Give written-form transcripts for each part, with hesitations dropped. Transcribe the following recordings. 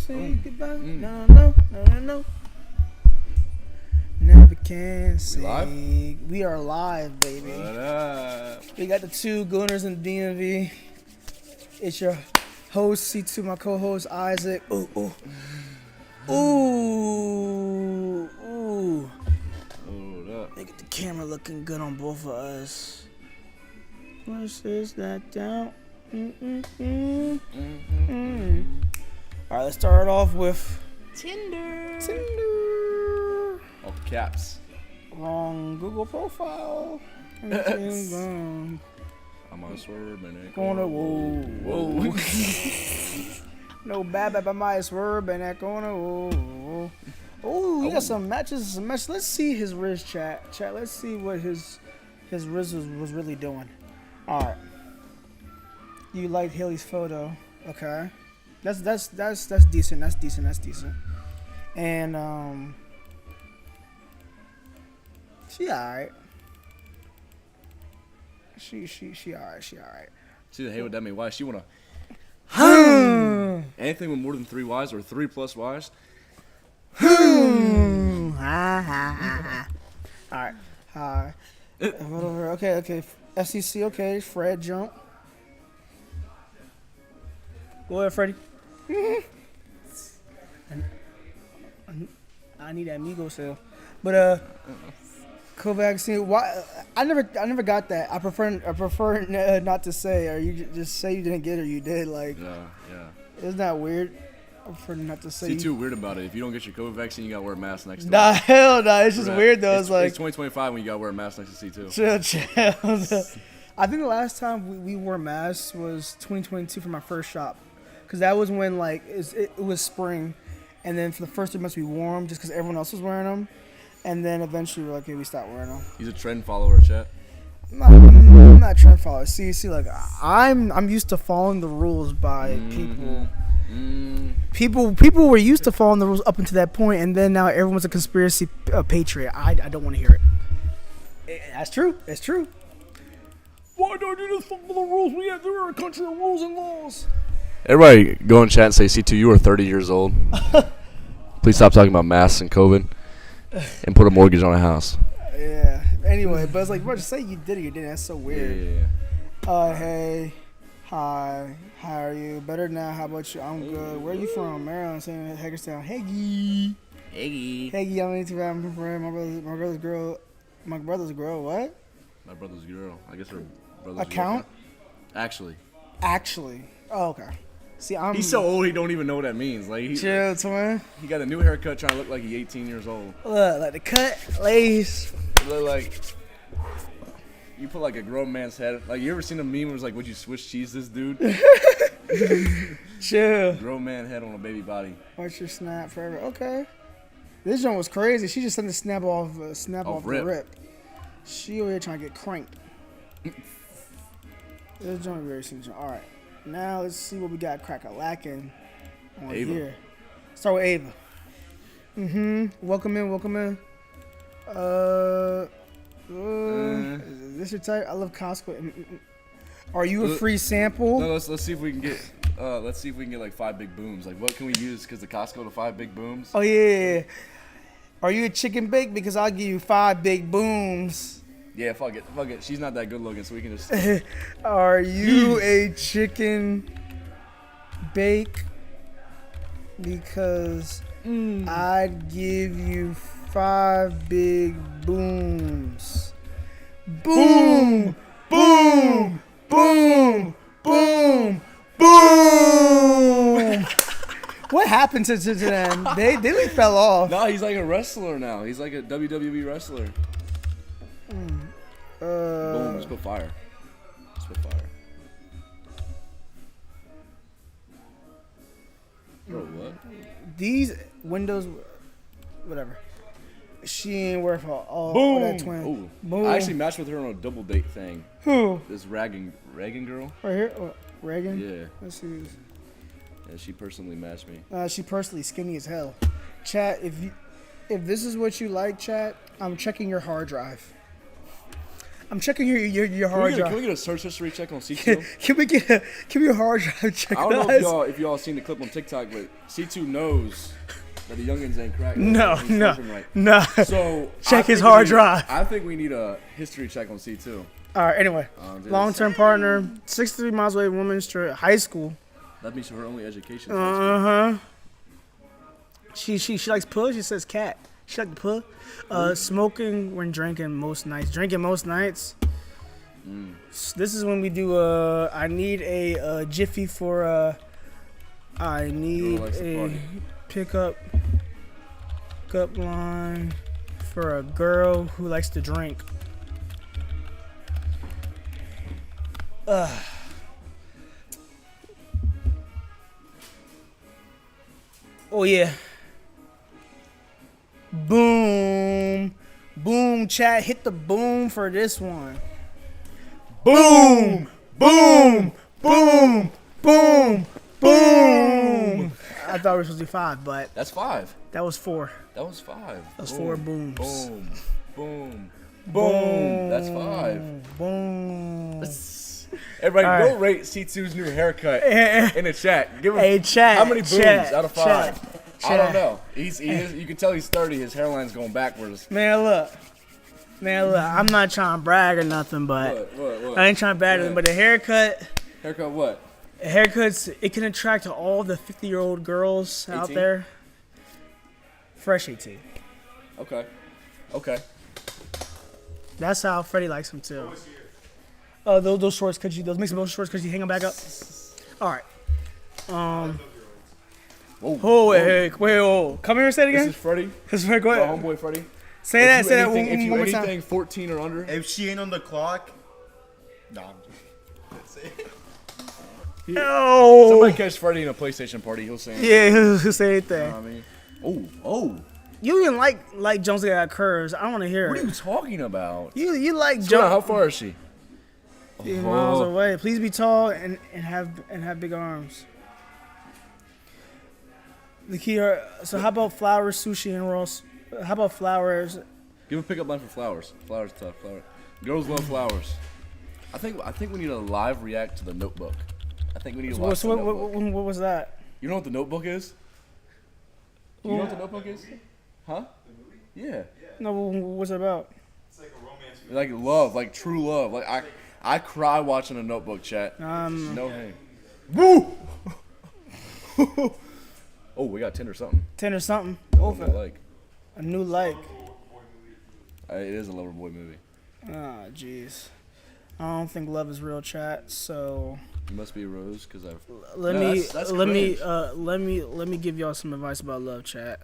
say goodbye. No, no, no, no, no. Never can say. Live? We are live, baby. What up? We got the two Gooners in DMV. It's your host, C2, my co-host, Isaac. Ooh, ooh. Ooh, ooh. Hold up. Look at the camera looking good on both of us. Push that down. Alright, let's start off with Tinder. All caps. Wrong Google profile. I'm I'm on swerve and it Corner, whoa. No bad, I might swerve in that corner, whoa. Oh, we got some matches. Let's see his wrist, chat. Let's see what his wrist was really doing. All right. You liked Haley's photo, okay? That's decent. That's decent. And she alright. She alright. She the hate what that mean. Why she wanna anything with more than 3 Y's or 3 plus Y's? Alright. Hi. Okay. FCC, okay. Fred jump. Go ahead, Freddie. I need that Migo sale. But Covaxin, why I never got that. I prefer not to say, or you just say you didn't get it or you did. Like, Yeah. Isn't that weird? I prefer not to say. See, too weird about it. If you don't get your COVID vaccine, you gotta wear a mask next to it. Nah, hell no. It's just weird though. It's like it's 2025 when you gotta wear a mask next to C2. Chill. I think the last time we wore masks was 2022 for my first shop, because that was when like it was spring, and then for the first 3 months we wore them just because everyone else was wearing them, and then eventually we're like, okay, we stopped wearing them. He's a trend follower, chat. I'm not a trend follower. See, like I'm used to following the rules by people. People were used to following the rules up until that point, and then now everyone's a conspiracy patriot. I don't want to hear it. That's true. It's true. Why don't you just follow the rules? We're a country of rules and laws. Everybody go in chat and say, C2, you are 30 years old. Please stop talking about masks and COVID and put a mortgage on a house. Yeah. Anyway, but it's like, bro, just say you did it. You didn't. That's so weird. Yeah. Hey. Hi. How are you? Better now. How about you? I'm good. Where are you from? Maryland, St. Hagerstown. Heggy. I'm into I'm from my brother's girl. My brother's girl. What? My brother's girl. I guess her brother's account? Girlfriend. Actually. Oh, okay. See, he's so old he don't even know what that means. Like chill, twin. He got a new haircut trying to look like he's 18 years old. Look, like the cut, lace. Look like you put like a grown man's head. Like, you ever seen a meme where it's like, would you Swiss cheese this dude? Chill. Grown man head on a baby body. Watch your snap forever. Okay. This joint was crazy. She just sent the snap off the rip. She over here trying to get cranked. This joint very simple. All right. Now let's see what we got crack-a-lacking on Ava. here. Start with Ava. Welcome in. Is this your type? I love Costco. Are you a free sample? No, let's see if we can get. Let's see if we can get like 5 big booms. Like, what can we use? Because the Costco to 5 big booms. Oh yeah. Are you a chicken bake? Because I'll give you 5 big booms. Yeah, fuck it. She's not that good looking, so we can just. Are you a chicken bake? Because I'd give you 5 big booms. Boom! Boom! Boom! Boom! Boom! What happened to them? They really fell off. No, he's like a wrestler now. He's like a WWE wrestler. Boom, let's put fire. Bro, what? These windows, whatever. She ain't worth all that twin. Ooh. Boom. I actually matched with her on a double date thing. Who? This Reagan girl. Right here? Reagan? Yeah. Let's see. Yeah, she personally matched me. She personally skinny as hell. Chat, if this is what you like, chat, I'm checking your hard drive. I'm checking your hard Can we drive. get a search history check on C2? Can we a hard drive check? I don't know if y'all seen the clip on TikTok, but C2 knows that the youngins ain't cracking. No. So Check his hard drive. I think we need a history check on C2. All right. Anyway, long-term partner, 63 miles away, woman, straight, high school. That means her only education. She likes puss. She says cat. She like to puss. Smoking when drinking most nights. This is when we do. I need a jiffy for. I need a pickup line for a girl who likes to drink. Oh yeah. Boom. Chat, hit the boom for this one. Boom. I thought we were supposed to do 5, but That's 5. that was 4. That was 5. That was 4 booms. Boom. That's 5. Boom. Everybody, go rate C2's new haircut in the chat. Give him Hey, chat. how many booms out of 5? I don't Chat. know. He is. You can tell he's 30. His hairline's going backwards. Man, look. I'm not trying to brag or nothing, but What? I ain't trying to brag or nothing, but the haircut. Haircut what? Haircuts, it can attract all the 50-year-old girls out 18? there. Fresh 18. Okay. That's how Freddie likes them too. Oh, those shorts, those mixed motion shorts, could you hang them back up? All right. Wait, come here and say it again. This is Freddie. Go My ahead. homeboy Freddie. Say that If you one more anything time. 14 or under. If she ain't on the clock, nah. No. Somebody catch Freddie in a PlayStation party. He'll say. Yeah, he'll say anything. You know what I mean? Oh. You even like Jones that got curves. I don't want to hear What are it. you talking about? You like Jonah, Jones how far is she? 50 miles away. Please be tall and have big arms. The key are so. How about flowers, sushi, and rolls? How about flowers? Give a pickup line for flowers. Flowers tough. Girls love flowers. I think we need a live react to The Notebook. I think we need to watch The Notebook. What was that? You know what The Notebook is? You know what The Notebook is? Huh? Yeah. No, what's it about? It's like a romance. Like love, like true love. Like I cry watching The Notebook, chat. No name. Woo! Oh, we got 10 or something. 10 or something. Oh, like. A new like. It is a Loverboy movie. Ah, jeez. I don't think love is real, chat. So You must be a rose because I've. let me give y'all some advice about love, chat.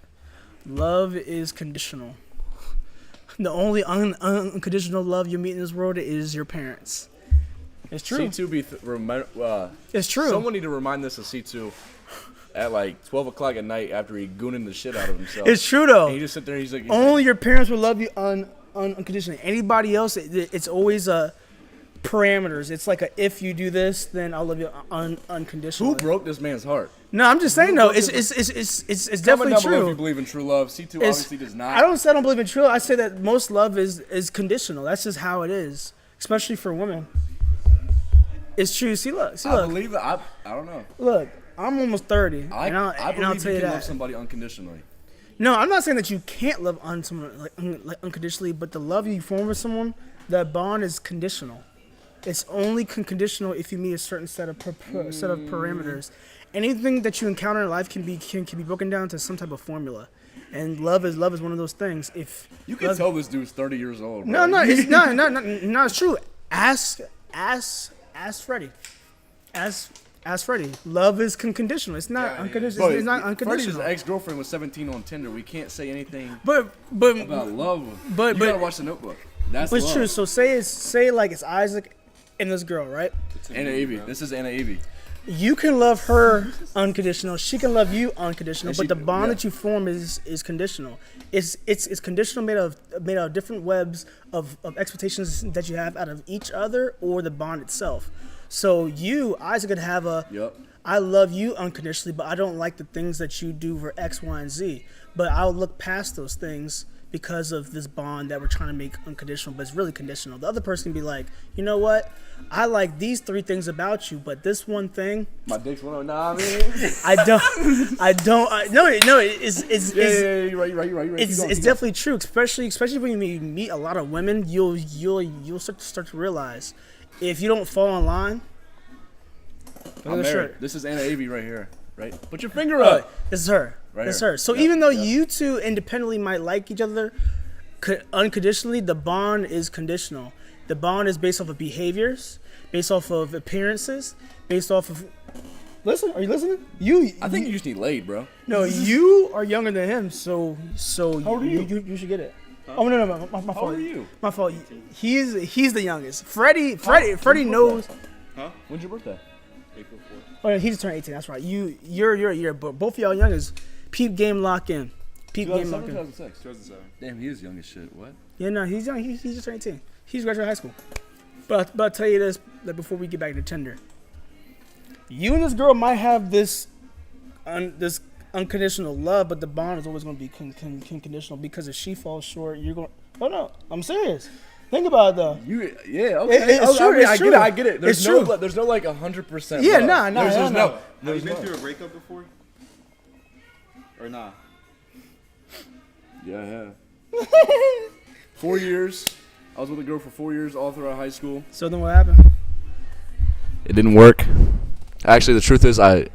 Love is conditional. The only unconditional love you meet in this world is your parents. It's true. C2 It's true. Someone need to remind this of C2 at like 12 o'clock at night after he gooning the shit out of himself. It's true though. And he just sit there. He's like, Only your parents will love you unconditionally. Anybody else, it's always parameters. It's like if you do this, then I'll love you unconditionally. who broke this man's heart? No, I'm just saying though. It's Comment definitely down below if you true. believe in true love. C2 obviously does not. I don't say I don't believe in true. I say that most love is conditional. That's just how it is, especially for women. It's true. See, look. I believe it. I don't know. Look, I'm almost 30, I and I'll believe tell you you can that. love somebody unconditionally. No, I'm not saying that you can't love someone like unconditionally, but the love you form with someone, that bond is conditional. It's only conditional if you meet a certain set of parameters. Anything that you encounter in life can be broken down to some type of formula, and love is one of those things. If You can tell this dude's 30 years old. no, bro. it's true. Ask Freddie. Ask Freddie. Love is conditional. It's not unconditional. Bro, It's not Freddie's unconditional. ex-girlfriend was 17 on Tinder. We can't say anything But about love. but- You gotta watch The Notebook. That's it's love. true. So say like it's Isaac and this girl, right? Anna Avey. This is Anna Avey. You can love her unconditional. She can love you unconditional. And But she- the bond yeah. that you form is conditional. It's conditional, made of different webs of expectations that you have out of each other or the bond itself. So you, Isaac, could have Yep. I love you unconditionally, but I don't like the things that you do for X, Y, and Z. But I'll look past those things because of this bond that we're trying to make unconditional, but it's really conditional. The other person can be like, you know what? I like these 3 things about you, but this one thing, My dick's one on. Nah, I mean. no, it's You're right. it's definitely true, especially when you meet a lot of women, you'll start to realize if you don't fall in line. I'm married. Shirt. This is Anna Avey right here. Right? Put your finger up. This is her. Right This is here. her. So even though you two independently might like each other unconditionally, the bond is conditional. The bond is based off of behaviors, based off of appearances, based off of. Listen, are you listening? I think you just need laid, bro. No, you are younger than him, so How old are you? you should get it. Oh no, my fault. How old are you? My fault. He's the youngest. Freddie knows. Huh? When's your birthday? April 4th. Oh yeah, he just turned 18. That's right. You're a year, but both of y'all youngest. Peep game lock in. Peep game lock in. 2006. 2007. Damn, he is young as shit. What? Yeah, no, he's young. He's just turned 18. He's graduated high school. But I'll tell you this, that before we get back to Tinder, you and this girl might have this unconditional love, but the bond is always going to be conditional because if she falls short, you're going. Oh no, I'm serious. Think about it though. Okay. It's true. I get it. There's no like 100%. Yeah, love. nah. There's no. Have There's you been no. through a breakup before? Or nah? Yeah. 4 years. I was with a girl for 4 years all throughout high school. So then what happened? It didn't work. Actually, the truth is I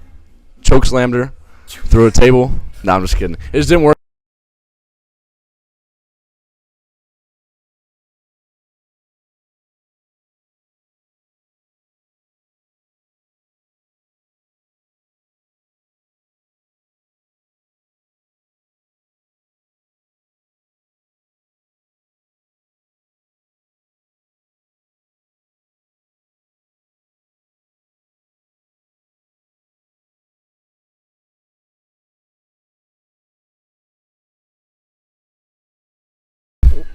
chokeslammed her through a table. No, I'm just kidding. It just didn't work.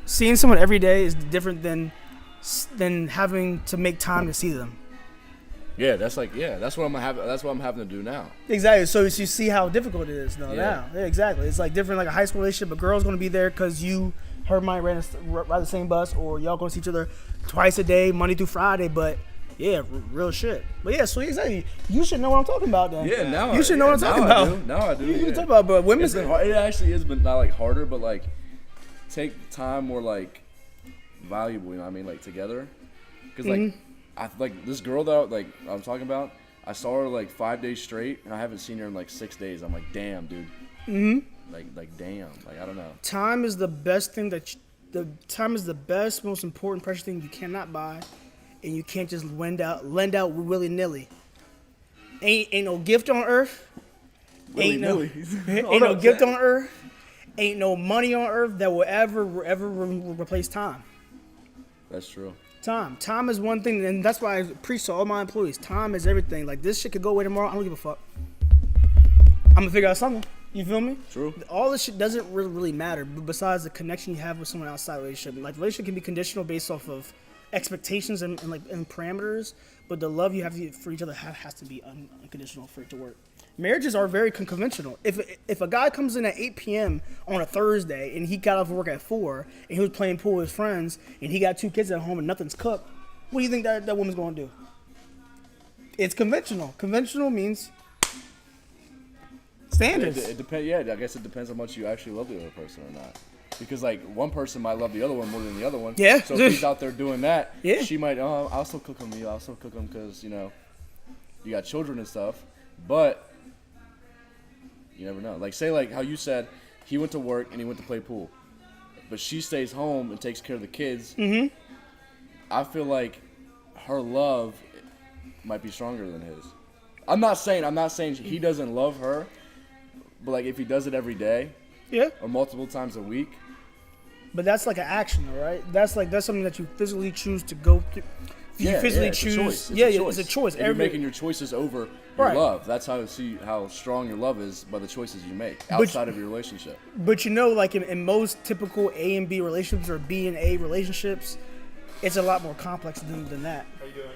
Seeing someone every day is different than having to make time to see them. Yeah, that's what I'm having to do now. Exactly. So you see how difficult it is now. Yeah. Yeah, exactly. It's like different, like a high school relationship. A girl's gonna be there because her and mine ride the same bus, or y'all gonna see each other twice a day, Monday through Friday. But yeah, real shit. But yeah, so exactly, you should know what I'm talking about then. Yeah, now you should know what I'm talking about. Now I do. You can talk about, but women's. It's been hard. It actually has been not like harder, but like take time more like valuable. You know what I mean? Like together, because like I like this girl that like I'm talking about. I saw her like 5 days straight, and I haven't seen her in like 6 days. I'm like, damn, dude. Like damn. Like I don't know. Time is the best thing time is the best, most important, precious thing you cannot buy, and you can't just lend out willy nilly. Ain't no gift on earth. Ain't no gift on earth. Ain't no money on earth that will ever replace time. That's true. Time is one thing, and that's why I preach to all my employees. Time is everything. Like, this shit could go away tomorrow. I don't give a fuck. I'm gonna figure out something. You feel me? True. All this shit doesn't really matter, besides the connection you have with someone outside the relationship. Like, the relationship can be conditional based off of expectations and parameters, but the love you have for each other has to be unconditional for it to work. Marriages are very conventional. If a guy comes in at 8 p.m. on a Thursday and he got off work at 4 and he was playing pool with his friends and he got 2 kids at home and nothing's cooked, what do you think that woman's going to do? It's conventional. Conventional means standards. It depends. Yeah, I guess it depends how much you actually love the other person or not. Because like one person might love the other one more than the other one. Yeah. So if he's out there doing that, yeah, she might. I'll still cook them. I'll still cook them because you got children and stuff. But you never know. Like say like how you said he went to work and he went to play pool, but she stays home and takes care of the kids. Mm-hmm. I feel like her love might be stronger than his. I'm not saying he doesn't love her, but like if he does it every day, yeah, or multiple times a week. But that's like an action, right? That's something that you physically choose to go through. You physically choose. It's a choice. You're making your choices over your love. That's how you see how strong your love is by the choices you make outside of your relationship. But like in most typical A and B relationships or B and A relationships, it's a lot more complex than that. How you doing?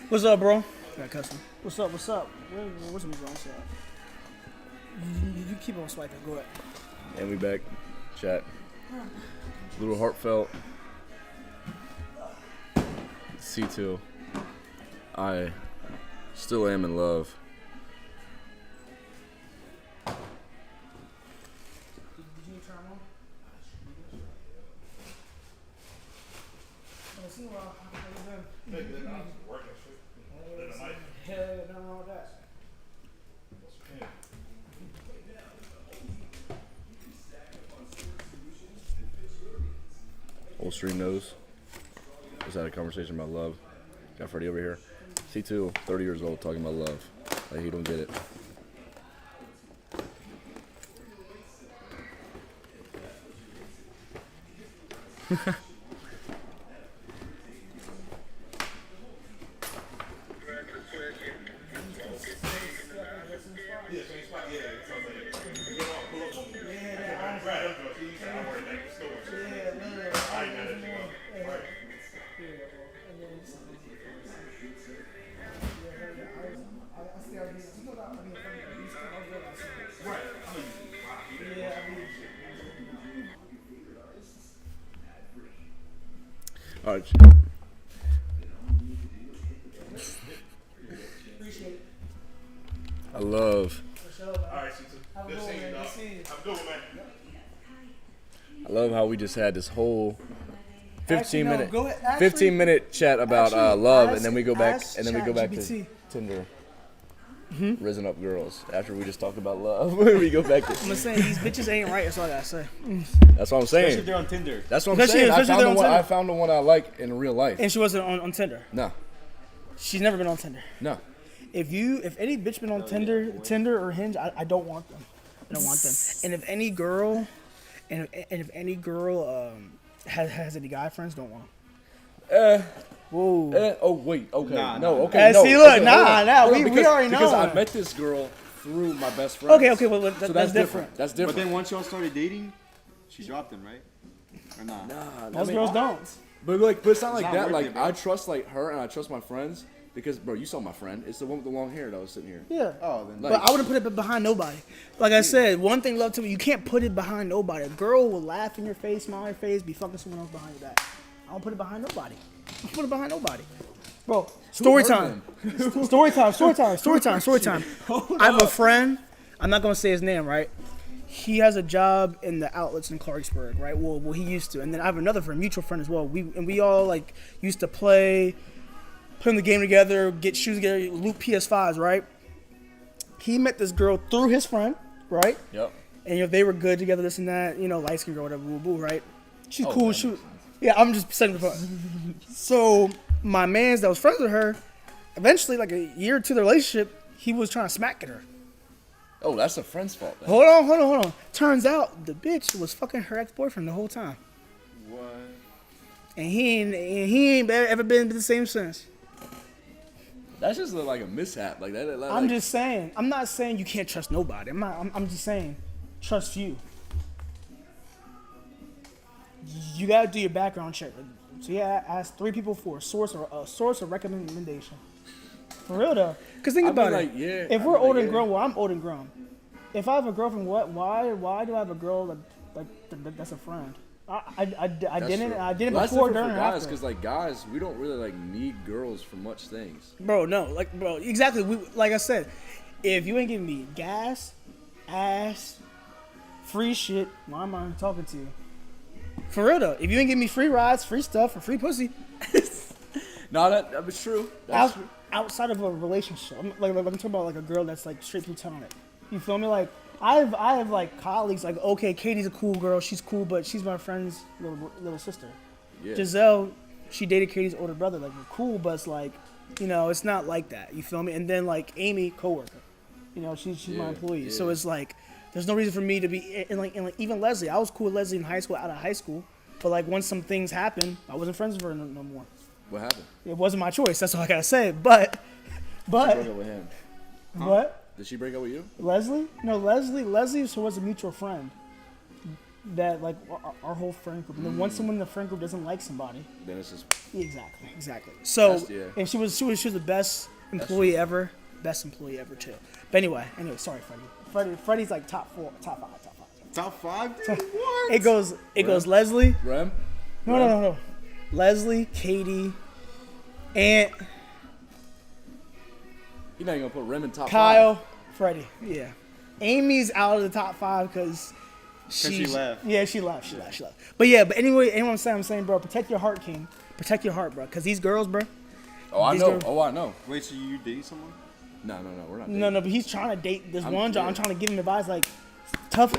What's up, bro? Got customer. What's up? What's up? What's up? You keep on swiping. Go ahead. And we back. Chat. A little heartfelt. C2. I still am in love. Old stream knows. Just had a conversation about love. Got Freddie over here. C2, 30 years old, talking about love. Like he don't get it. All right. I love. I love how we just had this whole 15-minute chat about love, and then we go back to Tinder. Risen up girls after we just talked about love. We go back to. I'm just saying these bitches ain't right. That's all I gotta say. That's what I'm saying. Especially if they're on Tinder. That's what I'm saying. I found the one I like in real life. And she wasn't on Tinder. No. She's never been on Tinder. No. If any bitch been on Tinder or Hinge, I don't want them. I don't want them. And if any girl, has any guy friends, don't want them. Whoa. Oh wait. Okay. Nah, no. Okay. No. See, look. Okay, nah. We already know. Because I met this girl through my best friend. Okay. Well, that's different. That's different. But then once y'all started dating, she dropped him, right? Or not? Nah. Most girls don't. But it's not like not that. worth Like it, bro. I trust like her and I trust my friends because bro, you saw my friend. It's the one with the long hair that was sitting here. Yeah. Oh, then. Like, But I wouldn't put it behind nobody. Like I said, one thing love to me, you can't put it behind nobody. A girl will laugh in your face, smile in your face, be fucking someone else behind your back. I don't put it behind nobody. I don't put it behind nobody. Bro, story time. Story time. I have a friend. I'm not gonna say his name, right? He has a job in the outlets in Clarksburg, right? Well, he used to. And then I have another friend, mutual friend as well. We all like used to play the game together, get shoes together, loot PS5s, right? He met this girl through his friend, right? Yep. And they were good together, this and that, light skin girl, whatever, boo boo, right? She's cool. Man. Yeah, I'm just setting the fun. So my man's that was friends with her, eventually, like a year or two of the relationship, he was trying to smack at her. Oh, that's a friend's fault. Then. Hold on. Turns out the bitch was fucking her ex-boyfriend the whole time. What? And he ain't ever been the same since. That's just like a mishap. Like that. I'm just saying. I'm not saying you can't trust nobody. I'm just saying, trust you. You gotta do your background check. So yeah, ask 3 people for a source or recommendation. For real though, because think about it. Yeah, if we're old and grown, well, I'm old and grown. If I have a girlfriend, why do I have a girl that's a friend? I didn't That's before, different during, for or guys, after. because like guys, we don't really like need girls for much things. Bro, exactly. Like I said, if you ain't giving me gas, ass, free shit, why am I talking to you? For real though, if you ain't giving me free rides, free stuff, or free pussy, No, that was true. That's true. outside of a relationship, I'm talking about like a girl that's like straight platonic. You feel me? Like I have like colleagues like, okay, Katie's a cool girl, she's cool, but she's my friend's little sister. Yeah. Giselle, she dated Katie's older brother. Like we're cool, but it's like, it's not like that. You feel me? And then like Amy, coworker, she's my employee. Yeah. So it's like, there's no reason for me to be and like even Leslie. I was cool with Leslie in high school, out of high school, but like once some things happened, I wasn't friends with her no more. What happened? It wasn't my choice. That's all I gotta say. But She broke up with him. what? Did she break up with you? Leslie? No, Leslie was a mutual friend. That like our whole friend group. And then once someone in the friend group doesn't like somebody, Then it's just exactly. So Yeah. and she was the best employee ever. Best employee ever too. But anyway, sorry, Freddie. Freddie's like top 5. Top 5? Dude, what? It goes Leslie. Rem? No. Leslie, Katie, Aunt, You're not gonna put Rem in top Kyle, 5. Freddie. Yeah. Amy's out of the top 5 because she left. Yeah, she left. But anyway, I'm saying, bro, protect your heart, King. Protect your heart, bro. Because these girls, bro. Oh, I these know. girls- Oh, I know. Wait, so you date someone? No, we're not. Dating. No, but he's trying to date this one. yeah. I'm trying to give him advice, like, tough.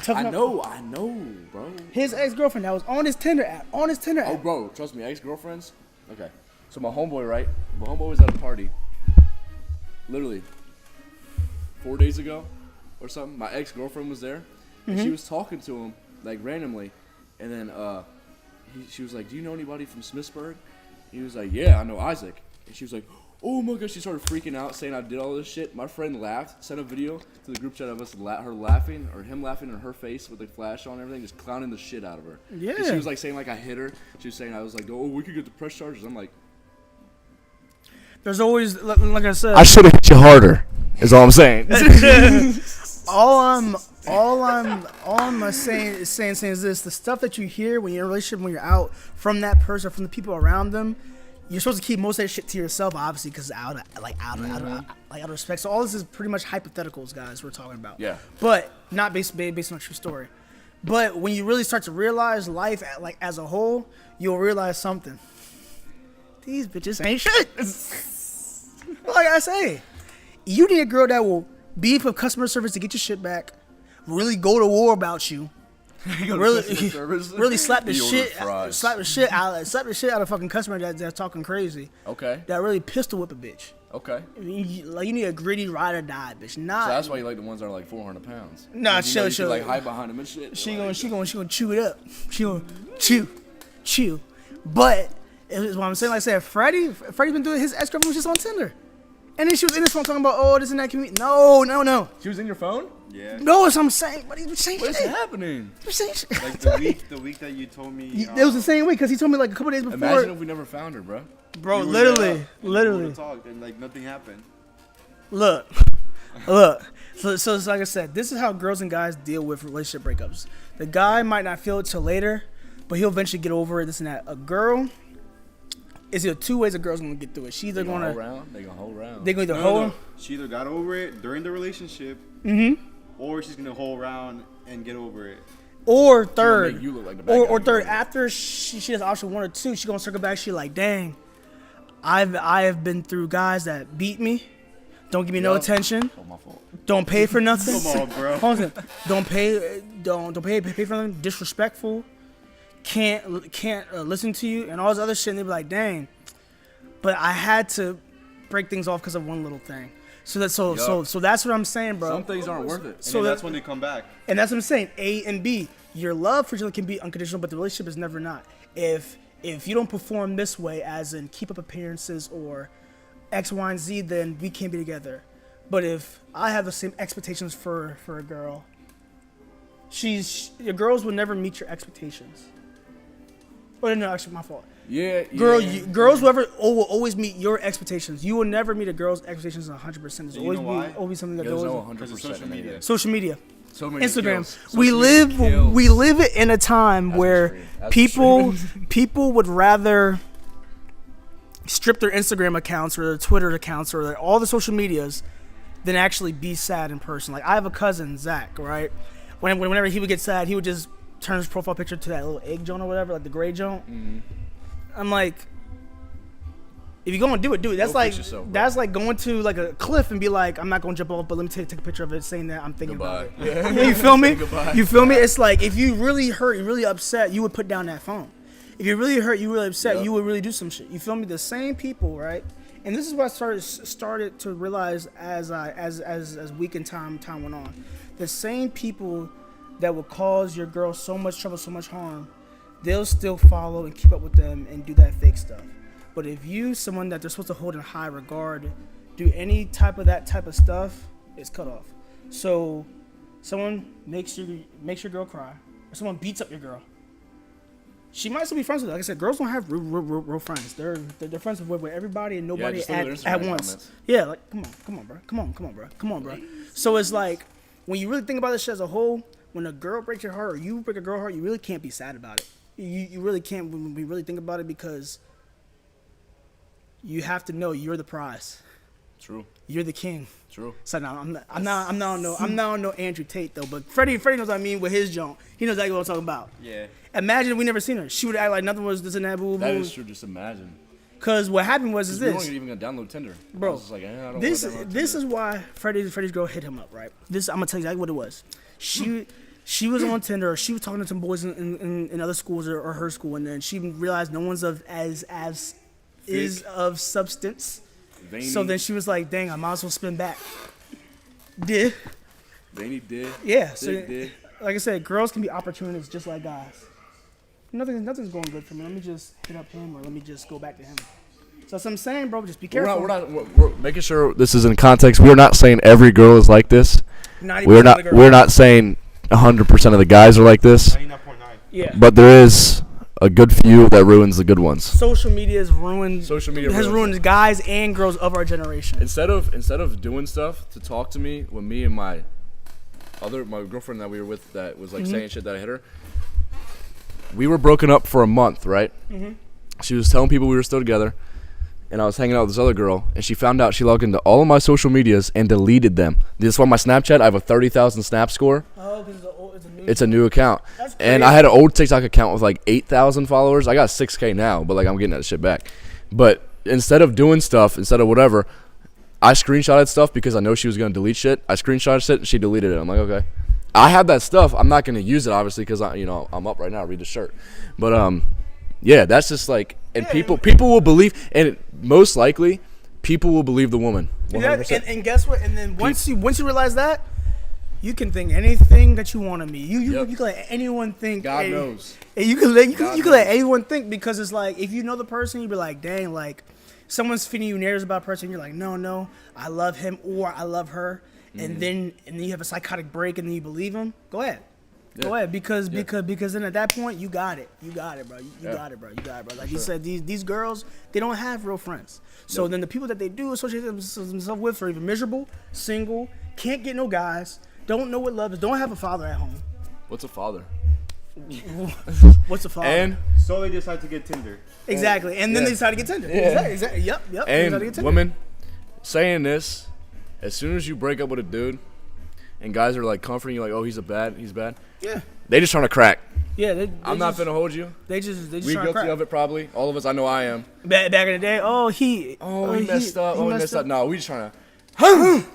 I enough. know, bro. His ex-girlfriend that was on his Tinder app. Oh, bro, trust me, ex-girlfriends. Okay, so my homeboy, right? My homeboy was at a party, literally 4 days ago, or something. My ex-girlfriend was there, and she was talking to him like randomly, and then she was like, "Do you know anybody from Smithsburg?" He was like, "Yeah, I know Isaac," and she was like, "Oh my gosh!" She started freaking out, saying I did all this shit. My friend laughed, sent a video to the group chat of us, her laughing, or him laughing in her face with the flash on and everything, just clowning the shit out of her. Yeah. And she was like saying like I hit her. She was saying I was like, "Oh, we could get the press charges." I'm like, There's always, like I said, I should have hit you harder. Is all I'm saying. all I'm saying is this: the stuff that you hear when you're in a relationship, when you're out from that person, from the people around them, you're supposed to keep most of that shit to yourself, obviously, because out of respect. So all this is pretty much hypotheticals, guys. We're talking about. Yeah. But not based on a true story. But when you really start to realize life, like as a whole, you'll realize something. These bitches ain't shit. Like I say, you need a girl that will beef with customer service to get your shit back, really go to war about you, really slap the shit out of fucking customer that's talking crazy. Okay. That really pistol whip a bitch. Okay. I mean, you need a gritty ride or die, bitch. Not. So that's why you like the ones that are like 400 pounds. Nah, You know you chill. can, like hide behind them and shit. She Like, gonna chew it up. She gonna chew. But it's what I'm saying. Like I said, Freddie's been doing his ex-girlfriend was just on Tinder, and then she was in his phone talking about this and that. No. She was in your phone? Yeah. No, that's what I'm saying. But he's been saying What's shit. happening? He's been saying shit. Like the week that you told me. It was the same week because he told me like a couple days before. Imagine if we never found her, bro. Bro, we literally. would've talked and like nothing happened. Look. So it's like I said, this is how girls and guys deal with relationship breakups. The guy might not feel it till later, but he'll eventually get over it. This and that. A girl, it's either two ways a girl's gonna get through it. She's either gonna They gonna hold around. They're gonna either No, hold. no. She either got over it during the relationship, or she's gonna hold around and get over it. Or Make third, you look like the bad guy. or third, after she has option 1 or 2, she gonna circle back. She like, dang, I have been through guys that beat me, don't give me no attention, Oh, my fault. don't pay for nothing. Come on, bro. Hold on, don't pay for nothing, disrespectful, can't listen to you, and all this other shit. And they be like, dang, but I had to break things off because of one little thing. So that's what I'm saying, bro. Some things aren't worth it. So So that's that- when they come back. And that's what I'm saying. A and B. Your love for each other can be unconditional, but the relationship is never not. If you don't perform this way, as in keep up appearances or X, Y, and Z, then we can't be together. But if I have the same expectations for a girl, your girls will never meet your expectations. Oh no, actually, my fault. Yeah. Girls will always meet your expectations. You will never meet a girl's expectations 100%. There's You know why? always something that There's goes. no Because of 100% social in media. it. Social media. So many Instagram. skills. We Social media kills. live in a time That's where for sure. That's for people would rather strip their Instagram accounts or their Twitter accounts or all the social medias than actually be sad in person. Like I have a cousin, Zach, right? Whenever he would get sad, he would just turn his profile picture to that little egg joint or whatever, like the gray joint. Mm-hmm. I'm like, if you're gonna do it, do it. That's Go like fix yourself, bro. that's like going to like a cliff and be like, I'm not gonna jump off, but let me take a picture of it, saying that I'm thinking Goodbye. about it. Yeah, you feel me? Goodbye. You feel me? It's like if you really hurt, you're really upset, you would put down that phone. If you're really hurt, you're really upset, Yep. you would really do some shit. You feel me? The same people, right? And this is what I started to realize as week and time went on. The same people that would cause your girl so much trouble, so much harm, they'll still follow and keep up with them and do that fake stuff. But if you, someone that they're supposed to hold in high regard, do any type of stuff, it's cut off. So, someone makes your girl cry, or someone beats up your girl. She might still be friends with her. Like I said, girls don't have real friends. They're friends with everybody and nobody just look at their at Instagram once. comments. Yeah, like come on, bro, come on, bro. So it's like when you really think about this shit as a whole, when a girl breaks your heart or you break a girl heart, you really can't be sad about it. You really can't when we really think about it, because you have to know you're the prize. True. You're the king. True. So now I'm not on no Andrew Tate though, but Freddie knows what I mean with his joint. He knows exactly what I'm talking about. Yeah. Imagine if we never seen her. She would act like nothing was this and that. Boo, That boo. is true. Just imagine. Cause what happened was We weren't this, even gonna download Tinder, bro. I was just like, I don't This wanna download this Tinder. is why Freddie's girl hit him up, right? This I'm gonna tell you exactly what it was. She was on Tinder. Or she was talking to some boys in other schools or her school, and then she realized no one's of as is of substance. Veiny, So then she was like, "Dang, I might as well spin back." Did Veiny did. yeah? So Dick did. like I said, girls can be opportunists just like guys. Nothing's going good for me. Let me just hit up him, or let me just go back to him. So that's what I'm saying, bro. Just be careful. We're making sure this is in context. We are not saying every girl is like this. 90% We're of the not. girls. We're not saying 100% of the guys are like this. 99.9. Yeah. But there is a good few that ruins the good ones. Social media has ruined. Social media has ruins ruined guys and girls of our generation. Instead of doing stuff to talk to me when me and my girlfriend that we were with that was like saying shit that I hit her, we were broken up for a month, right? She was telling people we were still together, and I was hanging out with this other girl, and she found out she logged into all of my social medias and deleted them. This is why my Snapchat, I have a 30,000 snap score. Oh, because it's a new. It's a new account. That's And crazy. I had an old TikTok account with like 8,000 followers. I got 6K now, but like I'm getting that shit back. But instead of doing stuff, instead of whatever, I screenshotted stuff because I know she was going to delete shit. I screenshotted it and she deleted it. I'm like, okay. I have that stuff. I'm not going to use it obviously because I'm up right now. Read the shirt. But yeah, that's just like, and people will believe, and most likely people will believe the woman. 100%. And guess what? And then once you realize that, you can think anything that you want of me. You can let anyone think. God knows. And you can let God let anyone think, because it's like, if you know the person, you be like, dang, like someone's feeding you narratives about a person, you're like, no, I love him or I love her, and then you have a psychotic break and then you believe him. Go ahead. Yeah. Go ahead, because then at that point you got it, bro. You got it, bro. Like you said, these girls, they don't have real friends. So then the people that they do associate themselves with are either miserable, single, can't get no guys, don't know what love is, don't have a father at home. What's a father? What's a father? And So they decide to get Tinder. exactly, and then they decide to get Tinder. Yeah. Exactly. Yep. They decide to get And Tinder. women, saying this, as soon as you break up with a dude, and guys are like comforting you, like, oh, he's bad. Yeah. They just trying to crack. Yeah. I'm not finna hold you. They just We trying to guilty crack. of it probably. All of us. I know I am. Back in the day, he messed up. he He messed up. No, we just trying to.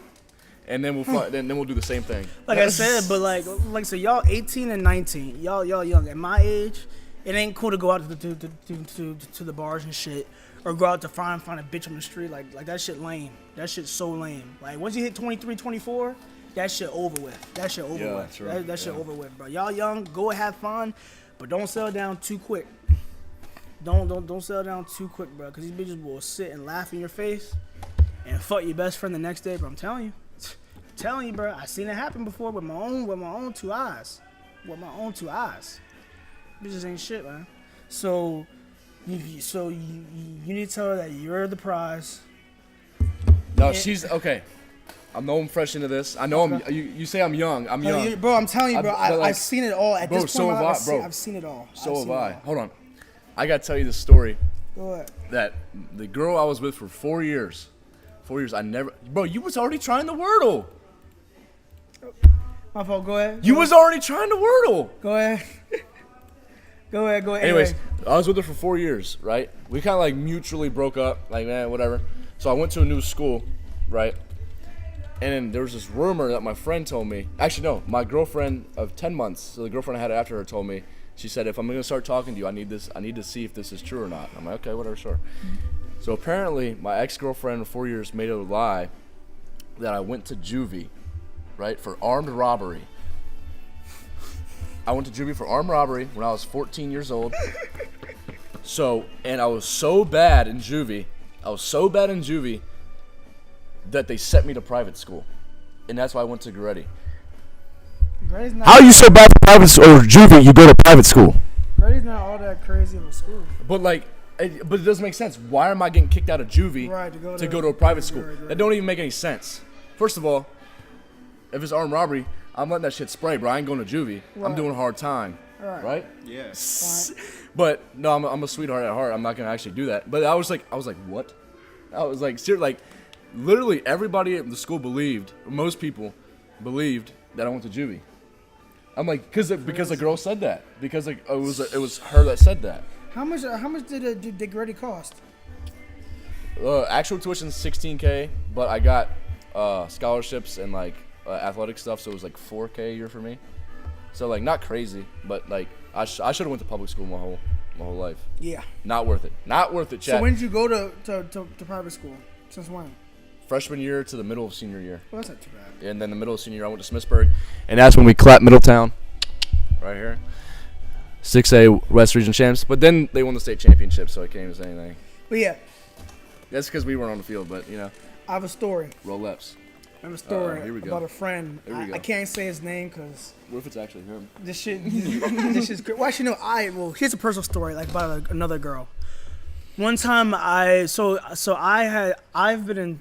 And then then we'll do the same thing. Like I said, but like so y'all 18 and 19, y'all young. At my age, it ain't cool to go out to the bars and shit, or go out to find a bitch on the street. Like that shit lame. That shit's so lame. Like once you hit 23, 24, that shit over with. That shit over Yeah, with. true. That shit over with, bro. Y'all young, go have fun, but don't settle down too quick. Don't settle down too quick, bro. Cause these bitches will sit and laugh in your face and fuck your best friend the next day, bro. I'm telling you, bro. I seen it happen before with my own two eyes. Bitches ain't shit, man. So you need to tell her that you're the prize. No, she's okay. I know I'm fresh into this. I know you say I'm young. I'm young. Bro, I'm telling you, bro. I've seen it all. At Bro, this point, so in my have life, I, bro. I've seen it all. So I've have seen it I. all. Hold on. I gotta tell you this story. Go ahead. That the girl I was with for 4 years. 4 years. I never. Bro, you was already trying the Wordle. My fault. Go ahead. You was already trying the Wordle. Go ahead. Go ahead. Anyways, Anyway. I was with her for 4 years, right? We kind of like mutually broke up, like, man, whatever. So I went to a new school, right? And then there was this rumor that my friend told me. Actually, no, my girlfriend of 10 months, so the girlfriend I had after her told me, she said, if I'm going to start talking to you, I need to see if this is true or not. I'm like, okay, whatever, sure. So apparently, my ex-girlfriend of 4 years made a lie that I went to juvie, right, for armed robbery. I went to juvie for armed robbery when I was 14 years old. So, and I was so bad in juvie that they sent me to private school. And that's why I went to Goretti. Grady's not, How are you so bad for private school or juvie you go to private school? Grady's not all that crazy of a school. But like, but it doesn't make sense. Why am I getting kicked out of juvie Right, to go to a private school? right. That don't even make any sense. First of all, if it's armed robbery, I'm letting that shit spray, bro. I ain't going to juvie. I'm Right. doing a hard time, Right. right? Yeah. But no, I'm a sweetheart at heart. I'm not gonna actually do that. But I was like, what? I was like, like, literally everybody at the school believed, most people believed that I went to juvie. I'm like, because the girl said that. Because like it was her that said that. How much did the Grady cost? Actual tuition $16K, but I got scholarships and like athletic stuff, so it was like $4K a year for me. So like not crazy, but like I should have went to public school my whole life. Yeah. Not worth it. Not worth it, chat. So when did you go to private school? Since when? Freshman year to the middle of senior year. Well, that's not too bad. And then the middle of senior year, I went to Smithsburg. And that's when we clapped Middletown. Right here. 6A West Region champs. But then they won the state championship, so I can't even say anything. But yeah, That's because we weren't on the field, but, you know, I have a story. roll-ups. I have a story here we go. about a friend. Here we go. I can't say his name because What if it's actually him? this shit. This is great. Well, actually, no. Well, here's a personal story, like about another girl. One time, I've been in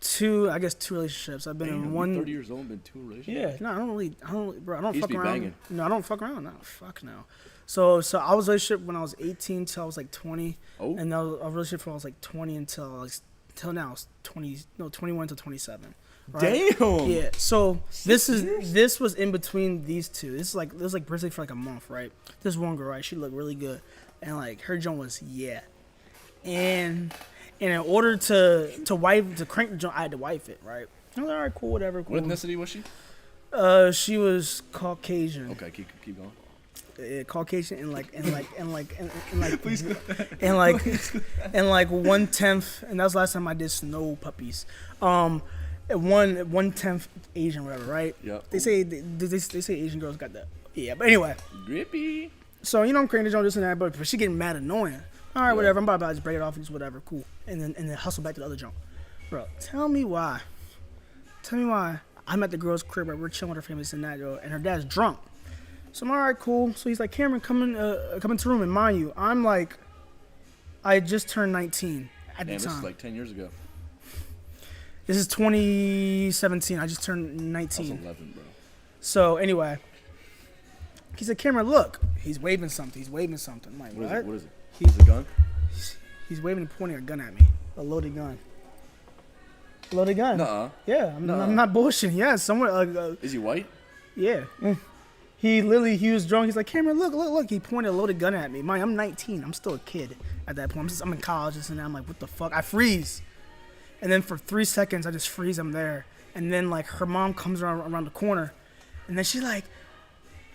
two relationships. I've been in one. 30 years old, been two relationships? Yeah, no, I don't really, bro. I don't He used fuck to be around. banging. No, I don't fuck around. No, fuck no. So I was in a relationship when I was 18 till I was like 20, Oh. and I was in a relationship from I was like 20 until till now I was 21 to 27. Right? Damn! Yeah. So this was in between these two. This was like basically for like a month, right? This one girl, right? She looked really good, and like her joint was and in order to crank the joint, I had to wipe it, right? I was like, all right, cool, whatever, cool. What ethnicity was she? She was Caucasian. Okay, keep going. Caucasian and like Please go. and like 1/10, and that was the last time I did snow puppies. 1/10 Asian, whatever, right? Yep. They say Asian girls got that. Yeah, but anyway. Grippy. So you know I'm cranking the joint, this and that, but she getting mad annoying. All right, Yeah. whatever. I'm about to just break it off and just whatever, cool, and then hustle back to the other joint. Bro, tell me why I'm at the girl's crib, right? We're chilling with her family, this and that, yo, and her dad's drunk. So I'm all right, cool. So he's like, Cameron, come into the room, and mind you, I'm like, I just turned 19 at the Damn, this time. is like 10 years ago. This is 2017. I just turned I 19. was 11, bro. So anyway, he said, Cameron, look. He's waving something. I'm like, what? What is it? He's a gun? He's waving and pointing a gun at me. A loaded gun. Loaded gun. Nuh-uh. Yeah, I'm not bullshitting. Yeah, somewhere. Is he white? Yeah. He was drunk. He's like, Cameron, look. He pointed a loaded gun at me. I'm 19. I'm still a kid at that point. I'm in college, and I'm like, what the fuck? I freeze. And then for 3 seconds, I just freeze. I'm there. And then, like, her mom comes around the corner. And then she's like,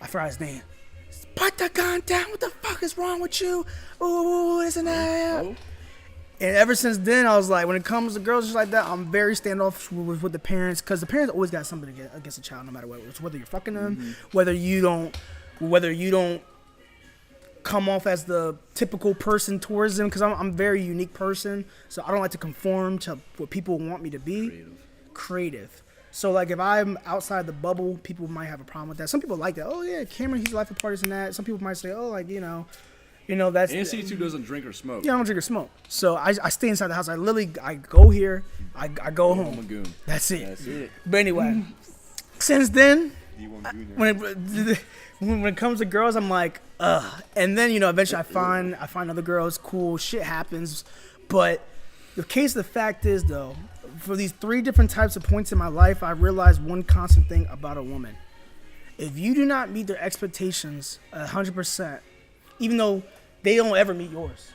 I forgot his name. Put the gun down. What the fuck is wrong with you? Ooh, this and that. Oh. And ever since then, I was like, when it comes to girls just like that, I'm very standoff with the parents, because the parents always got something against a child, no matter what. It's whether you're fucking them, whether you don't come off as the typical person towards them, because I'm a very unique person, so I don't like to conform to what people want me to be. Creative. So like if I'm outside the bubble, people might have a problem with that. Some people like that. Oh yeah, Cameron, he's life of parties and that. Some people might say, oh, like, you know, that's. NC2 doesn't drink or smoke. Yeah, I don't drink or smoke. So I stay inside the house. I go here, I go home. I'm a goon. That's it. That's it. But anyway, since then, D1 Junior. when it comes to girls, I'm like, ugh. And then, eventually I find other girls, cool, shit happens. But the case of the fact is, though, for these 3 different types of points in my life, I realized one constant thing about a woman. If you do not meet their expectations 100%, even though they don't ever meet yours,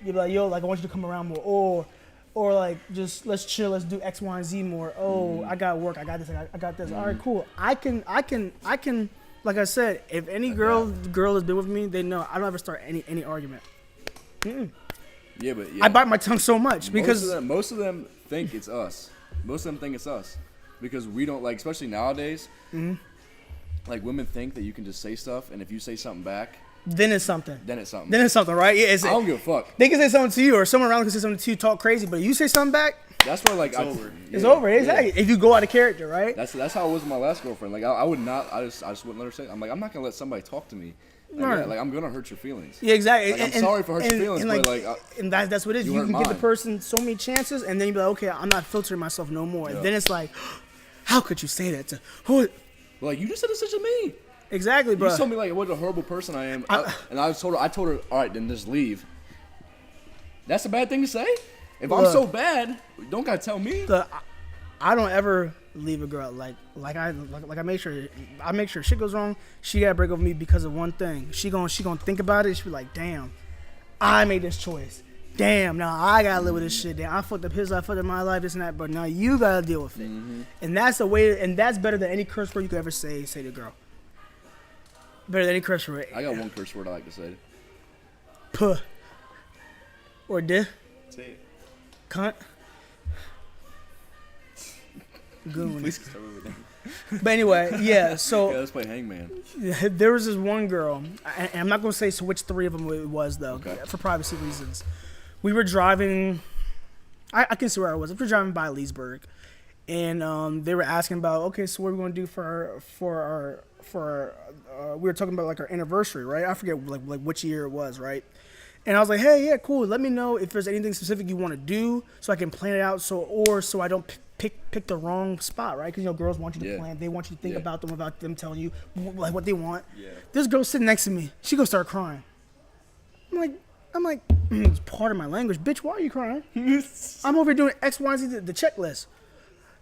you're like, yo, like, I want you to come around more, or like, just let's chill, let's do X, Y, and Z more. Oh, I got work, I got this, I got this. All right, cool. I can. Like I said, if any girl has been with me, they know I don't ever start any argument. Yeah, but yeah. I bite my tongue so much because most of them think it's us. Most of them think it's us because we don't, like, especially nowadays. Like, women think that you can just say stuff, and if you say something back, then it's something. then it's something. Right? Yeah, I don't give a fuck. They can say something to you, or someone around can say something to you, talk crazy, but you say something back, That's why, like, it's over. Exactly. If you go out of character, right? That's how it was with my last girlfriend. Like, I would not. I just wouldn't let her say it. I'm like, I'm not gonna let somebody talk to me. Like, Right. yeah, like, I'm gonna hurt your feelings. Yeah, exactly. Like, I'm sorry for hurting your feelings, but like, and that's what it is. you You hurt can give the mine. person so many chances, and then you be like, okay, I'm not filtering myself no more. And then it's like, how could you say that to who? Like, you just said this shit to me. Exactly, bro. You told me like what a horrible person I am, and I told her, all right, then just leave. That's a bad thing to say. If I'm so bad, don't gotta tell me. I don't ever leave a girl like I make sure shit goes wrong. She gotta break up with me because of one thing. She gonna think about it. She be like, damn, I made this choice. Damn, now I gotta live with this shit. Damn, I fucked up his life, fucked up my life, this and that. But now you gotta deal with it. And that's the way. And that's better than any curse word you could ever say to a girl. Better than any curse word. I got one curse word I like to say. Puh. Or di. Say it. Cunt. Goon. Please start with it. But anyway, yeah, so Yeah, let's play Hangman. there was this one girl, and I'm not going to say which three of them it was, though, Okay. for privacy reasons. We were driving, I can see where I was. We were driving by Leesburg, and they were asking about, okay, so what are we going to do for our we were talking about, like, our anniversary, right? I forget, like which year it was, right? And I was like, hey, yeah, cool. Let me know if there's anything specific you want to do so I can plan it out so I don't pick the wrong spot, right? Because, girls want you to plan. They want you to think about them without them telling you, like, what they want. Yeah. This girl sitting next to me, she gonna start crying. I'm like, it's part of my language. Bitch, why are you crying? I'm over here doing X, Y, Z, the checklist.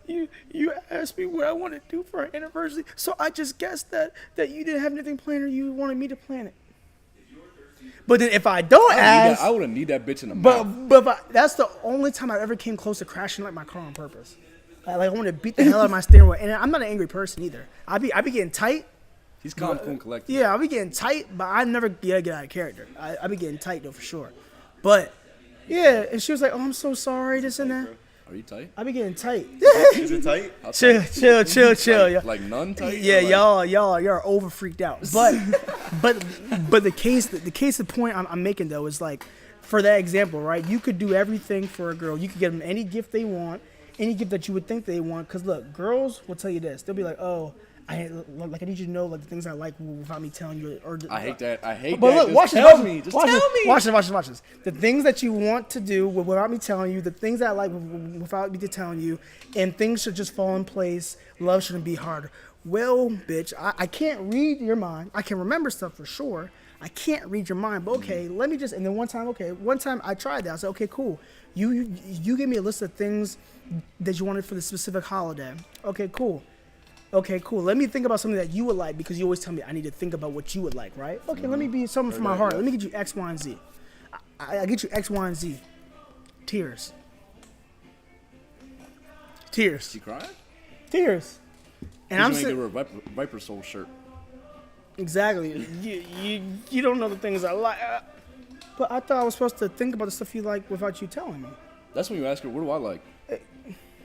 You asked me what I want to do for our anniversary, so I just guessed that you didn't have anything planned or you wanted me to plan it. But then if I don't ask, I wouldn't need that bitch in the mouth. But that's the only time I ever came close to crashing like my car on purpose. Like I want to beat the hell out of my steering wheel, and I'm not an angry person either. I be getting tight. He's calm, cool, and collected. Yeah, I be getting tight, but I never get out of character. I be getting tight though for sure. But yeah, and she was like, "Oh, I'm so sorry, this and that." Are you tight? I be getting tight. Is it tight? Chill. Yeah. Like none tight? Yeah, like... y'all are over freaked out. But the case, the point I'm making though is like, for that example, right? You could do everything for a girl. You could give them any gift they want, any gift that you would think they want. Cause look, girls will tell you this. They'll be like, oh, I need you to know like the things I like without me telling you. I hate that. But that. look, watch this. Watch this. The things that you want to do without me telling you, the things that I like without me telling you, and things should just fall in place. Love shouldn't be harder. Well, bitch, I can't read your mind. I can remember stuff for sure. I can't read your mind, but okay, let me just. And then one time I tried that. I said, okay, cool. You gave me a list of things that you wanted for the specific holiday. Okay, cool. Let me think about something that you would like because you always tell me I need to think about what you would like, right? Okay, let me be something from my heart. Let me get you X, Y, and Z. I get you X, Y, and Z. Tears. She crying? Tears. And I'm saying, give her a Viper Soul shirt. Exactly. You don't know the things I like. But I thought I was supposed to think about the stuff you like without you telling me. That's when you ask her, what do I like?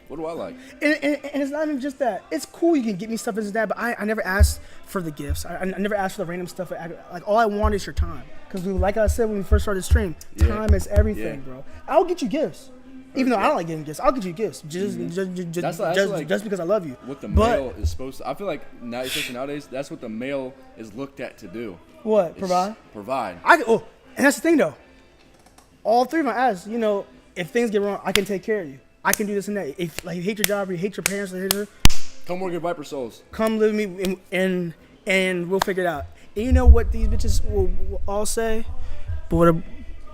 What do I like? And it's not even just that. It's cool you can get me stuff and that, but I never asked for the gifts. I never asked for the random stuff. Like, all I want is your time. Because like I said when we first started the stream, time is everything, bro. I'll get you gifts. Even though I don't like getting gifts, I'll get you gifts. Just because I love you. What the male is supposed to... I feel like, especially nowadays, that's what the male is looked at to do. What? Provide? Provide. And that's the thing, though. All three of my ass, if things get wrong, I can take care of you. I can do this and that. If you hate your job or you hate your parents, come work at Viper Souls. Come live with me and we'll figure it out. And you know what these bitches will all say? But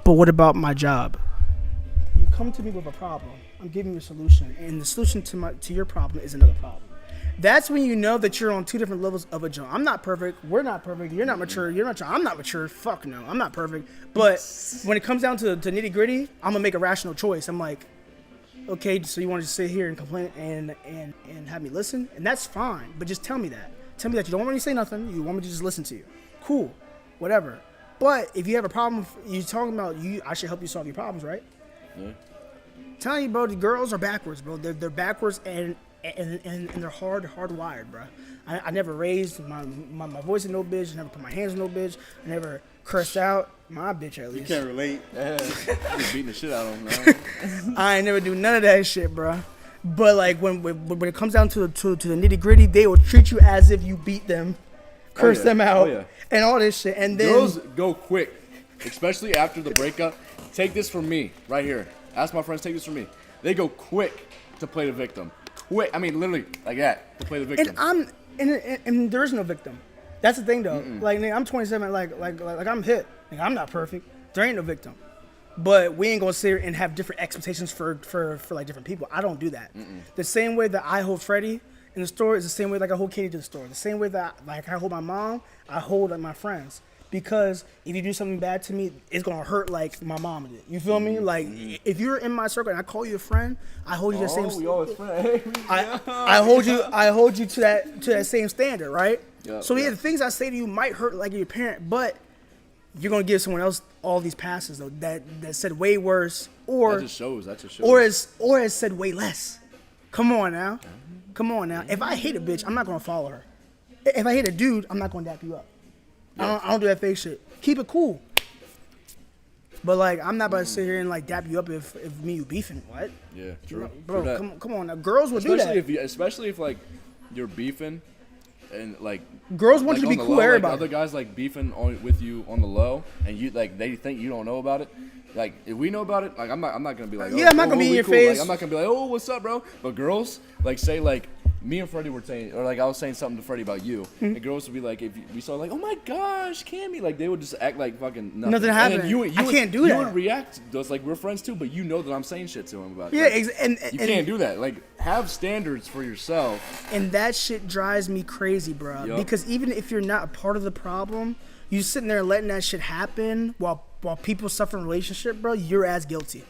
what about my job? You come to me with a problem. I'm giving you a solution, and the solution to your problem is another problem. That's when you know that you're on two different levels of a job. I'm not perfect. We're not perfect. You're not mature. You're not mature. I'm not mature. Fuck no. I'm not perfect. But when it comes down to nitty gritty, I'm gonna make a rational choice. I'm like, okay, so you want to sit here and complain and have me listen? And that's fine, but just tell me that. Tell me that you don't want me to say nothing. You want me to just listen to you. Cool, whatever. But if you have a problem, you're talking about I should help you solve your problems, right? Yeah. Telling you, bro, the girls are backwards, bro. They're backwards and they're hardwired, bro. I never raised my voice in no bitch. I never put my hands in no bitch. I never cursed out my bitch at least. You can't relate. Yeah, you're beating the shit out of them, man. I ain't never do none of that shit, bro. But like when it comes down to the nitty gritty, they will treat you as if you beat them, curse them out, and all this shit. And then girls go quick, especially after the breakup. Take this from me, right here. Ask my friends. Take this from me. They go quick to play the victim. Quick. I mean, literally like that to play the victim. And and there is no victim. That's the thing though. Like nigga, I'm 27. Like I'm hit. Like, I'm not perfect. There ain't no victim. But we ain't gonna sit here and have different expectations for like different people. I don't do that. The same way that I hold Freddie in the store is the same way like I hold Katie to the store. The same way that like I hold my mom, I hold like my friends. Because if you do something bad to me, it's gonna hurt like my mom did. You feel me? Like if you're in my circle and I call you a friend, I hold you the same. We always friends. I hold you to that same standard, right? Yep, so yeah, the things I say to you might hurt like your parent, but you're gonna give someone else all these passes though that said way worse, or that just shows. Or has said way less. Come on now. If I hate a bitch, I'm not gonna follow her. If I hate a dude, I'm not gonna dap you up. I don't do that fake shit. Keep it cool. But like, I'm not about to sit here and like dap you up if me and you beefing. What? Yeah, true. Bro, come on. Now, girls will do that. Especially if like you're beefing, and like girls want you to be cool with everybody. Like, other guys like beefing with you on the low, and you like they think you don't know about it. Like if we know about it, like I'm not gonna be like, I'm not gonna be in your face. Like, I'm not gonna be like, oh, what's up, bro? But girls like say like. Me and Freddie were saying, or like I was saying something to Freddie about you, and girls would be like, if we saw like, oh my gosh, Cammy, like they would just act like fucking nothing. Nothing happened. I can't do that. You would react to us like we're friends too, but you know that I'm saying shit to him about it. Yeah, like, you can't do that. Like have standards for yourself. And that shit drives me crazy, bro. Yep. Because even if you're not a part of the problem, you sitting there letting that shit happen while people suffer in a relationship, bro. You're as guilty.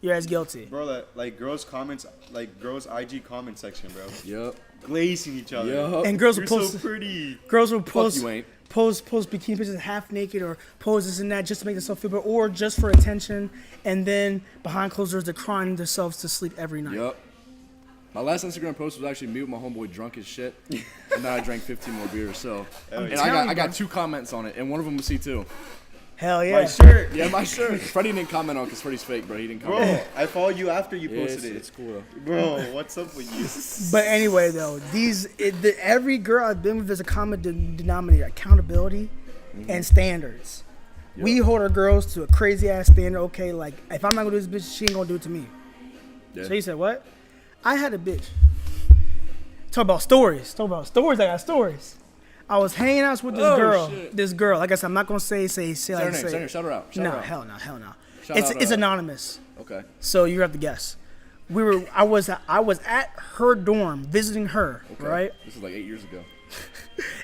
You're as guilty. Bro, like girls' comments, like girls' IG comment section, bro. Yep. Glazing each other. Yep. And girls will post. So pretty. Girls will post. Fuck you ain't. Post bikini pictures half naked or pose this and that just to make themselves feel better or just for attention, and then behind closed doors they're crying themselves to sleep every night. Yep. My last Instagram post was actually me with my homeboy drunk as shit, and then I drank 15 more beers. So, and I got 2 comments on it, and one of them was C2. Hell yeah. My shirt. Yeah, my shirt. Freddie didn't comment on it because Freddie's fake, bro. He didn't comment. Bro, I followed you after you posted it. It's cool. Bro, what's up with you? But anyway, though, every girl I've been with, there's a common denominator: accountability and standards. Yep. We hold our girls to a crazy ass standard. Okay, like if I'm not gonna do this, bitch, she ain't gonna do it to me. Yeah. So he said, "What? I had a bitch." Talk about stories. I got stories. I was hanging out with this girl. Shit. This girl, like I said, I'm not gonna say say her name. Shout her out. No, hell no. It's anonymous. Okay. So you have to guess. I was at her dorm visiting her. Okay. Right. This is like 8 years ago.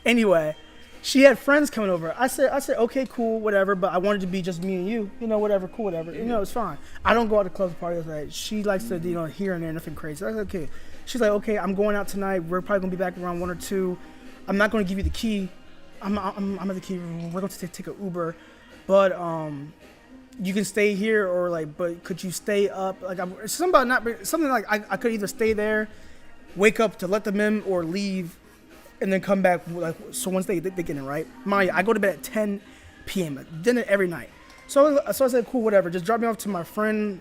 Anyway, she had friends coming over. I said, okay, cool, whatever. But I wanted to be just me and you. You know, whatever, cool, whatever. Yeah. You know, it's fine. I don't go out to clubs, parties. Like she likes to, here and there, nothing crazy. I said, okay. She's like, okay, I'm going out tonight. We're probably gonna be back around 1 or 2. I'm not going to give you the key. I'm at the key. We're going to take an Uber, but you can stay here or like. But could you stay up? Like something like I could either stay there, wake up to let them in, or leave, and then come back. Like so once they get in, right? Maya, I go to bed at 10 p.m. Dinner every night. So I said, cool, whatever. Just drop me off to my friend's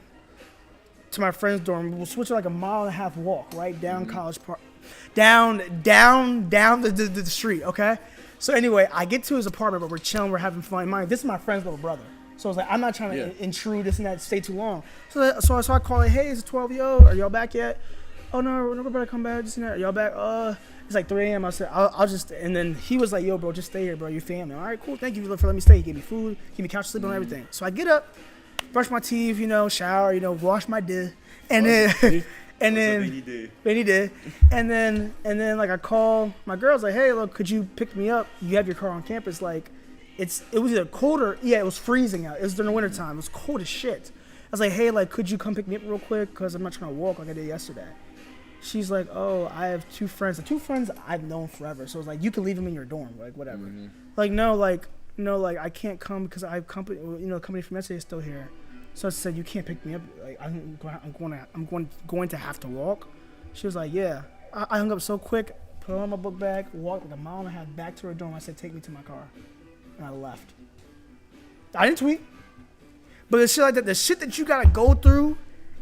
dorm. We'll switch like a 1.5 mile walk right down College Park. Down the street, okay? So anyway, I get to his apartment, but we're chilling, we're having fun. This is my friend's little brother. So I was like, I'm not trying to intrude this and that, stay too long. So I call it, hey, it's 12, yo, are y'all back yet? Oh, no, we're about to come back, this and that. Are y'all back? It's like 3 a.m. I said, I'll just, and then he was like, yo, bro, just stay here, bro, your family. All right, cool, thank you for letting me stay. He gave me food, gave me couch to sleep on, everything. So I get up, brush my teeth, shower, wash my dick, and then... And then Benny did. And then like I call my girls like, hey, look, could you pick me up? You have your car on campus. Like it was either colder. Yeah, it was freezing out. It was during the winter time. It was cold as shit. I was like, hey, like, could you come pick me up real quick? Cause I'm not trying to walk like I did yesterday. She's like, oh, I have 2 friends. The 2 friends I've known forever. So it's like, you can leave them in your dorm, like whatever. Mm-hmm. Like no, I can't come because I have company. The company from yesterday is still here. So I said, you can't pick me up. Like I'm going to have to walk. She was like, yeah. I hung up so quick, put on my book bag, walked like 1.5 miles back to her dorm. I said, take me to my car, and I left. I didn't tweet, but the shit like that, the shit that you gotta go through,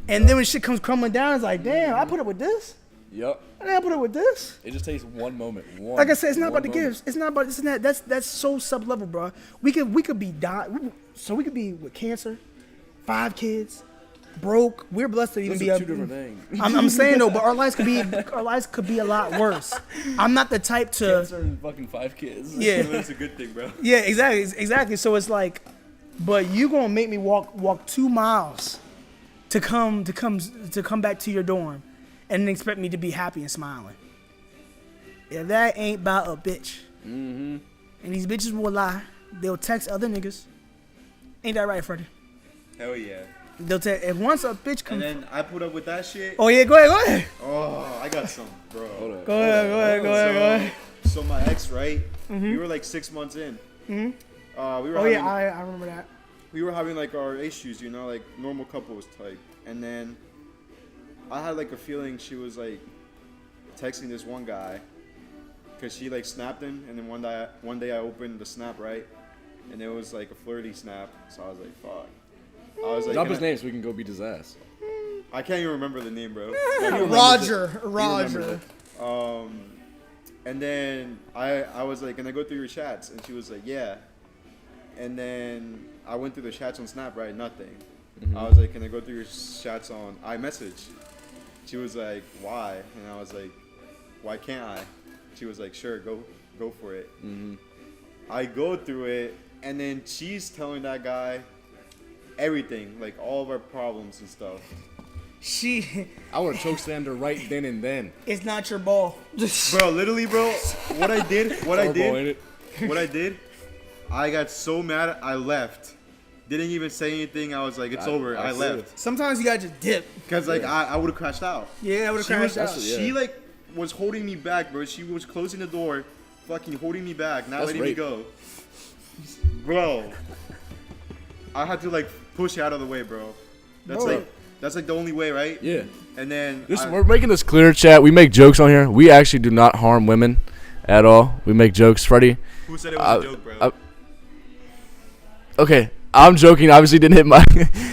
and then when shit comes crumbling down, it's like, damn, I put up with this. Yep. I put up with this. It just takes one moment. Like I said, it's not about the gifts. It's not about this and that. That's so sub level, bro. We could be dying. So we could be with cancer. 5 kids, broke. We're blessed to even Those be are two different things. I'm saying though, but our lives could be a lot worse. I'm not the type to. Cancer and fucking 5 kids. Yeah. That's a good thing, bro. Yeah, exactly. So it's like, but you gonna make me walk 2 miles to come back to your dorm, and then expect me to be happy and smiling. If that ain't about a bitch, and these bitches will lie, they'll text other niggas. Ain't that right, Freddie? Hell yeah. They'll text. If once a bitch comes. And then I put up with that shit. Oh yeah, go ahead. Oh, I got some, bro. Hold up. Go ahead. So my ex, right? We were like 6 months in. We were. Oh having, yeah, I remember that. We were having like our issues, you know, like normal couples type. And then I had like a feeling she was like texting this one guy, cause she like snapped him, and then one day I opened the snap, right, and it was like a flirty snap. So I was like, fuck. I was like, Drop his name so we can go beat his ass. I can't even remember the name, bro. Roger. And then I was like, can I go through your chats? And she was like, yeah. And then I went through the chats on Snap, right? Nothing. I was like, can I go through your chats on iMessage? She was like, why? And I was like, why can't I? She was like, sure, go for it. I go through it, and then she's telling that guy everything, like all of our problems and stuff. I would have chokeslammed her right then and then. It's not your ball. Bro, literally, bro, what I did, I got so mad, I left. Didn't even say anything. I was like, it's over. I left. Sometimes you gotta just dip. Because, like, I would have crashed out. Yeah, I would have crashed out. She, like, was holding me back, bro. She was closing the door, fucking holding me back, not letting me go. Bro. I had to, like, push her out of the way, bro. That's like the only way, right? Yeah. And then We're making this clear, chat. We make jokes on here. We actually do not harm women at all. We make jokes. Freddie. Who said it was a joke, bro? Okay, I'm joking. Obviously, didn't hit my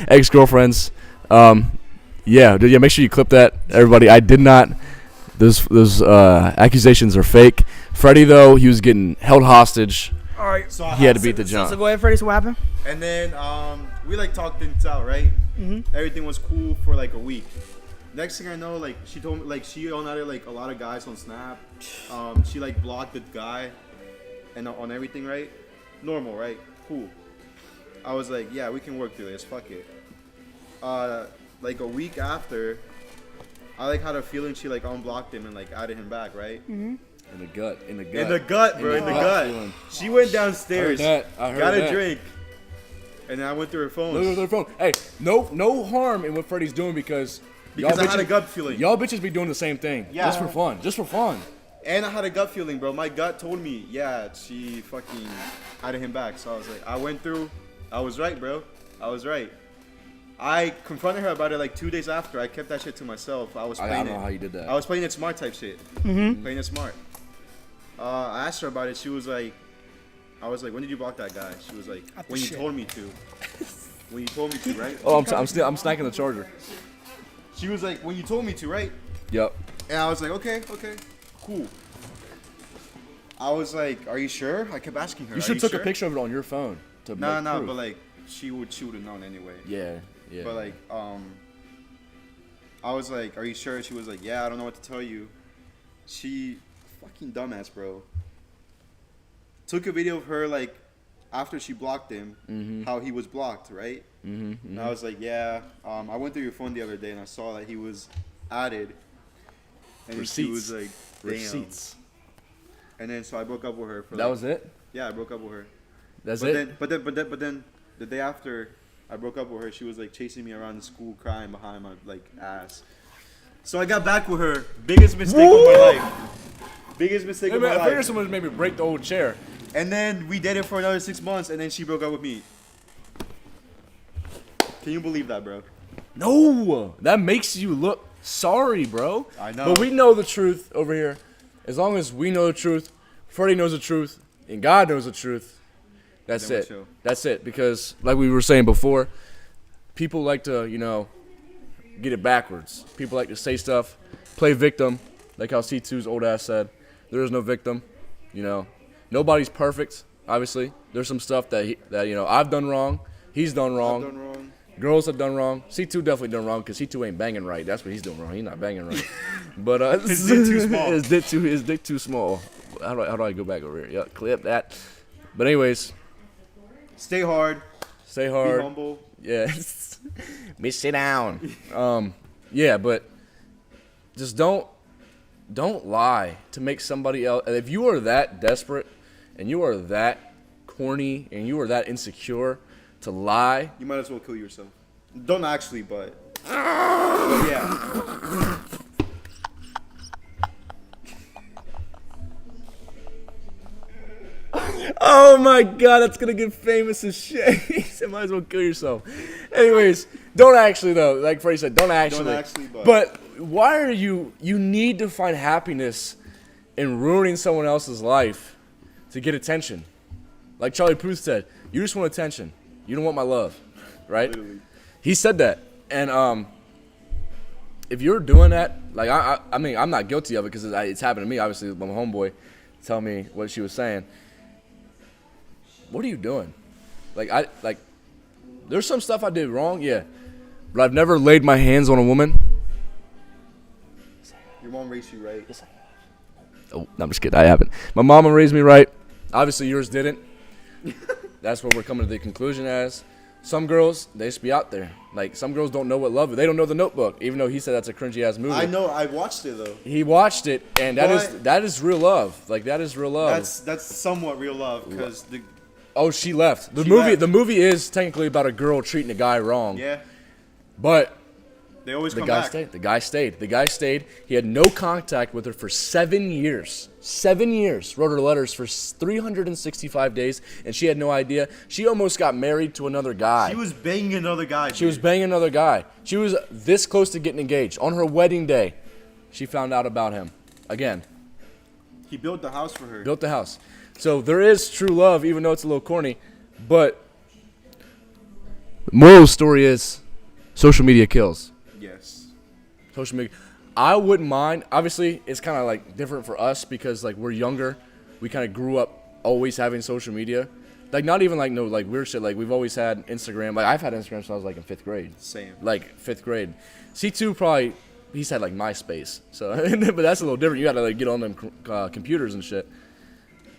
ex-girlfriends. Yeah. Make sure you clip that, everybody. I did not. Those accusations are fake. Freddie, though, he was getting held hostage. All right. So He had to beat the jump. So go ahead, Freddie. So what happened? And then we like talked things out, right? Everything was cool for like a week. Next thing I know, like she told me, like she added like a lot of guys on Snap. She like blocked the guy, and on everything, right? Normal, right? Cool. I was like, yeah, we can work through this. Fuck it. Like a week after, I like had a feeling she like unblocked him and like added him back, right? In the gut, bro. In the gut. Feeling. She went downstairs, I heard got a that. drink, and then I went through her phone. Look at their phone. Hey, no harm in what Freddie's doing because Because y'all I had a gut feeling. Y'all bitches be doing the same thing. Yeah. Just for fun. And I had a gut feeling, bro. My gut told me, yeah, she fucking added him back. So I was like, I went through. I was right, bro. I was right. I confronted her about it like 2 days after. I kept that shit to myself. I don't know how you did that. I was playing it smart type shit. Playing it smart. I asked her about it. She was like, I was like, when did you block that guy? She was like, when you told me to. When you told me to, right? Oh, I'm snacking the charger. She was like, when you told me to, right? Yep. And I was like, okay, cool. I was like, are you sure? I kept asking her. You should have took a picture of it on your phone. No, but like, she would have known anyway. Yeah. But like, I was like, are you sure? She was like, yeah, I don't know what to tell you. She, fucking dumbass, bro. Took a video of her like, after she blocked him, how he was blocked, right? And I was like, yeah. I went through your phone the other day and I saw that he was added. And Receipts. she was like, damn. Receipts. And then so I broke up with her. That was it? Yeah, I broke up with her. That's it? But then the day after I broke up with her, she was like chasing me around the school, crying behind my like ass. So I got back with her. Biggest mistake of my life. Biggest mistake of my life. I figured someone made me break the old chair. And then we dated for another 6 months, and then she broke up with me. Can you believe that, bro? No, that makes you look sorry, bro. I know. But we know the truth over here. As long as we know the truth, Freddie knows the truth, and God knows the truth. That's Then we're it. chill. That's it. Because, like we were saying before, people like to, get it backwards. People like to say stuff, play victim, like how C2's old ass said. There is no victim. Nobody's perfect. Obviously, there's some stuff that I've done wrong. He's done wrong. I've done wrong. Girls have done wrong. C2 definitely done wrong because C2 ain't banging right. That's what he's doing wrong. He's not banging right. But His dick too small. His dick too small. How do I go back over here? Yeah, clip that. But anyways, Stay hard. stay Be hard. humble. Yeah. Me sit down. Yeah, but just don't lie to make somebody else. If you are that desperate and you are that corny and you are that insecure to lie, You might as well kill yourself. Don't actually, but yeah. oh my god, that's gonna get famous as shit. He said, might as well kill yourself. Anyways, don't actually though. Like Freddie said, don't actually. Don't actually, but why are you need to find happiness in ruining someone else's life to get attention? Like Charlie Puth said, you just want attention. You don't want my love, right? Literally. He said that. And if you're doing that, like I mean, I'm not guilty of it because it's happened to me. Obviously, my homeboy tell me what she was saying. What are you doing? Like, there's some stuff I did wrong, yeah, but I've never laid my hands on a woman. Your mom raised you right. Oh, no, I'm just kidding. I haven't. My mama raised me right. Obviously, yours didn't. That's what we're coming to the conclusion as. Some girls, they just be out there. Like, some girls don't know what love is. They don't know The Notebook, even though he said that's a cringy-ass movie. I know. I watched it though. He watched it, and that is real love. Like, that is real love. That's somewhat real love because the Oh, she left. She left. The movie is technically about a girl treating a guy wrong. yeah But they always the come guy back. stayed. The guy stayed. He had no contact with her for 7 years. 7 years. Wrote her letters for 365 days, and she had no idea. She almost got married to another guy. She was banging another guy. She was banging another guy. She was this close to getting engaged. On her wedding day, she found out about him. Again, He built the house for her. built the house. So there is true love, even though it's a little corny. But the moral of the story is social media kills. Yes. Social media. I wouldn't mind. Obviously, it's kind of like different for us because like we're younger. We kind of grew up always having social media. Like not even like no like weird shit. Like we've always had Instagram. Like I've had Instagram since I was like in 5th grade. Same. Like 5th grade. C2 probably he's had like MySpace. So but that's a little different. You got to like get on them computers and shit.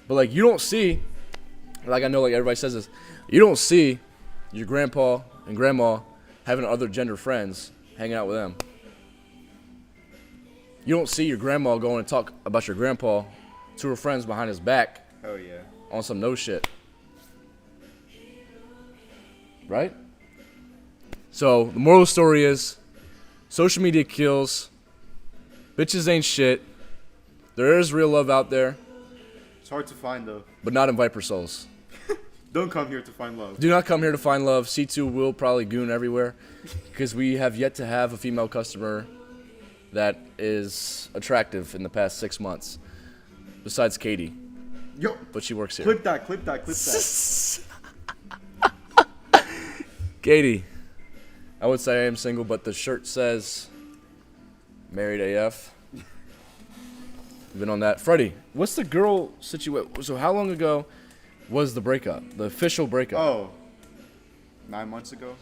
But like you don't see, like I know like everybody says this, you don't see your grandpa and grandma having other gender friends hanging out with them. You don't see your grandma going and talk about your grandpa to her friends behind his back Hell yeah. on some no shit. Right? So the moral of the story is social media kills. Bitches ain't shit. There is real love out there, It's hard to find though. but not in Viper Souls. Don't come here to find love. Do not come here to find love. C2 will probably goon everywhere because we have yet to have a female customer that is attractive in the past 6 months. Besides Katie, Yo, but she works here. clip that. Katie, I would say I am single, but the shirt says married AF. Been on that. Freddie, what's the girl situation? So how long ago was the breakup? The official breakup? Oh, 9 months ago.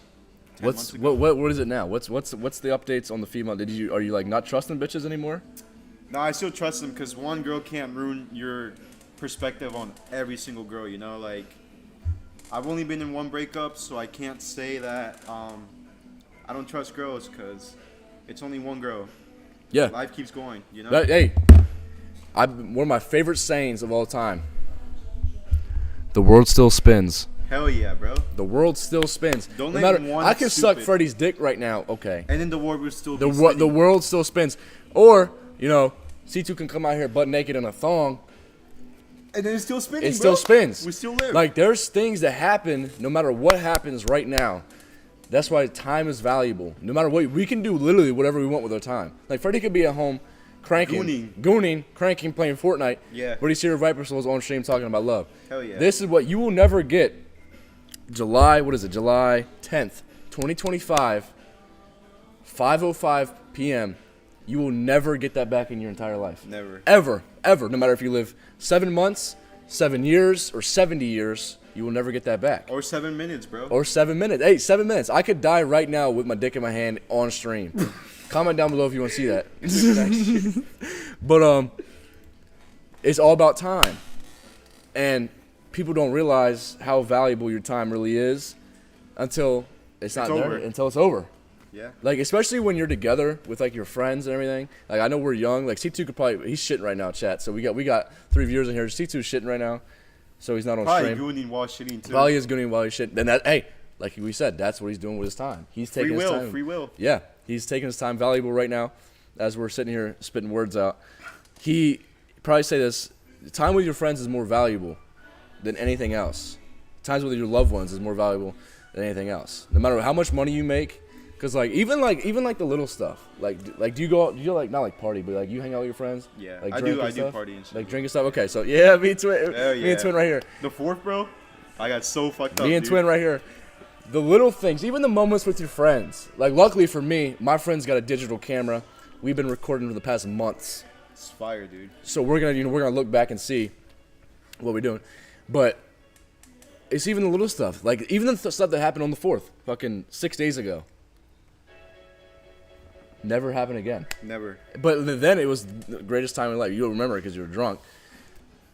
10 months What's ago. what is it now? What's the updates on the female? Are you like not trusting bitches anymore? No, I still trust them because one girl can't ruin your perspective on every single girl. You know, like I've only been in one breakup, so I can't say that I don't trust girls because it's only one girl. Yeah. Life keeps going. You know. Hey, one of my favorite sayings of all time. The world still spins. Hell yeah, bro. The world still spins. Don't no let matter, one I can suck stupid- Freddie's dick right now. Okay. And then the world will still be The spinning. world still spins. Or, you know, C2 can come out here butt naked in a thong. And then it's still spinning, It still spins. We still live. Like, there's things that happen no matter what happens right now. That's why time is valuable. No matter what, we can do literally whatever we want with our time. Like, Freddie could be at home gooning, cranking, playing Fortnite. Yeah. But he's here at Viper Souls on stream talking about love. Hell yeah. This is what you will never get. July 10th, 2025, 5:05 p.m. You will never get that back in your entire life. Never. Ever. No matter if you live 7 months, 7 years, or 70 years, you will never get that back. Or 7 minutes, bro. Or 7 minutes. Hey, 7 minutes. I could die right now with my dick in my hand on stream. Comment down below if you want to see that. But it's all about time, and people don't realize how valuable your time really is until it's not there, until it's over. Yeah. Like, especially when you're together with like your friends and everything. Like, I know we're young. Like, C2 could probably, he's shitting right now, chat. So we got 3 viewers in here. C2's shitting right now, so he's not on probably stream. Gooning while shitting too. Probably is gooning while he's shitting. Then that, hey, like we said, that's what he's doing with his time. He's taking his time. Free will. Yeah, he's taking his time, valuable right now, as we're sitting here spitting words out. He probably say this: time with your friends is more valuable than anything else. Times with your loved ones is more valuable than anything else. No matter how much money you make. Cause even like the little stuff, like do you go out, do you like, not like party, but like you hang out with your friends? Yeah, like I drink do. and I do stuff? party and shit. Like drink and stuff. Okay, so yeah, me and Twin, me and Twin right here. The 4th, bro. I got so fucked up. Me and Twin right here. The little things, even the moments with your friends. Like, luckily for me, my friend's got a digital camera. We've been recording for the past months. It's fire, dude. So we're gonna look back and see what we're doing, but it's even the little stuff. Like even the stuff that happened on the 4th, fucking 6 days ago. Never happened again. Never. But then it was the greatest time in life. You'll remember it because you were drunk.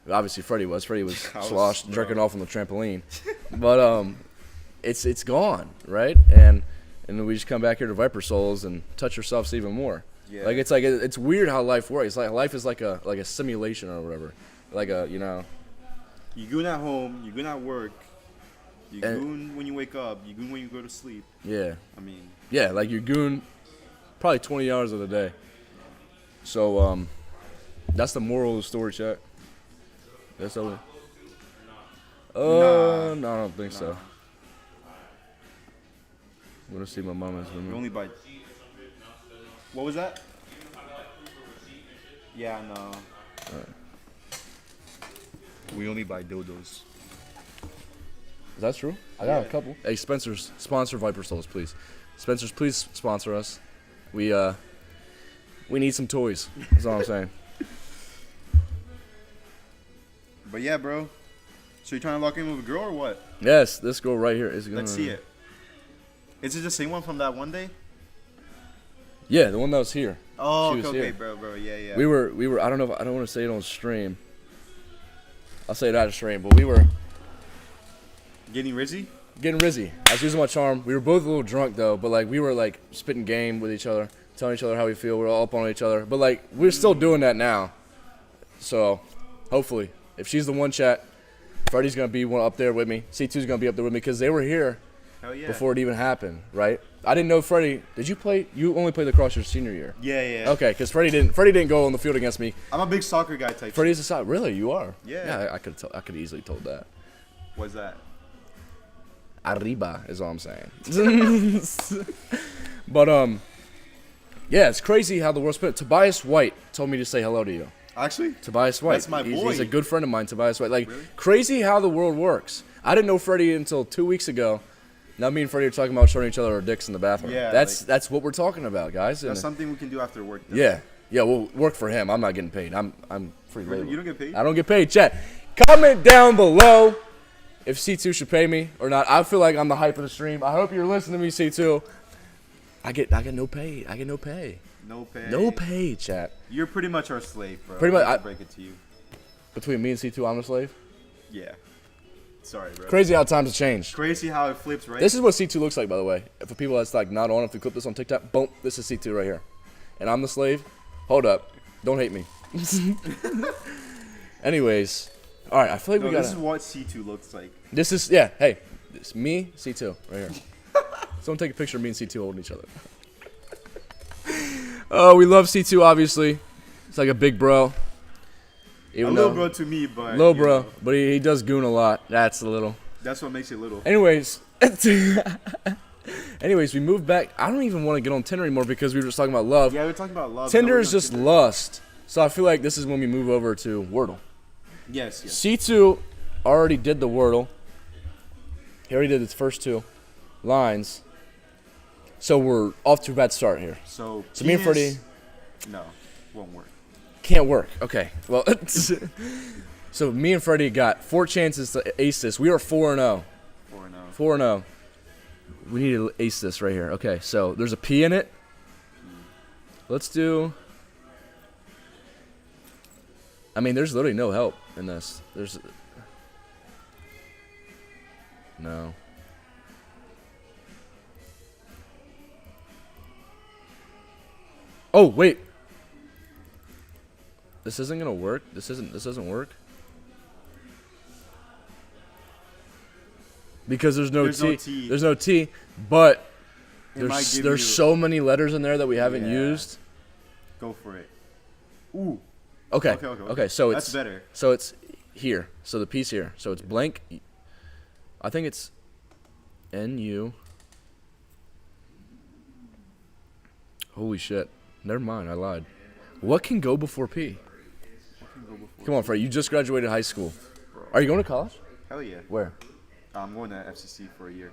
Obviously, Freddie was. Freddie was sloshed, jerking off on the trampoline. But it's gone, right? And then we just come back here to Viper Souls and touch ourselves even more. Yeah. Like it's weird how life works. It's like life is like a simulation or whatever. Like You goon at home. You goon at work. You goon when you wake up. You goon when you go to sleep. Yeah. I mean. Yeah, like you goon. Probably 20 hours of the day. So, that's the moral of the story, chat. That's all. No, I don't think so. I'm gonna see my mama's with We me. only buy. What was that? Yeah, no. We only buy dildos. Is that true? I got a couple. Hey, Spencer's, sponsor Viper Souls, please. Spencer's, please sponsor us. We need some toys. That's all I'm saying. But yeah, bro. So you're trying to lock in with a girl or what? Yes, this girl right here is gonna. Let's see it. Is it the same one from that one day? Yeah, the one that was here. Oh, She was okay, here. bro. Yeah. We were. I don't know. I don't want to say it on stream. I'll say it out of stream, but we were Getting rizzy? getting rizzy. I was using my charm. We were both a little drunk though, but like we were like spitting game with each other, telling each other how we feel. We were all up on each other, but like we're still doing that now. So hopefully, if she's the one, chat, Freddie's gonna be one up there with me. C2's gonna be up there with me because they were here Hell yeah. before it even happened, right? I didn't know Freddie. Did you play? You only played lacrosse your senior year. Yeah. Okay, because Freddie didn't go on the field against me. I'm a big soccer guy type. Freddie's a side. Really, you are? Yeah. I could easily told that. What's that? Arriba is all I'm saying. But yeah, it's crazy how the world's spent. Tobias White told me to say hello to you. Actually? Tobias White. That's my boy. He's a good friend of mine, Tobias White. Like, Really? crazy how the world works. I didn't know Freddie until 2 weeks ago. Now me and Freddie are talking about showing each other our dicks in the bathroom. Yeah, that's what we're talking about, guys. That's And, something we can do after work. Though. yeah, we'll work for him. I'm not getting paid. I'm free labor. You don't get paid? I don't get paid. Chat, comment down below if C2 should pay me or not. I feel like I'm the hype of the stream. I hope you're listening to me, C2. I get no pay. I get no pay. No pay. No pay, chat. You're pretty much our slave, bro. Pretty much, I I- break it to you. Between me and C2, I'm a slave. Yeah. Sorry, bro. Crazy how times have changed. Crazy how it flips, right? This is what C2 looks like, by the way. For people that's like not on, if you clip this on TikTok, boom, this is C2 right here. And I'm the slave. Hold up. Don't hate me. Anyways. All right, I feel like we got This is what C2 looks like. This is, yeah, hey. It's me, C2, right here. Someone take a picture of me and C2 holding each other. Oh, we love C2, obviously. It's like a big bro. Even A little though- bro to me, but Little you bro, know, but he does goon a lot. That's a little. that's what makes it little. Anyways, we moved back. I don't even want to get on Tinder anymore because we were just talking about love. Yeah, we're talking about love. Tinder No, is we're just not Tinder. lust. So I feel like this is when we move over to Wordle. Yes. C2 already did the Wordle. He already did his first 2 lines. So we're off to a bad start here. So me and Freddie No, won't work. can't work. Okay. Well, So me and Freddie got 4 chances to ace this. We are 4-0. 4-0. 4-0. We need to ace this right here. Okay, so there's a P in it. Let's do... I mean, there's literally no help in this. There's... No. Oh, wait. This isn't gonna work. This doesn't work. Because there's no T. There's no T, but there's so many letters in there that we haven't used. Go for it. Ooh. Okay. So it's that's better. So it's here. So the P's here. So it's blank. I think it's NU. Holy shit. Never mind. I lied. What can go before P? Come on, Fred. You just graduated high school. Bro. Are you going to college? Hell yeah. Where? I'm going to FCC for a year.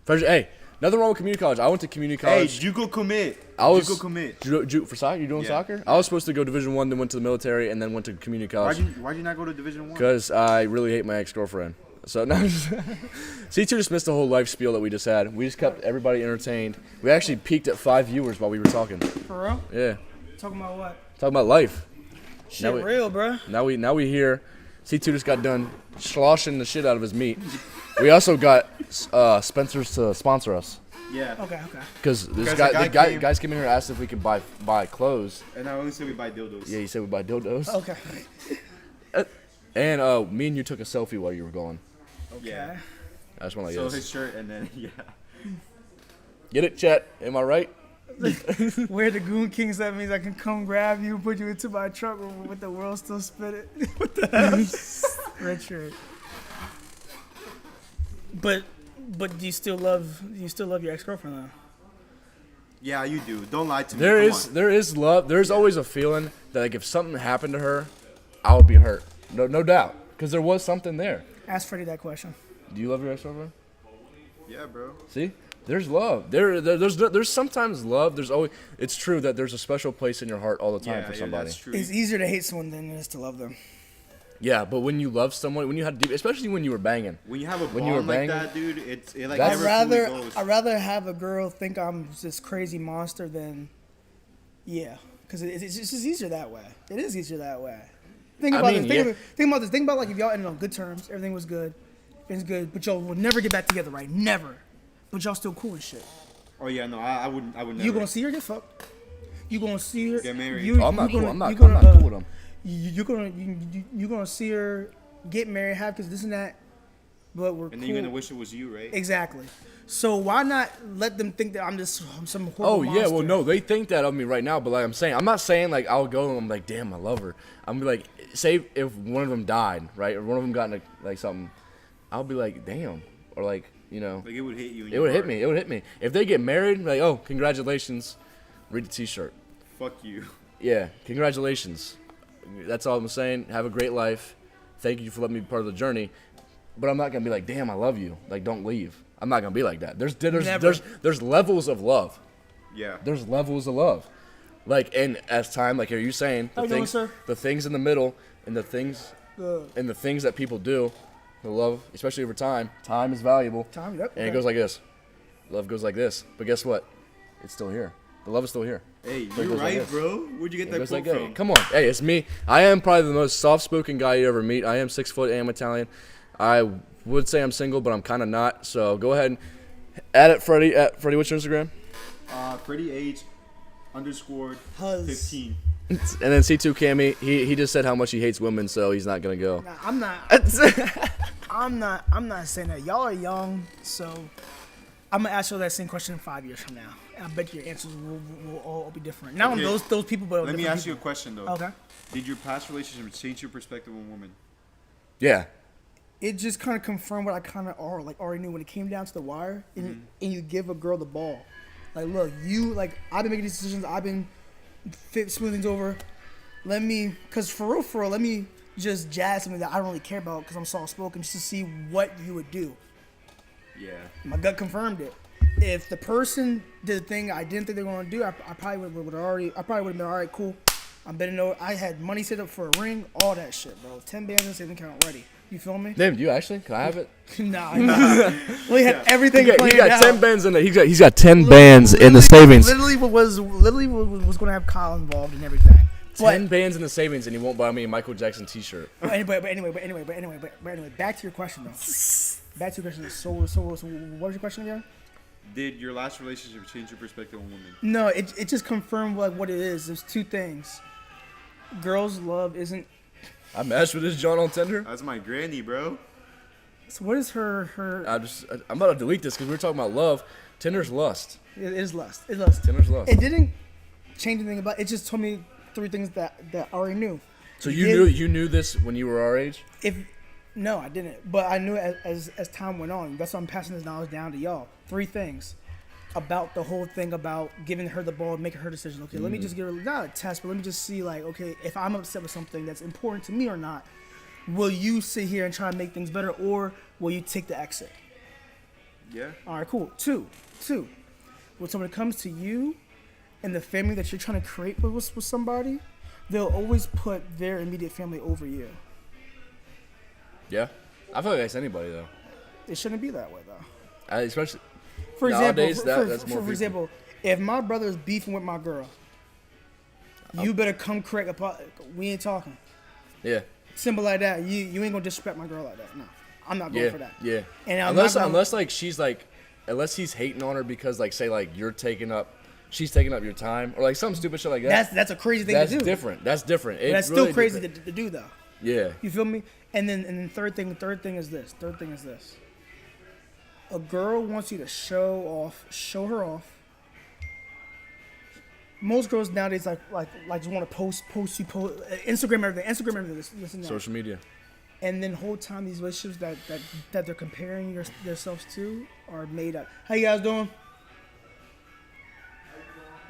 Hey, nothing wrong with community college. I went to community college. Hey, Juco commit. Juco commit. For soccer? You doing soccer? I was supposed to go Division 1, then went to the military, and then went to community college. Why'd you not go to Division 1? Because I really hate my ex-girlfriend. So now, C2 just missed the whole life spiel that we just had. We just kept everybody entertained. We actually peaked at 5 viewers while we were talking. For real? Yeah. Talking about what? Talking about life. Shit, real, bro. Now we here. C2 just got done sloshing the shit out of his meat. We also got Spencer's to sponsor us. Yeah. Okay. Because guys came in here and asked if we could buy clothes. And I only said we buy dildos. Yeah, you said we buy dildos. Okay. And me and you took a selfie while you were gone. Okay. Yeah. I just want to So his shirt and then Get it, Chet? Am I right? We're the Goon Kings. That means I can come grab you, put you into my truck with the world still spinning. What the hell? Red shirt. But do you still love your ex-girlfriend though? Yeah, you do. Don't lie to me. There is love. There's always a feeling that like if something happened to her, I would be hurt. No doubt. Because there was something there. Ask Freddie that question. Do you love your ex-girlfriend? Yeah, bro. See? There's love. There's sometimes love. There's always. It's true that there's a special place in your heart all the time for somebody. That's true. It's easier to hate someone than it is to love them. Yeah, but when you love someone, when you had deep, especially when you were banging. When you have a bond like that, dude, it like I'd never fully goes. rather have a girl think I'm this crazy monster than, because it's just easier that way. It is easier that way. Think about this. Think about this. Think about like if y'all ended on good terms, everything was good, things good, but y'all would never get back together, right? Never. But y'all still cool and shit. Oh yeah, no, I wouldn't never. You gonna see her get fucked. You gonna see her get married. I'm not cool. I'm not cool with them. You're gonna see her get married, have kids, this and that. But we're and cool. then you're gonna wish it was you, right? Exactly. So why not let them think that I'm some horrible monster? Well, no, they think that of me right now. But like I'm not saying like I'll go and I'm like, damn, I love her. I'm be like, say if one of them died, right, or one of them got into like something, I'll be like, damn, or like. Like it would hit you. It would hit me. It would hit me. If they get married, like, oh, congratulations, read the T-shirt. Fuck you. Yeah, congratulations. That's all I'm saying. Have a great life. Thank you for letting me be part of the journey. But I'm not gonna be like, damn, I love you. Like, don't leave. I'm not gonna be like that. There's levels of love. Yeah. There's levels of love. Like, and as time, like, are you saying the things in the middle and the things that people do. The love, especially over time. Time is valuable. Time, yep. And it goes like this. Love goes like this. But guess what? It's still here. The love is still here. Hey, you're right, bro. Where'd you get that quote from? Come on. Hey, it's me. I am probably the most soft-spoken guy you ever meet. I am 6 foot and I'm Italian. I would say I'm single, but I'm kind of not. So go ahead and add it, Freddie. Freddie, what's your Instagram? Freddie H _ Huz. 15. And then C2 Cammy, he just said how much he hates women, so he's not gonna go. Nah, I'm not. I'm not saying that. Y'all are young, so I'm gonna ask you that same question 5 years from now. I bet your answers will all be different. Not on those people, but let me ask you a question though. Okay. Did your past relationship change your perspective on women? Yeah. It just kind of confirmed what I kind of already knew when it came down to the wire, and you give a girl the ball. Like, look, I've been making these decisions. I've been smooth things over. Cause for real, let me just jazz something that I don't really care about because I'm soft-spoken just to see what you would do. Yeah. My gut confirmed it. If the person did the thing I didn't think they were going to do, I probably would have been all right, cool. I'm betting over. I had money set up for a ring, all that shit, bro. 10 bands in savings account ready. You feel me? Damn, do you actually? Can I have it? Nah. We had everything He planned got out. 10 bands in the. He's got 10 bands in the savings. Literally was going to have Kyle involved and everything. 10 bands in the savings, and he won't buy me a Michael Jackson T-shirt. But anyway, back to your question though. Back to your question. So what was your question again? Did your last relationship change your perspective on women? No, it just confirmed like what it is. There's two things. Girls' love isn't. I matched with this John on Tinder. That's my granny, bro. So what is her? I'm about to delete this because we were talking about love. Tinder's lust. It is lust. It's lust. Tinder's lust. It didn't change anything about. It just told me 3 things that I already knew. So you knew this when you were our age? No, I didn't. But I knew it as time went on. That's why I'm passing this knowledge down to y'all. 3 things about the whole thing about giving her the ball and making her decision. Okay, let me just give her not a test, but let me just see like, okay, if I'm upset with something that's important to me or not, will you sit here and try and make things better, or will you take the exit? Yeah. All right, cool. Two. When it comes to you and the family that you're trying to create with somebody, they'll always put their immediate family over you. Yeah. I feel like that's anybody, though. It shouldn't be that way, though. Especially For example, nowadays, that's more for example, if my brother is beefing with my girl, you better come correct. We ain't talking. Yeah. Simple like that. You ain't gonna disrespect my girl like that. No, I'm not going for that. Yeah. And unless like she's like, unless he's hating on her because like say like she's taking up your time or like some stupid shit like that. That's a crazy thing to do. That's different. That's really still crazy to do though. Yeah. You feel me? And then third thing is this. A girl wants you to show her off. Most girls nowadays like just want to post Instagram everything, this and that. Social media. And then whole time these relationships that they're comparing themselves to are made up. How you guys doing?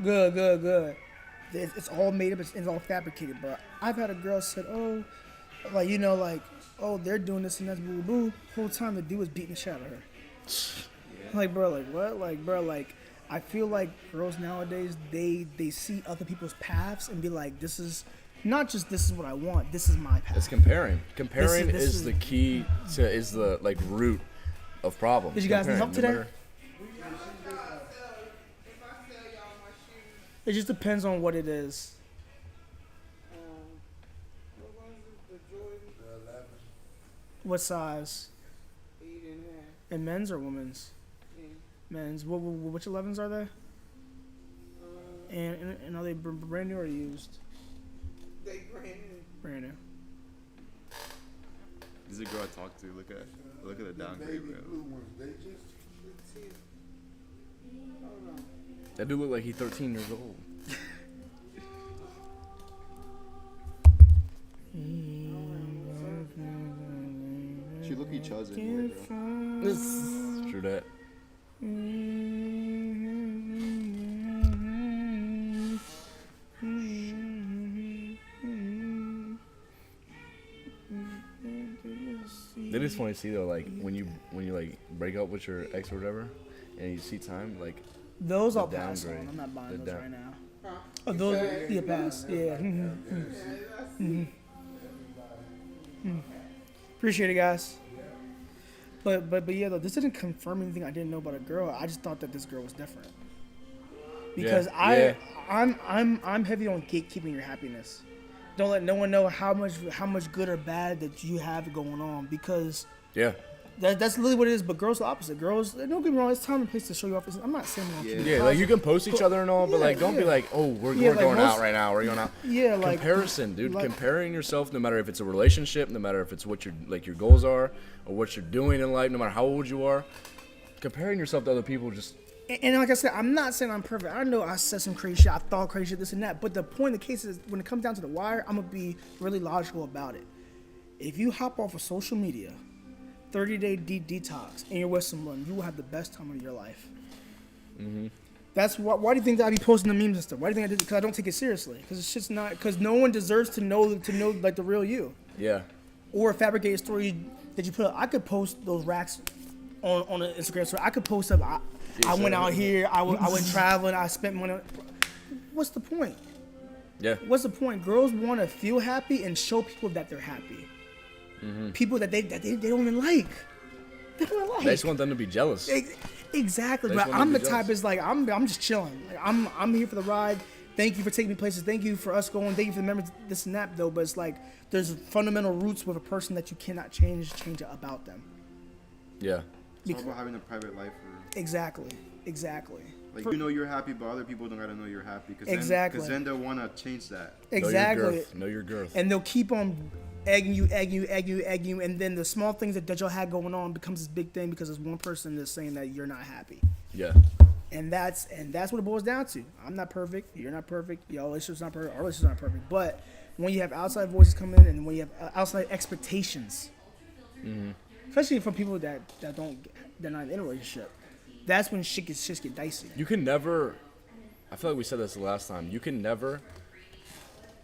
Good. It's all made up. It's all fabricated, bro. I've had a girl said, oh, like oh, they're doing this and that's boo boo. Whole time the dude was beating the shit out of her. Like, bro, like what? Like, bro, like I feel like girls nowadays they see other people's paths and be like, this is what I want. This is my path. It's comparing. Comparing This is the key is the like root of problems. Did you guys need help today? It just depends on what it is. What size? 8.5. In men's or women's? Yeah. Men's. Which 11s are they? And are they brand new or used? They brand new. Brand new. This is a girl I talked to. Look at the downgrade, bro. Let's see. Hold on. That dude look like he's 13 years old. She look each other anyway, bro. True that. It is funny to see though, like when you like break up with your ex or whatever, and you see time like Those the I'll pass on. downgrade. I'm not buying The those down- right now. Huh? Oh, those yeah, pass. Yeah. Appreciate it, guys. But yeah, though, this didn't confirm anything I didn't know about a girl. I just thought that this girl was different. Because I'm heavy on gatekeeping your happiness. Don't let no one know how much good or bad that you have going on, because Yeah. that's literally what it is. But girls are the opposite. Girls, don't get me wrong, it's time and place to show you off. I'm not saying that. Yeah, like you can post each other and all, but like don't be like, oh, we're Yeah, like going most- out right now. We're going out. Yeah, like Comparison, dude. like- Comparing yourself, no matter if it's a relationship, no matter if it's what your goals are, or what you're doing in life, no matter how old you are. Comparing yourself to other people just. And like I said, I'm not saying I'm perfect. I know I said some crazy shit, I thought crazy shit, this and that. But the point of the case is, when it comes down to the wire, I'm going to be really logical about it. If you hop off of social media, 30-day detox, and you're with someone, you will have the best time of your life. Mm-hmm. That's why do you think that I be posting the memes and stuff? Why do you think I did it? Because I don't take it seriously. Because it's just not. Because no one deserves to know like the real you. Yeah. Or a fabricated story that you put up. I could post those racks on an Instagram story. I could post up. I went out here. I went traveling. I spent money. What's the point? Yeah. What's the point? Girls want to feel happy and show people that they're happy. People that they don't even like. They don't even like. They just want them to be jealous. Exactly. They But just want I'm them the to be type is like I'm just chilling. Like I'm here for the ride. Thank you for taking me places. Thank you for us going. Thank you for the memories. This and that though. But it's like there's fundamental roots with a person that you cannot change about them. Yeah. It's all about having a private life. Exactly. Like, you know you're happy, but other people don't gotta know you're happy. Exactly. Because then they'll want to change that. Exactly. Know your girth. And they'll keep on egging you, and then the small things that y'all had going on becomes this big thing because there's one person that's saying that you're not happy. Yeah. And that's what it boils down to. I'm not perfect. You're not perfect. Your relationship's not perfect. Our relationship's not perfect. But when you have outside voices come in, and when you have outside expectations, especially from people that they're not in a relationship, that's when shit get dicey. You can never. I feel like we said this the last time. You can never.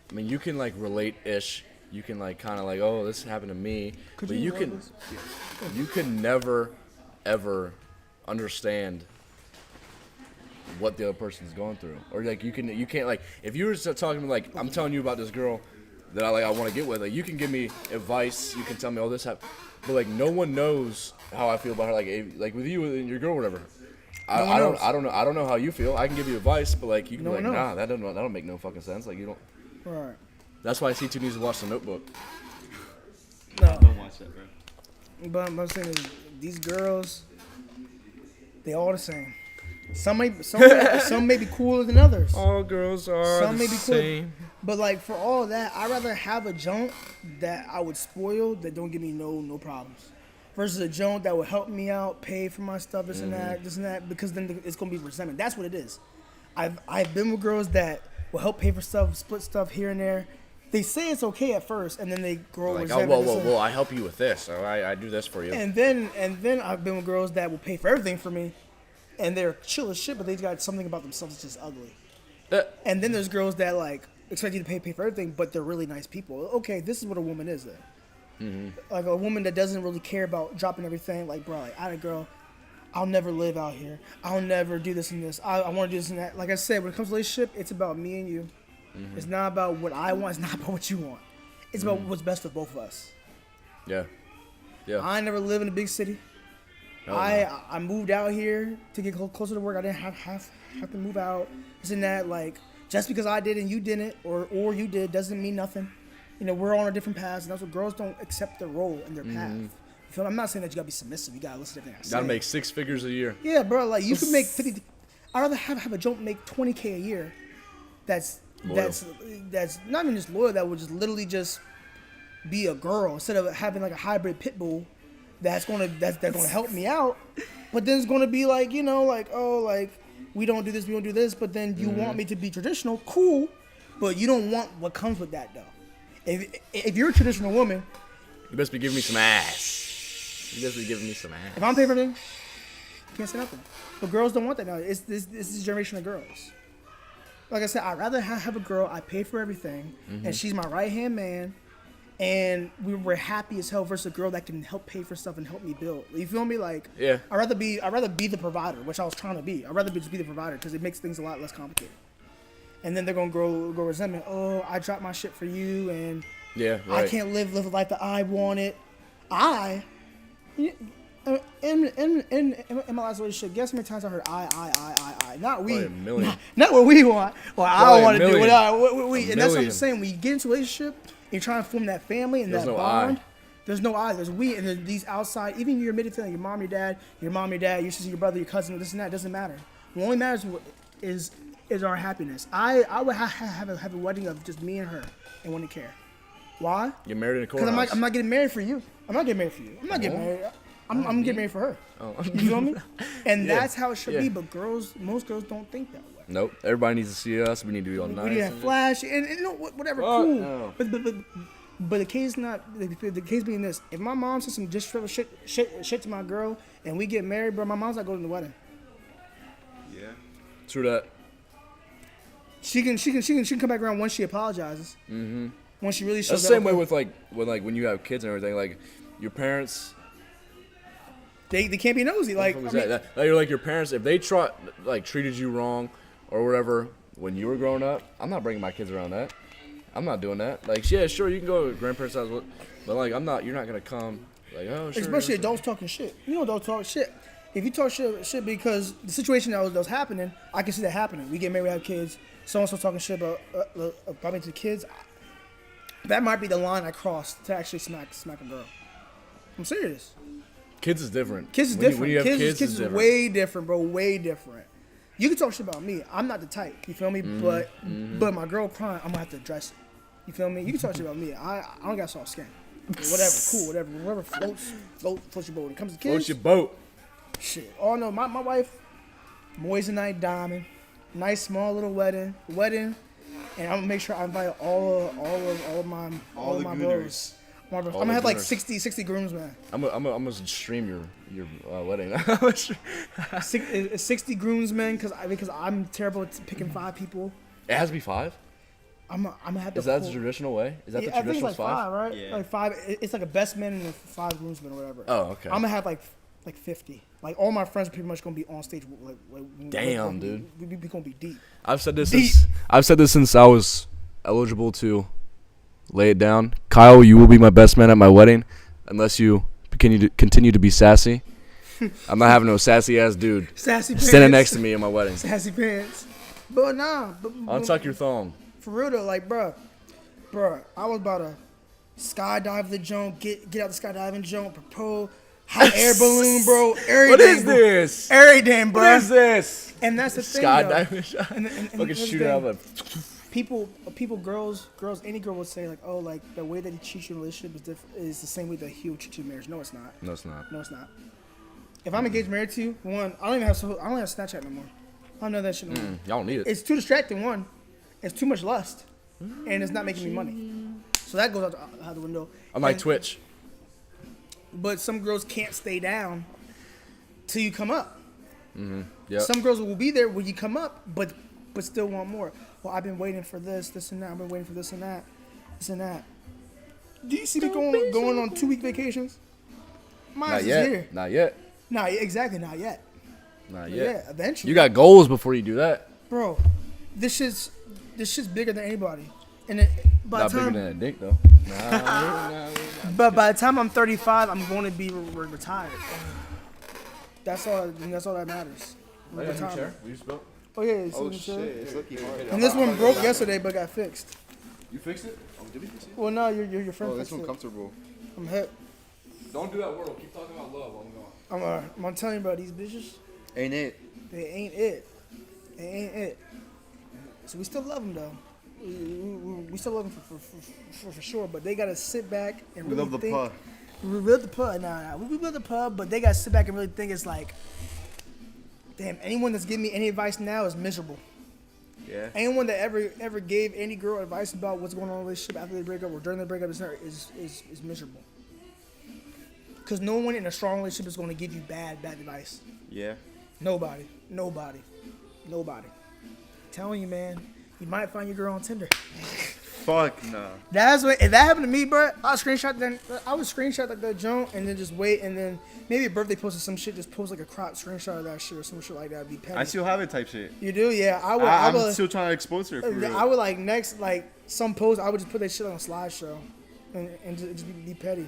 I mean, you can like relate-ish. You can like kind of like, oh, this happened to me. But you can never, ever understand what the other person's going through, or like you can't like if you were talking to me like I'm telling you about this girl that I want to get with, like you can give me advice, you can tell me all this happened, but like no one knows how I feel about her, like with you and your girl, or whatever. I don't know how you feel. I can give you advice, but like you can be like, nah, that don't make no fucking sense. Like you don't. Right. That's why C2 needs to watch The Notebook. No. Don't watch that, bro. But I'm saying is these girls, they all the same. Some may be cooler than others. All girls are Some may be cool. But like for all that, I'd rather have a junk that I would spoil that don't give me no problems, versus a junk that would help me out, pay for my stuff, this and that, because then it's gonna be resentment. That's what it is. I've been with girls that will help pay for stuff, split stuff here and there. They say it's okay at first, and then they grow like, resentment. whoa, I help you with this. Or I do this for you. And then I've been with girls that will pay for everything for me, and they're chill as shit, but they got something about themselves that's just ugly. And then there's girls that like expect you to pay for everything, but they're really nice people. Okay, this is what a woman is then. Like a woman that doesn't really care about dropping everything. Like, bro, like, I'm a girl. I'll never live out here. I'll never do this and this. I want to do this and that. Like I said, when it comes to relationship, it's about me and you. It's not about what I want. It's not about what you want. It's about what's best for both of us. Yeah. I never live in a big city. I moved out here to get closer to work. I didn't have to move out. Isn't that like just because I did and you didn't, or you did, doesn't mean nothing. You know, we're on a different paths, and that's what girls don't accept their role and their path. You feel me? I'm not saying that you gotta be submissive. You gotta listen to everything I say. Gotta make 6 figures a year. Yeah, bro. Like you can make 50. I'd rather have a joke make $20K a year. That's not even just loyal. That would just literally just be a girl instead of having like a hybrid pit bull. That's gonna help me out. But then it's gonna be like, you know, like, oh, like we don't do this. But then you want me to be traditional, cool. But you don't want what comes with that though. If you're a traditional woman, you best be giving me some ass. You best be giving me some ass. If I'm paying for everything, you can't say nothing. But girls don't want that now. It's this generation of girls. Like I said, I'd rather have a girl I pay for everything, and she's my right hand man, and we're happy as hell versus a girl that can help pay for stuff and help me build. You feel me? Like, yeah. I'd rather be the provider, which I was trying to be. I'd rather just be the provider because it makes things a lot less complicated. And then they're gonna grow resentment. Oh, I dropped my shit for you, and I can't live the life that I wanted. In my last relationship, guess how many times I heard I. Not we. A million. Not what we want. Well, I want to do million. we. And that's what I'm saying. When you get into a relationship, you're trying to form that family and that bond. There's no I. There's we. And there's these outside, even your admitted feeling, your mom, your dad, your sister, your brother, your cousin, this and that, doesn't matter. What only matters is our happiness. I would have a wedding of just me and her and wouldn't care. Why? You're married in a courthouse. Because I'm not getting married for you. I'm not getting married for you. I'm not getting married. I'm getting married for her. Oh. You feel me? And that's how it should be. But most girls don't think that way. Nope. Everybody needs to see us. We need to be all nice. We need to flash and you know whatever. Cool. No. But the case the case being this: if my mom says some disrespectful shit to my girl and we get married, bro, my mom's not going to the wedding. Yeah. True that. She can come back around once she apologizes. Mm-hmm. Once she really shows. That's the same way with when you have kids and everything. Like your parents. They can't be nosy. Like you're like your parents, if they treated you wrong or whatever, when you were growing up, I'm not bringing my kids around that. I'm not doing that. Like, yeah, sure, you can go to grandparents' house, but like, you're not gonna come. Like, oh, sure. Especially sure. adults talking shit. You know, adults talk shit. If you talk shit because the situation that was happening, I can see that happening. We get married, we have kids. So-and-so talking shit about me to the kids. That might be the line I crossed to actually smack a girl. I'm serious. Kids is different. Kids is When you- different. when you have Kids is different. way different, bro. Way different. You can talk shit about me. I'm not the type. You feel me? But my girl crying, I'm gonna have to address it. You feel me? You can talk shit about me. I don't got soft skin. Whatever, cool, whatever floats your boat. When it comes to kids, Float your boat. shit. Oh no, my wife, moissanite diamond, nice small little wedding, and I'm gonna make sure I invite all of my Gooners. bros. I'm the gonna have like Gooners. 60 groomsmen. I'm gonna stream your wedding. 60 groomsmen because I'm terrible at picking 5 people. It has to be 5. I'm gonna have to. Is that the pull- traditional way? Is that Yeah, the I think it's traditional like 5, 5? right? Yeah. Like 5. It's like a best man and 5 groomsmen or whatever. Oh, okay. I'm gonna have like 50. Like all my friends are pretty much gonna be on stage. Damn, dude. We gonna be deep. I've said this Deep. since I was eligible to lay it down. Kyle, you will be my best man at my wedding, unless you continue to be sassy. I'm not having no sassy ass dude Sassy pants. standing next to me at my wedding. Sassy pants. But nah. Untuck your thong. For real though, like bruh, I was about to skydive the jump, get out the skydiving jump, propose, hot air balloon, bro. Everything. What is bro. this? Everything, bro. What is this? And that's the thing. Skydiving shot. And Fucking that's the shoot it out thing. of People, girls, any girl would say like, oh, like the way that he cheats you in a relationship is is the same way that he would cheat you in marriage. No, it's not. No, it's not. No, it's not. If I'm engaged, married to you, one, I don't even have Snapchat no more. I don't know that shit no more. Y'all don't need it. It's too distracting. One, it's too much lust, and it's not making me money. So that goes out the window. Unlike And- Twitch. But some girls can't stay down till you come up. Yep. Some girls will be there when you come up, but still want more. Well, I've been waiting for this and that. I've been waiting for this and that. Do you see me going on 2-week vacations? Mine Not is yet. here. Not yet. Nah, exactly, not yet. Not But yet. yeah, eventually. You got goals before you do that. Bro, this shit's bigger than anybody. And it, by Not the bigger time, than a dick though. Nah. but by the time I'm 35, I'm going to be retired. That's all that matters. Retirement. Oh yeah, it's Oh in the shit, chair. it's looking hard. And this one broke yesterday, but got fixed. You fixed it? Oh, did we fix it? Well, no, your friend Oh, this fixed one it. comfortable. I'm hip. Don't do that word. Keep talking about love while I'm going. I'm telling you, bro, these bitches, Ain't it? they ain't it. They ain't it. So we still love them though. We still love them for sure. But they gotta sit back and We really love the think. puh. We love the pub. Nah. We love the pub, but they gotta sit back and really think. It's like, damn, anyone that's giving me any advice now is miserable. Yeah. Anyone that ever gave any girl advice about what's going on in a relationship after they break up or during the breakup is miserable. Because no one in a strong relationship is going to give you bad advice. Yeah. Nobody. Telling you, man, you might find your girl on Tinder. Fuck no. That's what. If that happened to me, bro, I would screenshot like that junk and then just wait and then maybe a birthday post or some shit. Just post like a cropped screenshot of that shit or some shit like that. Be petty. I still have it type shit. You do, yeah. I would. I'm still trying to expose her for real. I would like next like some post. I would just put that shit on a slideshow, and just be petty.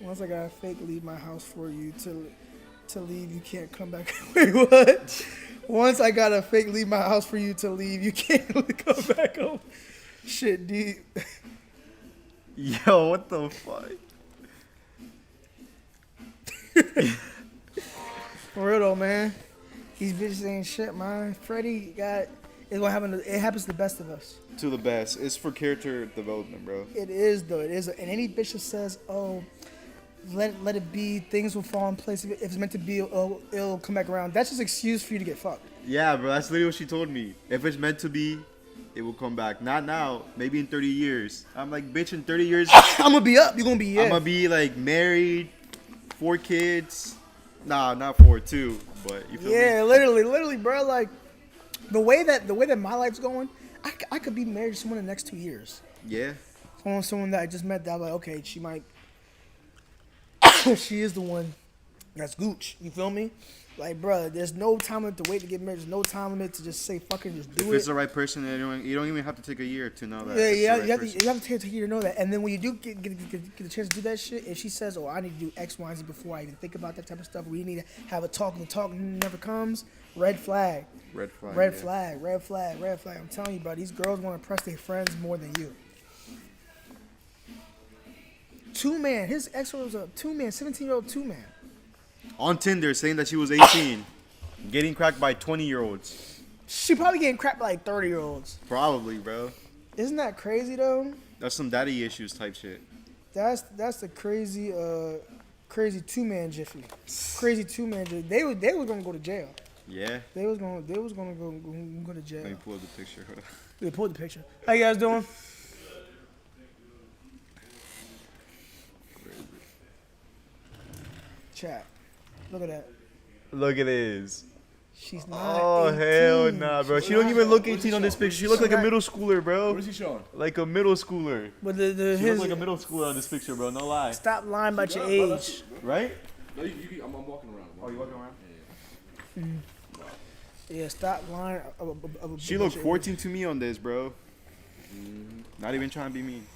Once I gotta fake leave my house for you to leave, you can't come back. Wait, what? Once I gotta fake leave my house for you to leave, you can't come back home. Shit, deep. Yo, what the fuck? For real though, man. These bitches ain't shit, man. Freddie got. It's what happened. It happens to the best of us. To the best. It's for character development, bro. It is though. It is. And any bitch that says, "Oh, let it be. Things will fall in place. If it's meant to be, it'll come back around." That's just an excuse for you to get fucked. Yeah, bro. That's literally what she told me. If it's meant to be, it will come back. Not now. Maybe in 30 years. I'm like, bitch, in 30 years, I'm gonna be up. You're gonna be yeah. I'm gonna be like married, 4 kids. Nah, not 4, 2. But you feel me? Yeah, literally, bro. Like the way that my life's going, I could be married to someone in the next 2 years. Yeah. Someone that I just met that I'm like, okay, she might. She is the one that's gooch. You feel me? Like, bro, there's no time limit to wait to get married. There's no time limit to just say fucking just do If it. it's the right person, you don't even have to take a year to know that. Yeah, it's yeah, the right person. you have to take a year to know that. And then when you do get a chance to do that shit, if she says, "Oh, I need to do X, Y, and Z before I even think about that type of stuff," we need to have a talk, and the talk never comes. Red flag. Red flag. Red yeah. flag. Red flag. Red flag. I'm telling you, bro, these girls want to impress their friends more than you. 2-man. His ex was a 2-man, 17-year-old 2-man. On Tinder, saying that she was 18, getting cracked by 20-year-olds. She probably getting cracked by like 30-year-olds. Probably, bro. Isn't that crazy though? That's some daddy issues type shit. That's the crazy 2-man jiffy. Crazy 2-man jiffy. They was gonna go to jail. Yeah. They was gonna go to jail. Let me pull up the picture. They pulled the picture. How you guys doing? Chat. Look at that. Look at this. She's not. Oh 18. hell nah, bro. She's She don't not- even look 18 on this picture. She look like a middle schooler, bro. What is he showing? Like a middle schooler. But She his look like a middle schooler on this picture, bro. No lie. stop lying about your age. Right? No, I'm walking around. Oh, you walking around? Yeah, stop lying. She looked 14 to me on this, bro. Not even trying to be mean.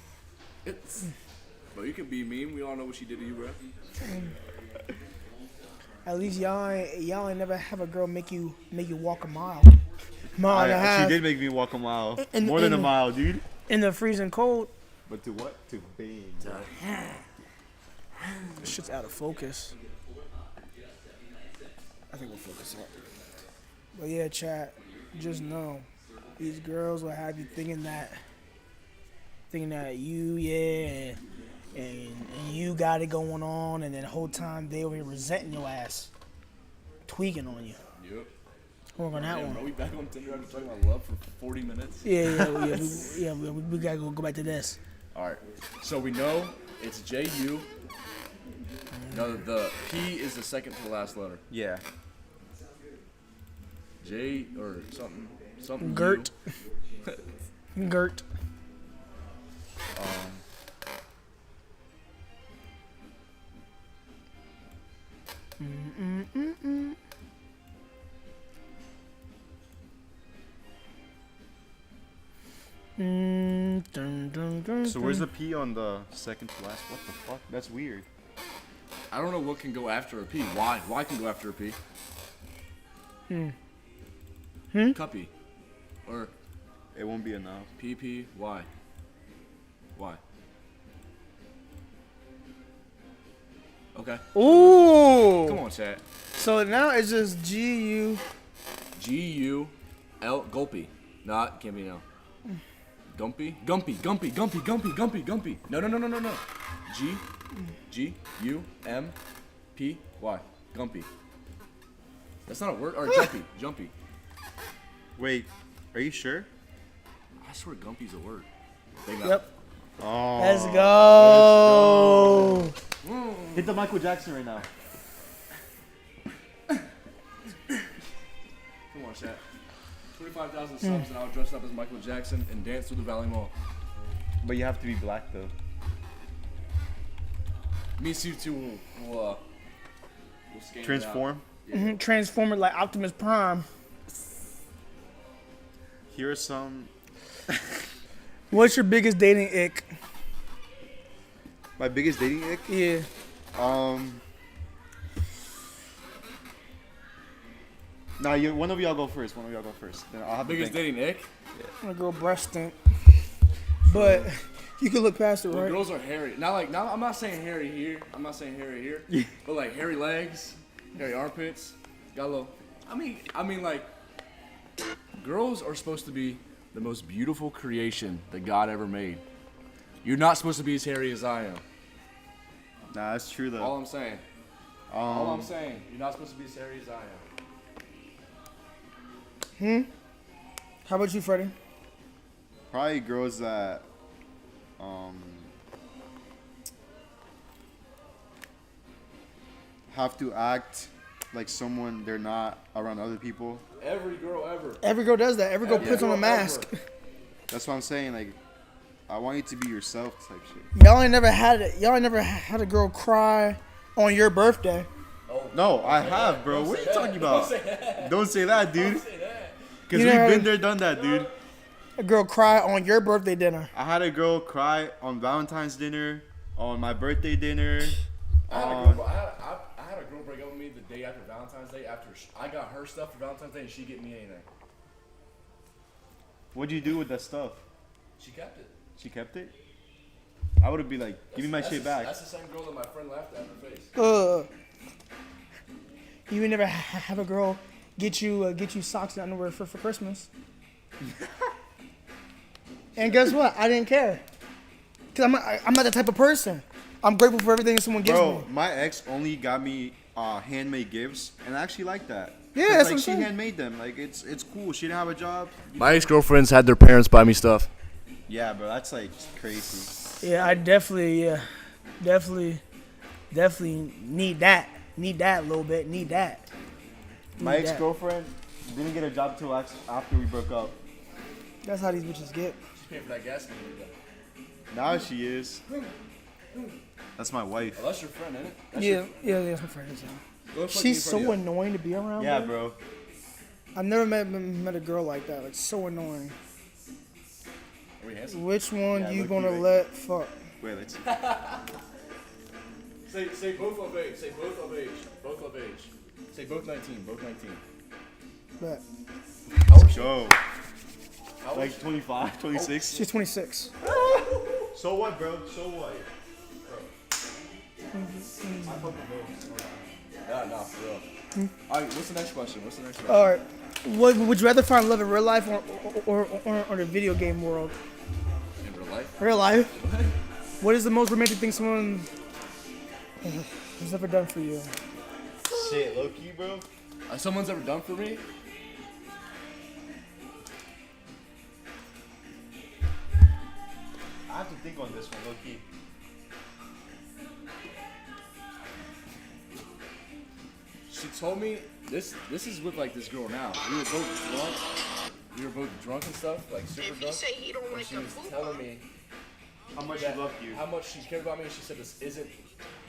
Bro, you can be mean. We all know what she did to you, bro. At least y'all ain't never have a girl make you walk a mile and a half She did make me walk a mile. In- More than a in- mile, dude. in the freezing cold. But to what? To bathe. This shit's out of focus. I think we'll focus on. But yeah, chat. Just know, these girls will have you thinking that you and you got it going on, and then the whole time they over here resenting your ass, tweaking on you. Yep. Work on that Damn, one. bro, we back on Tinder after talking about love for 40 minutes. We gotta go back to this. All right. So we know it's J-U. No, the P is the second to the last letter. Yeah. J or something. Gert. U. Gert. So where's the P on the second to last? What the fuck? That's weird. I don't know what can go after a P. Why? Why can go after a P? Cuppy. Or It won't be enough. PP. Why? Why? Okay. Ooh. Come on, chat. So now it's just G-U. G-U-L. Gulpy. Not, can't be no. Gumpy? Gumpy. No. G-U-M-P-Y. Gumpy. That's not a word. Or jumpy. Wait, are you sure? I swear Gumpy's a word. Big Yep. Oh. Let's go. Hit the Michael Jackson right now. Come on, chat. 25,000 subs and I'll dress up as Michael Jackson and dance through the Valley Mall. But you have to be black though. Me and you two will scan it out. Transform. Mm-hmm. Transformer like Optimus Prime. Here are some. What's your biggest dating ick? My biggest dating ick. Yeah. Nah, one of y'all go first. Then I'll have Biggest to think. dating ick? I'm gonna go breast stink. But you can look past it, When right? girls are hairy. Now, I'm not saying hairy here. But like hairy legs, hairy armpits. Got a little. I mean, like, girls are supposed to be the most beautiful creation that God ever made. You're not supposed to be as hairy as I am. Nah, that's true though. All I'm saying. You're not supposed to be as hairy as I am. How about you, Freddie? Probably girls that have to act like someone they're not around other people. Every girl ever. Every girl does that. Every girl puts on a girl mask. ever. That's what I'm saying. Like, I want you to be yourself type shit. Y'all ain't never had a girl cry on your birthday. Oh No, I have, bro. What are you talking about? Don't say that, dude. Because You know- we've been there, done that, dude. A girl cry on your birthday dinner. I had a girl cry on Valentine's dinner, on my birthday dinner. I had a girl break up with me the day after Valentine's Day. After I got her stuff for Valentine's Day, and she didn't get me anything. What'd you do with that stuff? She kept it. She kept it? I would have been like, give me my shit back. That's the same girl that my friend laughed at in her face. You would never have a girl get you socks and underwear for Christmas. And guess what? I didn't care. Cause I'm not that type of person. I'm grateful for everything someone gives Bro, me. my ex only got me handmade gifts, and I actually like that. Yeah, 'Cause, that's like what I'm she saying. handmade them. Like it's cool. She didn't have a job. My ex-girlfriends had their parents buy me stuff. Yeah, bro, that's like crazy. Yeah, I definitely need that. Need that a little bit. Need that. My Need that. ex-girlfriend didn't get a job till after we broke up. That's how these bitches get. She's paying for that gas money. Now she is. That's my wife. Oh, that's your friend, isn't it? That's Yeah, that's my friend. Yeah. Go fuck me in She's front so of you. annoying to be around. Yeah, bro. bro. I've never met a girl like that. Like so annoying. Are we handsome? Which one Yeah, you look, gonna you let fuck? Wait, let's see. Say both of age. Say both of age. Both of age. Say both 19. Both 19. But How old is she? Go. How old is Like she? 25, 26. she's 26. So what, bro? So what? Nah, for real. Alright, what's the next question? All right. Would you rather find love in real life or the video game world? In real life? Real life. What is the most romantic thing someone has ever done for you? Shit, low key, bro. Someone's ever done for me? I have to think on this one, low key. She told me this is with like this girl now. We were both drunk and stuff, like super If he drunk. say he don't And like she the was food, telling me How much that- she loved you. how much she cared about me. And she said this isn't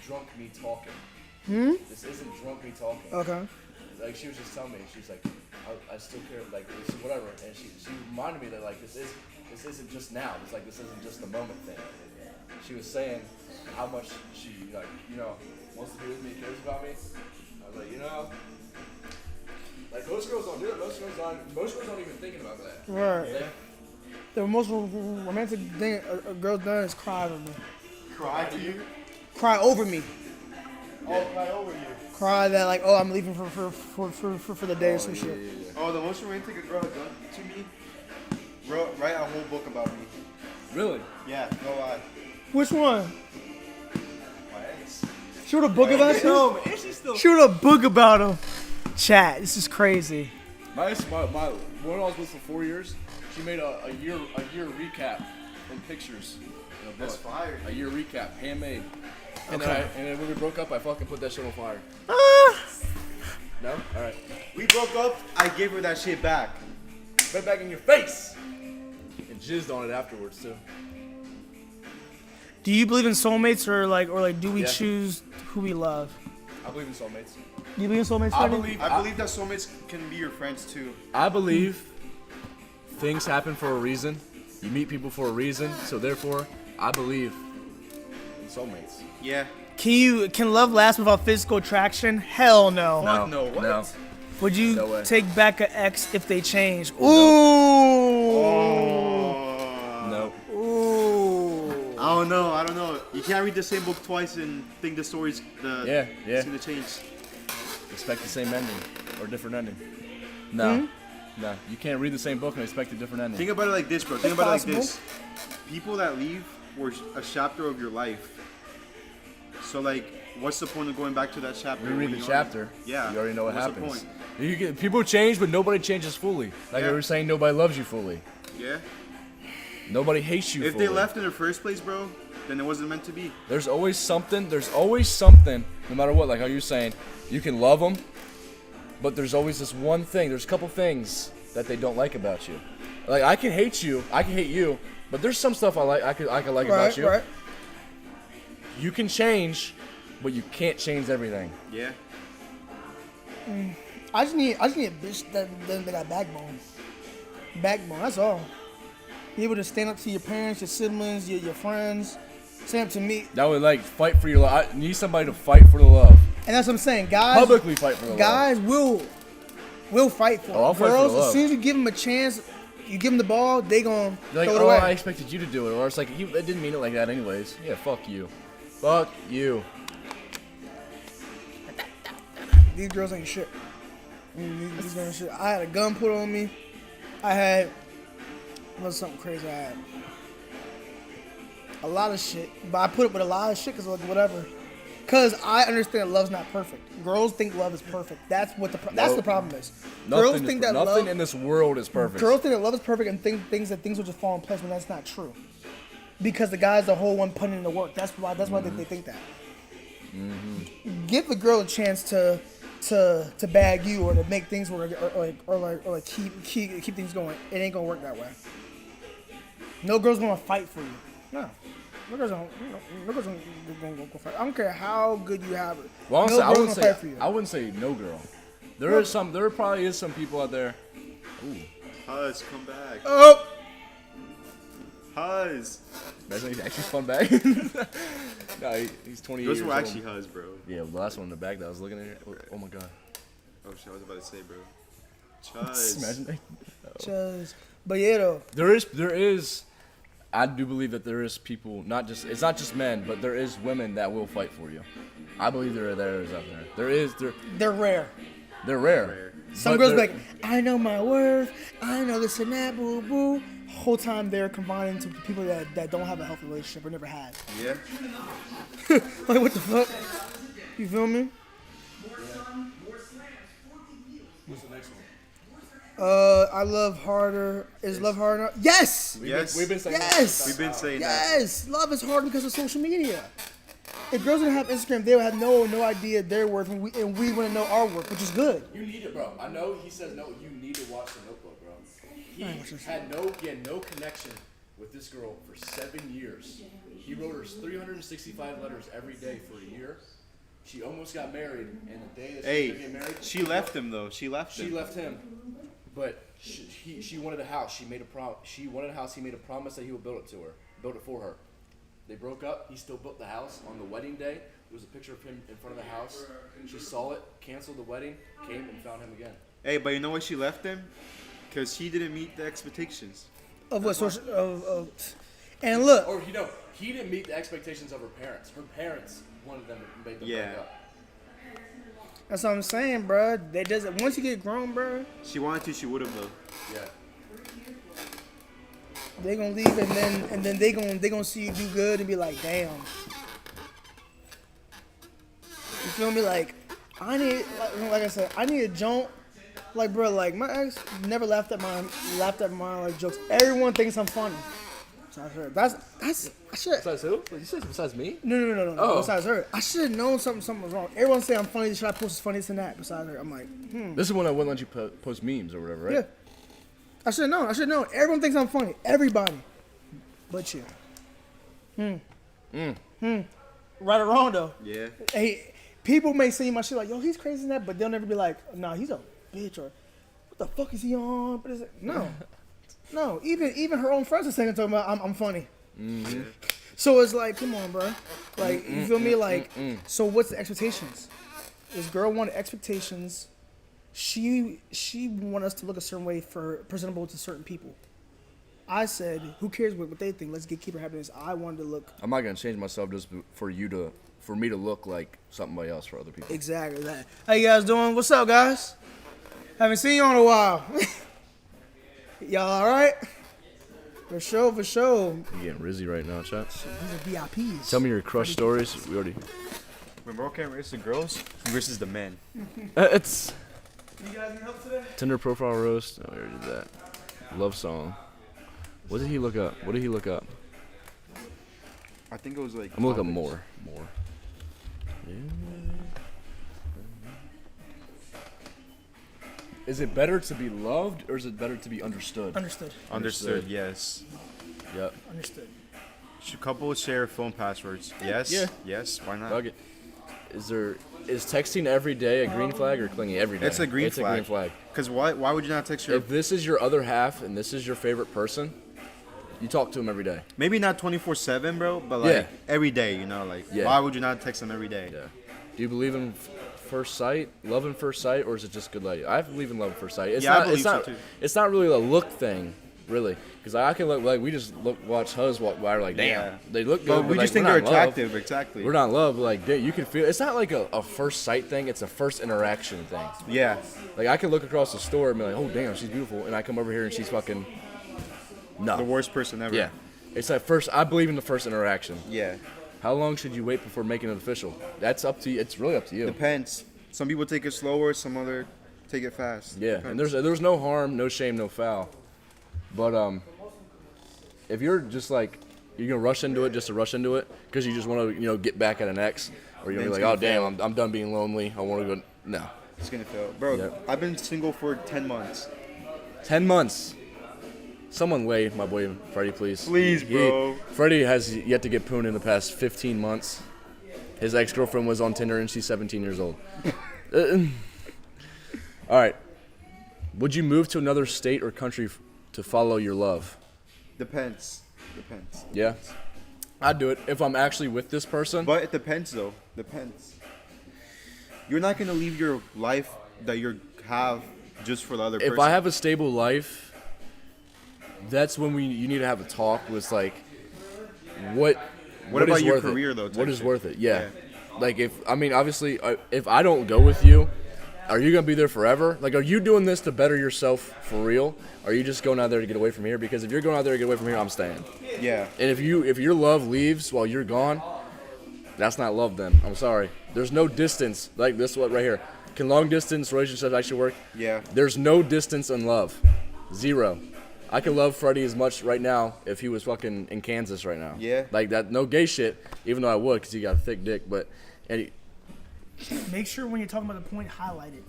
drunk me talking. This isn't drunk me talking. Okay. Like she was just telling me, she's like, I still care, like this is whatever. And she reminded me that like this isn't just now. It's like this isn't just a moment thing. She was saying how much she like wants to be with me, cares about me. I was like, like most girls don't do it. Most girls aren't even thinking about that. Right. They- The most romantic thing a girl's done is cry over me. Cry to you? Cry over me. Oh, cry over you. Cry that like, oh, I'm leaving for the day or some shit. Oh, the most romantic a girl has done to me? Write a whole book about me. Really? Yeah, no lie. Which one? My ex. She wrote a book about him. And she's still. She wrote a book about him. Chat, this is crazy. My one I was with for 4 years. She made a year recap in pictures. In a book. That's fire. A year recap, handmade. And then when we broke up, I fucking put that shit on fire. No? All right. We broke up, I gave her that shit back. Right back in your face. And jizzed on it afterwards too. Do you believe in soulmates or do we Yeah. choose who we love? I believe in soulmates. Do you believe in soulmates? I Freddie? believe. I believe that soulmates can be your friends too. I believe things happen for a reason. You meet people for a reason. So therefore, I believe in soulmates. Yeah. Can love last without physical attraction? Hell no. Fuck no, what? No. Would you No way. take back an ex if they change? Ooh. No. Ooh. I don't know. You can't read the same book twice and think the story's Yeah. it's gonna change. Expect the same ending or different ending. No. No. You can't read the same book and expect a different ending. Think about it like this, bro. Think about it like possible. this. People that leave were a chapter of your life. So like, what's the point of going back to that chapter? You read when the already- chapter. Yeah. You already know what What's the happens. point? People change, but nobody changes fully. Like Yeah. you were saying, nobody loves you fully. Yeah. Nobody hates you If fully. they left in the first place, bro, then it wasn't meant to be. There's always something. No matter what, like how you're saying, you can love them, but there's always this one thing. There's a couple things that they don't like about you. Like I can hate you, but there's some stuff I could like about you. Right. You can change, but you can't change everything. Yeah. I just need a bitch that got backbone. Backbone, that's all. Be able to stand up to your parents, your siblings, your friends. Stand up to me. That would like fight for your love. I need somebody to fight for the love. And that's what I'm saying. Guys Publicly fight for the love. Guys will fight for it. I'll fight for Girls, the love. as soon as you give them a chance, you give them the ball, they gon' They're like, throw it oh, away. I expected you to do it. Or it's like, I didn't mean it like that anyways. Yeah, fuck you. Fuck you. These girls ain't shit. These girls ain't shit. I had a gun put on me. What was something crazy I had? A lot of shit. But I put up with a lot of shit because like whatever. Because I understand love's not perfect. Girls think love is perfect. That's what the problem is. Girls think that nothing in this world is perfect. Girls think that love is perfect and think things will just fall in place when that's not true. Because the guy's the whole one putting in the work. That's why they think that. Mm-hmm. Give the girl a chance to bag you or to make things work or keep things going. It ain't gonna work that way. No girl's gonna fight for you. No. No girls don't go fight. I don't care how good you have it. Well, no girl's gonna fight for you. I wouldn't say no girl. There probably is some people out there. Ooh. Huz, come back. Oh! Huz. Imagine he's actually spun back. No, he's 28 Those years were old. actually Huz, bro. Yeah, the last one in the back that I was looking at. Oh my god. Oh shit, I was about to say, bro. Chuz. Imagine that. Just, but yeah, though. There is. I do believe that there is people, it's not just men, but there is women that will fight for you. I believe there is out there. They're rare. They're rare. Some girls be like, I know my worth, I know this and that, boo boo. Whole time they're confining to people that don't have a healthy relationship or never had. Yeah. Like, what the fuck? You feel me? What's the next one? I love harder. Is love harder? Yes! Yes. We've been saying Yes! We've been saying that. Yes! Love is harder because of social media. If girls didn't have Instagram, they would have no idea their worth, and we want to know our worth, which is good. You need it, bro. I know he says no. You need to watch The Notebook, bro. He had no connection with this girl for 7 years. He wrote her 365 letters every day for a year. She almost got married, and the day that she was getting married, she left him though. She left him. But she wanted a house. She wanted a house. He made a promise that he would build it for her. They broke up. He still built the house. On the wedding day, there was a picture of him in front of the house. She saw it, canceled the wedding, came and found him again. Hey, but you know why she left him? Because he didn't meet the expectations. Of what sort and look. Or he didn't meet the expectations of her parents. Her parents wanted them to make them break up. That's what I'm saying, bro. They doesn't. Once you get grown, bro. She wanted to. She would have though. Yeah. They gonna leave and then they gonna see you do good and be like, damn. You feel me? Like I need, like I said, I need a joint. Like bro, like my ex never laughed at my like jokes. Everyone thinks I'm funny. Besides her. That's I should. Besides who? You said besides me? No. Oh. Besides her, I should have known something was wrong. Everyone say I'm funny. Should I post as funny as that? Besides her, I'm like, This is when I wouldn't let you post memes or whatever, right? Yeah. I should have known. Everyone thinks I'm funny. Everybody. But you. Right or wrong though. Yeah. Hey, people may see my shit like, yo, he's crazy in that, but they'll never be like, nah, he's a bitch or what the fuck is he on? But it's no. No. Even her own friends are saying to me, I'm funny. Mm-hmm. So it's like, come on, bro. Like, you feel me? Like, so what's the expectations? This girl wanted expectations. She want us to look a certain way for presentable to certain people. I said, who cares what they think? Let's keep her happiness. I wanted to look. I'm not gonna change myself just for me to look like somebody else for other people. Exactly that. How you guys doing? What's up, guys? Haven't seen you in a while. Y'all all right? For sure. You getting rizzy right now, chat? These are VIPs. Tell me your crush stories. We already. When bro can't race the girls, he races the men. It's You guys need help today? Tinder profile roast. Oh, we already did that. Love song. What did he look up? I think it was like. I'm gonna look up more. Yeah. Is it better to be loved or is it better to be understood? Understood. Yes. Yep. Understood. Should couples share phone passwords? Yes. Yeah. Yes. Why not? Fuck it. is texting every day a green flag or clingy every day? It's a green flag. It's a green flag. Because why would you not text your... If this is your other half and this is your favorite person, you talk to him every day. Maybe not 24/7, bro, but like Yeah. every day, you know, like Yeah. why would you not text them every day? Yeah. Do you believe in first sight, love in first sight, or is it just good light? I believe in love at first sight. It's Yeah, I not, believe it's so not, too. It's not really a look thing, really, because I can look like we just watch Huz walk by, like damn, Yeah. they look good. But we like, just think we're they're not in love. attractive, exactly. We're not in love, but like dude, you can feel. It's not like a first sight thing. It's a first interaction thing. Yeah. Like I can look across the store and be like, oh damn, she's beautiful, and I come over here and she's fucking no. The worst person ever. Yeah, it's that first. I believe in the first interaction. Yeah. How long should you wait before making it official? That's up to you. It's really up to you. Depends. Some people take it slower, some other take it fast. Yeah, Depends. and there's no harm, no shame, no foul. But if you're just like you're gonna rush into it just to rush into it because you just want to get back at an ex, or you're gonna be Then like, it's oh gonna damn, I'm done being lonely. I want to go. No, It's gonna fail. Bro, Yep. I've been single for 10 months. 10 months. Someone lay my boy Freddie, please. Please, bro. Freddie has yet to get pooned in the past 15 months. His ex-girlfriend was on Tinder and she's 17 years old. All right. Would you move to another state or country to follow your love? Depends. Yeah. I'd do it if I'm actually with this person. But it depends, though. Depends. You're not gonna leave your life that you have just for the other person. If I have a stable life, that's when you need to have a talk with like what What about is your worth it? career, though, What type is shit? worth it? Yeah. Yeah. Like obviously if I don't go with you, are you gonna be there forever? Like, are you doing this to better yourself for real? Or are you just going out there to get away from here? Because if you're going out there to get away from here, I'm staying. Yeah. And if your love leaves while you're gone, that's not love then. I'm sorry. There's no distance. Like this one right here. Can long distance relationships actually work? Yeah. There's no distance in love. Zero. I could love Freddie as much right now if he was fucking in Kansas right now. Yeah. Like that, no gay shit, even though I would because he got a thick dick. But, Make sure when you're talking about the point, highlight it.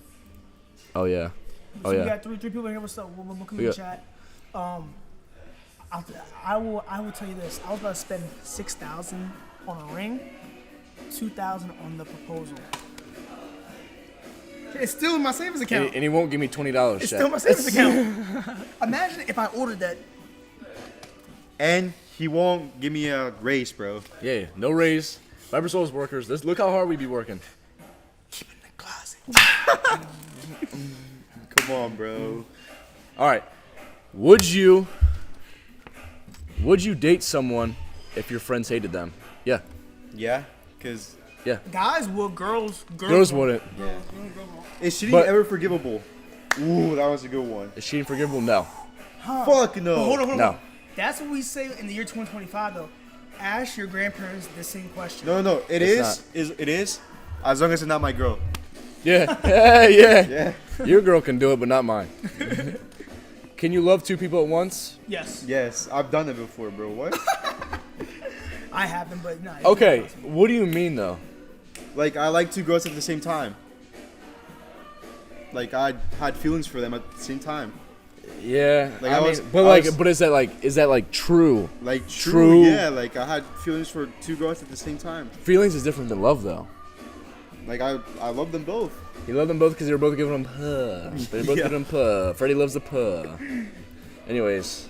oh yeah. So Oh we yeah. got three people here. What's up? We'll come in Yeah. the chat. I will tell you this. I was about to spend $6,000 on a ring, $2,000 on the proposal. It's still in my savings account. And he won't give me $20. It's Shaq. still in my savings account. Imagine if I ordered that. And he won't give me a raise, bro. Yeah, no raise. Fiber Souls workers. Look how hard we be working. Keep it in the closet. Come on, bro. All right. Would you date someone if your friends hated them? Yeah. Yeah? Because Yeah. Guys will, girls Girls wouldn't. is cheating But- ever forgivable? Ooh, that was a good one. Is cheating forgivable? No. Fuck no. Hold on. No. That's what we say in the year 2025, though. Ask your grandparents the same question. No. It It's is. As long as it's not my girl. Yeah. Yeah. Yeah. Your girl can do it, but not mine. Can you love two people at once? Yes. Yes, I've done it before, bro. What? I haven't, but no. Okay. What do you mean though? Like, I like two girls at the same time. Like, I had feelings for them at the same time. Yeah. Like, I I mean, was- but I like, was- but is that like true? Like, True. true. Yeah, like, I had feelings for two girls at the same time. Feelings is different than love though. Like, I love them both. You love them both because they were both giving them puh. They're both Yeah. giving them puh. Freddie loves the puh. Anyways,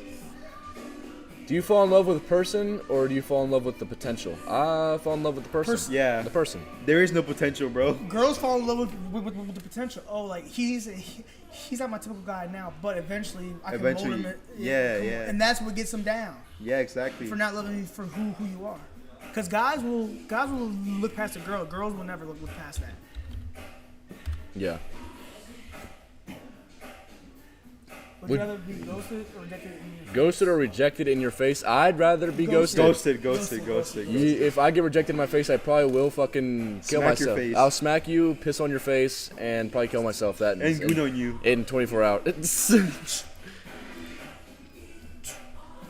do you fall in love with a person or do you fall in love with the potential? I fall in love with the person. Yeah. The person. There is no potential, bro. Girls fall in love with the potential. Oh, like he's not my typical guy now, but eventually I can mold Eventually, him. yeah. And that's what gets him down Yeah, exactly. for not loving you for who you are. Because guys will look past a girl. Girls will never look past that. Yeah. Would you rather be ghosted or rejected in your Ghosted or rejected in your face? I'd rather be ghosted. Ghosted. If I get rejected in my face, I probably will fucking kill Smack your myself. face. I'll smack you, piss on your face, and probably kill myself. That And goon on you. in 24 hours.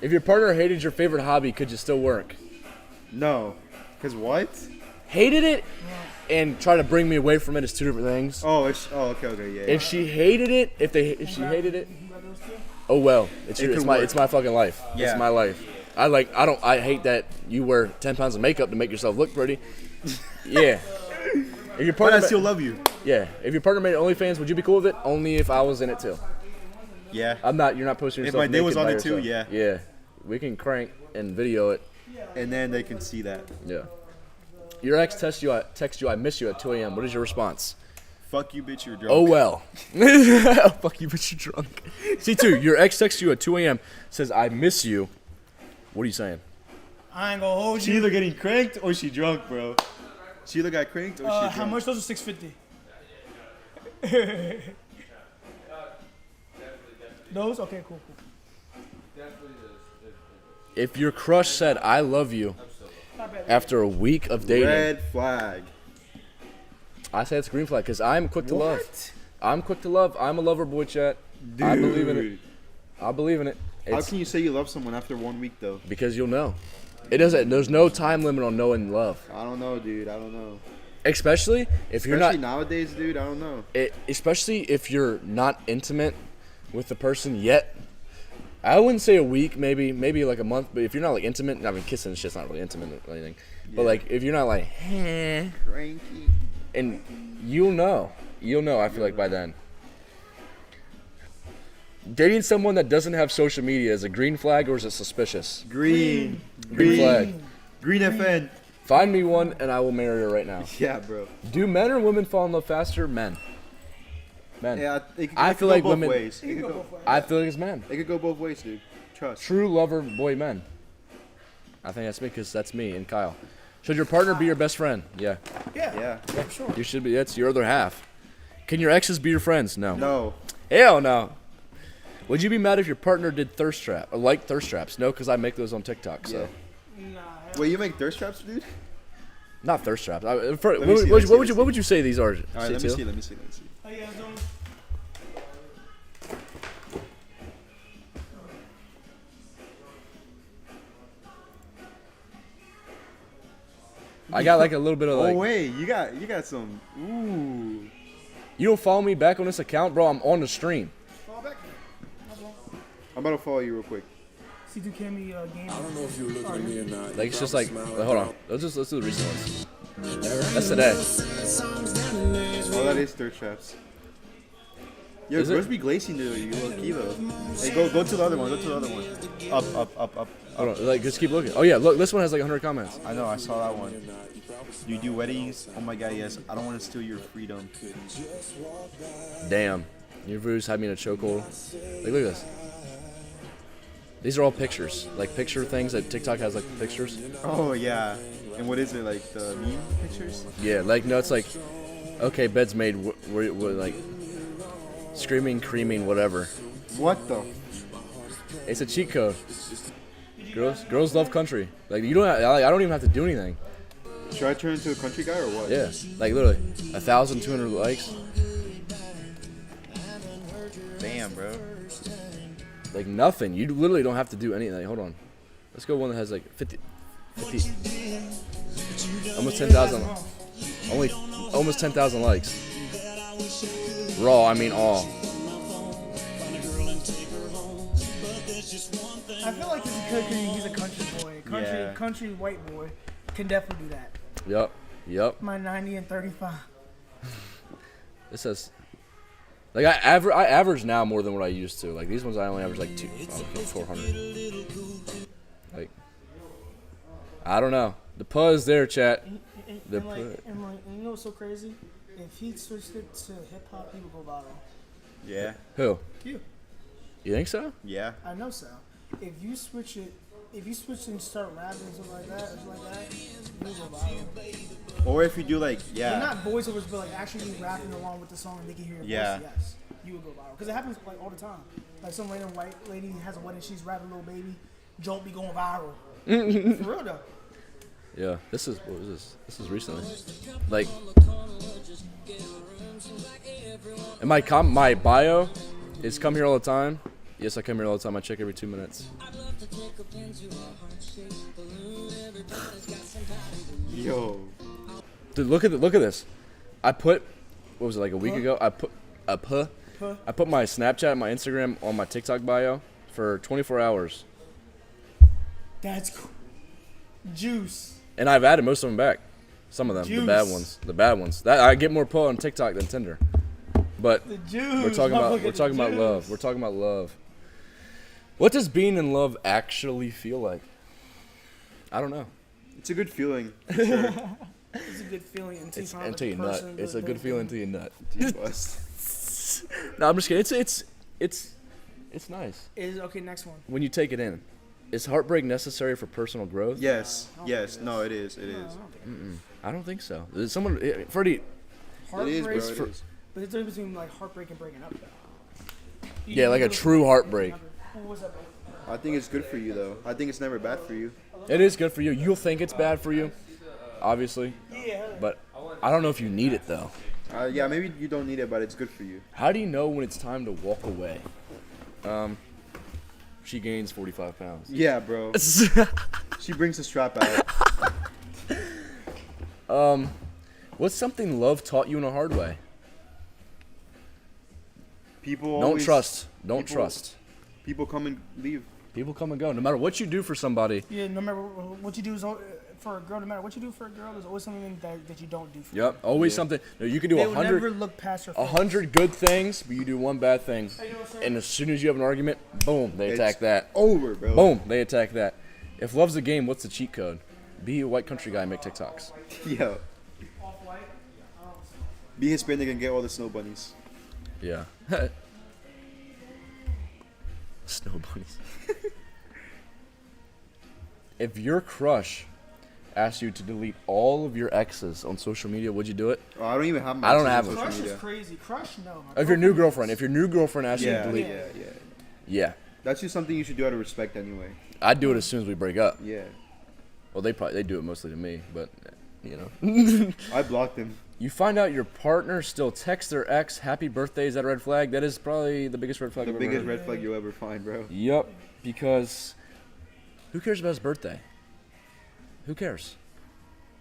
If your partner hated your favorite hobby, could you still work? No. Because what? Hated it and try to bring me away from it is two different things. Oh, okay, yeah. If she hated it, if she hated it, oh well, it's It could my work. fucking life. Yeah. It's my life. I hate that you wear 10 pounds of makeup to make yourself look pretty. Yeah. If your But partner, I still love you. yeah. If your partner made OnlyFans, would you be cool with it? Only if I was in it too. Yeah. I'm not. You're not posting If yourself. my date was naked on by it too, yourself. yeah. Yeah. We can crank and video it. And then they can see that. Yeah. Your ex text you. I miss you at 2 a.m. What is your response? Fuck you, bitch. You're drunk. Oh well. Fuck you, but you're drunk. C2, your ex texts you at 2 a.m. says I miss you. What are you saying? I ain't gonna hold She you. either getting cranked or she drunk, bro. She either got cranked or she drunk. How much? Those are $6.50. Those? Okay, cool. If your crush said I love you after a week of dating, Red flag. I say it's a green flag because I'm quick to love. I'm quick to love. I'm a lover boy, chat. I believe in it. I believe in it. How It's can you say you love someone after 1 week though? because you'll know. It doesn't. There's no time limit on knowing love, I don't know, dude. I don't know. especially if you're Especially not. nowadays, dude. I don't know. Especially if you're not intimate with the person yet. I wouldn't say a week, maybe like a month. But if you're not like intimate, I mean kissing and shit's not really intimate or anything. But Yeah. like if you're not like, Cranky. and you'll know. I feel like by then. Dating someone that doesn't have social media is a green flag or is it suspicious? Green. Green flag. Green FN. Find me one and I will marry her right now. Yeah, bro. Do men or women fall in love faster? Men. Men. Yeah, I it could feel go like both women- ways. It could go, I feel like it's men. it could go both ways, dude. Trust. True lover boy men. I think that's me because that's me and Kyle. Should your partner be your best friend? Yeah. Yeah. For sure. You should be. That's your other half. Can your exes be your friends? No. No. Hell no. Would you be mad if your partner did thirst trap or like thirst traps? No, because I make those on TikTok. So Yeah. Wait, you make thirst traps, dude? not thirst traps. me see, let me see. What would you say these are? All right, let me C2? see. Let me see. How you guys doing? I got like a little bit of like. Oh wait, you got some. Ooh. You don't follow me back on this account, bro. I'm on the stream. Fall back. I'm about to follow you real quick. C2 Cammy game. I don't know if you were looking at me or not. Like it's just like, hold on. Let's do the recent ones. That's today. Oh, that is thirst traps. Yo, Is it? girls be glazing to you, low key though. Hey, go to the other one. Go to the other one. Up. Hold on. Like just keep looking. Oh yeah, look. This one has like 100 comments. I know. I saw that one. You do weddings? Oh my god, yes. I don't want to steal your freedom. Damn. Your views had me in a chokehold. Like look at this. These are all pictures. Like picture things that TikTok has like pictures. Oh yeah. And what is it like the meme pictures? Yeah, like no, it's like, okay, bed's made. We're like screaming, creaming, whatever. What the? It's a cheat code. Girls love country. Like you don't. I don't even have to do anything. Should I turn into a country guy or what? Yeah, like literally 1,200 likes. Damn, bro. Like nothing. You literally don't have to do anything. Hold on. Let's go one that has like 50 almost 10,000. Only almost 10,000 likes. Raw. I mean all. I feel like this is because he's a country boy. Yeah. Country white boy can definitely do that. Yep. My 90 and 35. It says. Like I average now more than what I used to. Like these ones I only average like 400. Like I don't know. The puzz there, chat. And The you know what's so crazy? If he switched it to hip hop, he would go viral. Yeah. Who? You. You think so? Yeah. I know so. If you switch and start rapping and stuff like that, you will go viral. Or if you do like, But yeah. not voiceovers, but like actually rapping along with the song and they can hear your Yeah. voice. Yes, you would go viral. Because it happens like all the time. Like some random white lady has a wedding, she's rapping Little Baby, Jolt be going viral. For real though. Yeah. This is what was this? This is recently. Like. And my bio is come here all the time. Yes, I come here all the time. I check every 2 minutes. Yo. Dude, look at this. I put what was it like a week ago? I put my Snapchat and my Instagram on my TikTok bio for 24 hours, That's cool. Juice. and I've added most of them back. Some of them, Juice. the bad ones. The bad ones. That I get more pull on TikTok than Tinder. But The juice. we're talking about Motherfucker, love. We're talking about love. What does being in love actually feel like? I don't know. It's a good feeling. For sure. It's a good feeling until you find Until you the nut. person It's a that- good feeling until you nut. Bust. No, I'm just kidding. It's nice Is okay. Next one. when you take it in. Is heartbreak necessary for personal growth? Yes. Yes. No, it is. It is. I don't think so. Is someone, Freddie? It Heartbreak, is, bro. It is. but it's the difference between like heartbreak and breaking up. Though. Yeah, like a true heartbreak. What's up, bro? I think it's good for you, though. I think it's never bad for you. It is good for you. You'll think it's bad for you, obviously, Yeah. but I don't know if you need it though. Yeah, maybe you don't need it, but it's good for you. How do you know when it's time to walk away? She gains 45 pounds. Yeah, bro. She brings the strap out. What's something love taught you in a hard way? People Don't always, trust. Don't people- trust. People come and leave. People come and go. No matter what you do for somebody. Yeah, no matter what you do is for a girl. No matter what you do for a girl, there's always something that you don't do for. Yep. Always something. No, you can do They will never 100, look past your. 100 good things, but you do one bad thing, and as soon as you have an argument, boom, they attack It's that. Over, bro. Boom, they attack that. If love's a game, what's the cheat code? Be a white country guy and make TikToks. Yeah. Be Hispanic and get all the snow bunnies. Yeah. Snow bunnies. If your crush asked you to delete all of your exes on social media, would you do it? Oh, I don't even have my I don't exes have on them. social Crush is media. crazy. Crush, no. If your new girlfriend asked you to Yeah, delete, yeah. yeah, That's just something you should do out of respect anyway. I'd do it as soon as we break up. Yeah. Well, they do it mostly to me, but you know. I blocked him. You find out your partner still texts their ex happy birthday. Is that a red flag? That is probably the biggest red flag. The I've biggest ever heard. red flag you'll ever find, bro. Yep, because who cares about his birthday? Who cares?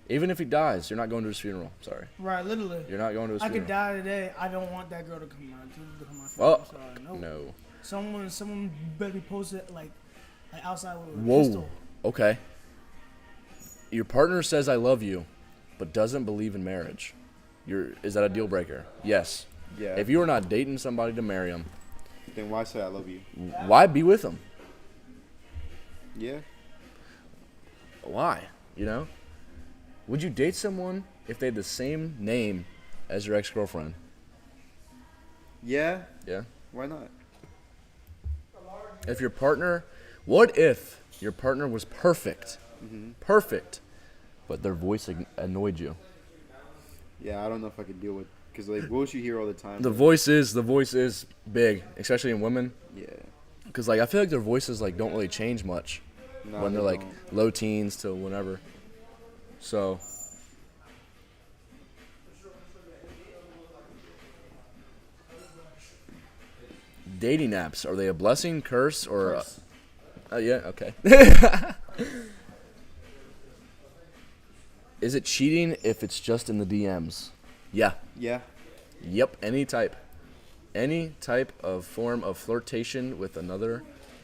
Even if he dies, you're not going to his funeral. Sorry, Right, literally. you're not going to his I funeral. could die today. I don't want that girl to come around to come on. Oh, Sorry, no. no. Someone better be posted like outside with a Whoa. pistol. Okay. Your partner says I love you, but doesn't believe in marriage. Is that a deal breaker? Yes. Yeah. If you are not dating somebody to marry them, Then why say I love you? why be with them? Yeah. Why? You know? Would you date someone if they had the same name as your ex-girlfriend? Yeah. Yeah. Why not? If your partner, what if your partner was perfect? Perfect, but their voice annoyed you. Yeah, I don't know if I could deal with, because like bullshit you hear all the time. The bro. voice is big, especially in women, Yeah. because like I feel like their voices like don't really change much No, when they they're like don't. low teens to whenever. So dating apps, are they a blessing, curse, or Curse. yeah, okay. Is it cheating if it's just in the DMs? Yeah. Yeah. Yep, any type of form of flirtation with another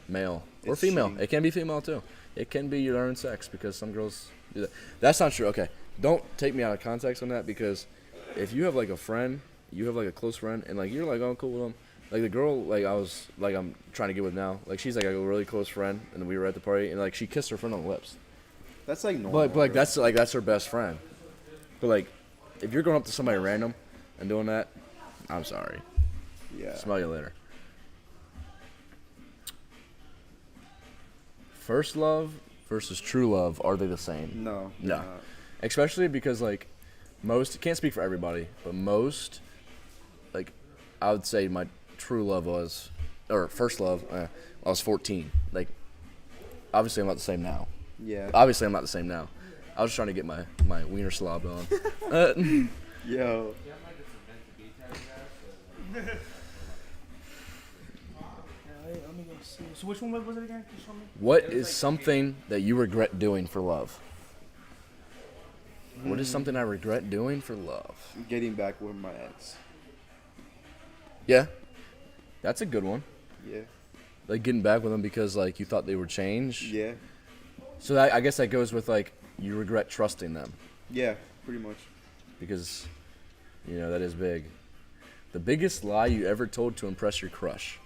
male or It's female. cheating. It can be female too. It can be your own sex because some girls do that. That's not true. Okay, don't take me out of context on that, because if you have like a friend, you have like a close friend, and like you're like, oh, cool with them. Like the girl, like I'm trying to get with now. Like she's like a really close friend, and we were at the party, and like she kissed her friend on the lips. That's like normal. But like bro. that's her best friend. But like, if you're going up to somebody random and doing that, I'm sorry. Yeah. Smell you later. First love versus true love, are they the same? No. No. they're not. Especially because like most, can't speak for everybody, but most, like I would say my true love was, or first love, I was 14. Like obviously I'm not the same now. Yeah. Obviously I'm not the same now. I was trying to get my wiener slobbed on. Yo. Let me go see. So which one was it again? Can you show me? What is something that you regret doing for love? What is something I regret doing for love? Getting back with my ex. Yeah, that's a good one. Yeah. Like getting back with them because like you thought they would change. Yeah. So that, I guess that goes with like you regret trusting them. Yeah, pretty much. Because, you know, that is big. The biggest lie you ever told to impress your crush.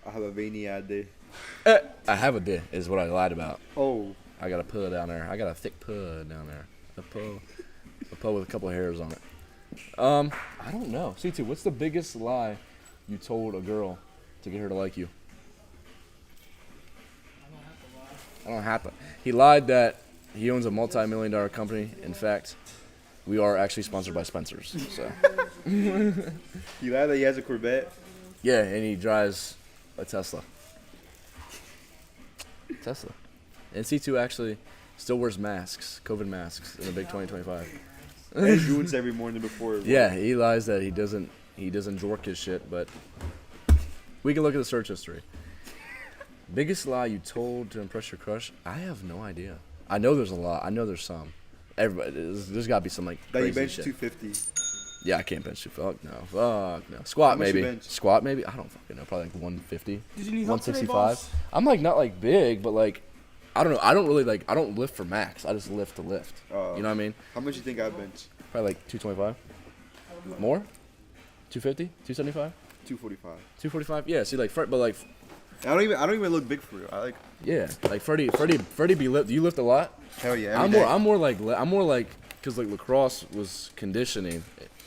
I have a veiny ad day. I have a dick, is what I lied about. Oh. I got a pud down there. I got a thick pud down there. A pud with a couple of hairs on it. I don't know. C2, what's the biggest lie you told a girl to get her to like you? I don't have to. He lied that he owns a multi-million-dollar company. In fact, we are actually sponsored by Spencer's. So. You lied that he has a Corvette? Yeah, and he drives a Tesla. And C2 actually still wears masks, COVID masks, in the big 2025. And he ruins every morning before. Yeah, he lies that he doesn't jork his shit, but we can look at the search history. Biggest lie you told to impress your crush? I have no idea. I know there's a lot. I know there's some. Everybody, there's got to be some like That you crazy bench shit. 250. Yeah, I can't bench 250. Fuck no. Squat How much you maybe. bench? Squat maybe. I don't fucking know. Probably like 150. Did you need help today, 165. boss? I'm like not like big, but like I don't know. I don't really like. I don't lift for max. I just lift to lift. You know what I mean? How much you think I bench? Probably like 225. More? 250? 275? 245. 245? Yeah. See, like, but like, I don't even look big for real. I like. yeah, like Freddie be lift. Do you lift a lot? Hell yeah. I'm more like, cause like lacrosse was conditioning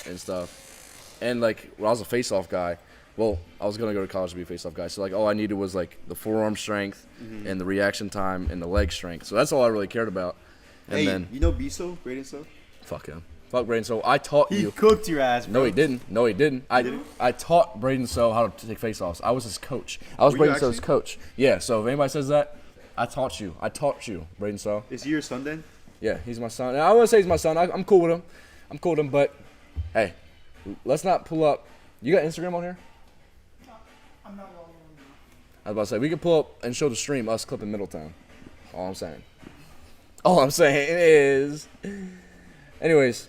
and stuff, and like when I was a face-off guy. Well, I was gonna go to college to be a face-off guy, so like all I needed was like the forearm strength and the reaction time and the leg strength. So that's all I really cared about. And Hey, then you know Biso, Braden so? fuck him, fuck Braden. So I taught He you. cooked your ass, bro. No, he didn't. I taught Braden So how to take face-offs. I was his coach. I was Were you Braden So's actually? coach. Yeah. So if anybody says that, I taught you, Braden So. Is he your son then? Yeah, he's my son. And I wouldn't say he's my son. I'm cool with him. But hey, let's not pull up. You got Instagram on here? I'm not logging in. I was about to say, we can pull up and show the stream, us clipping Middletown. All I'm saying. All I'm saying is... Anyways.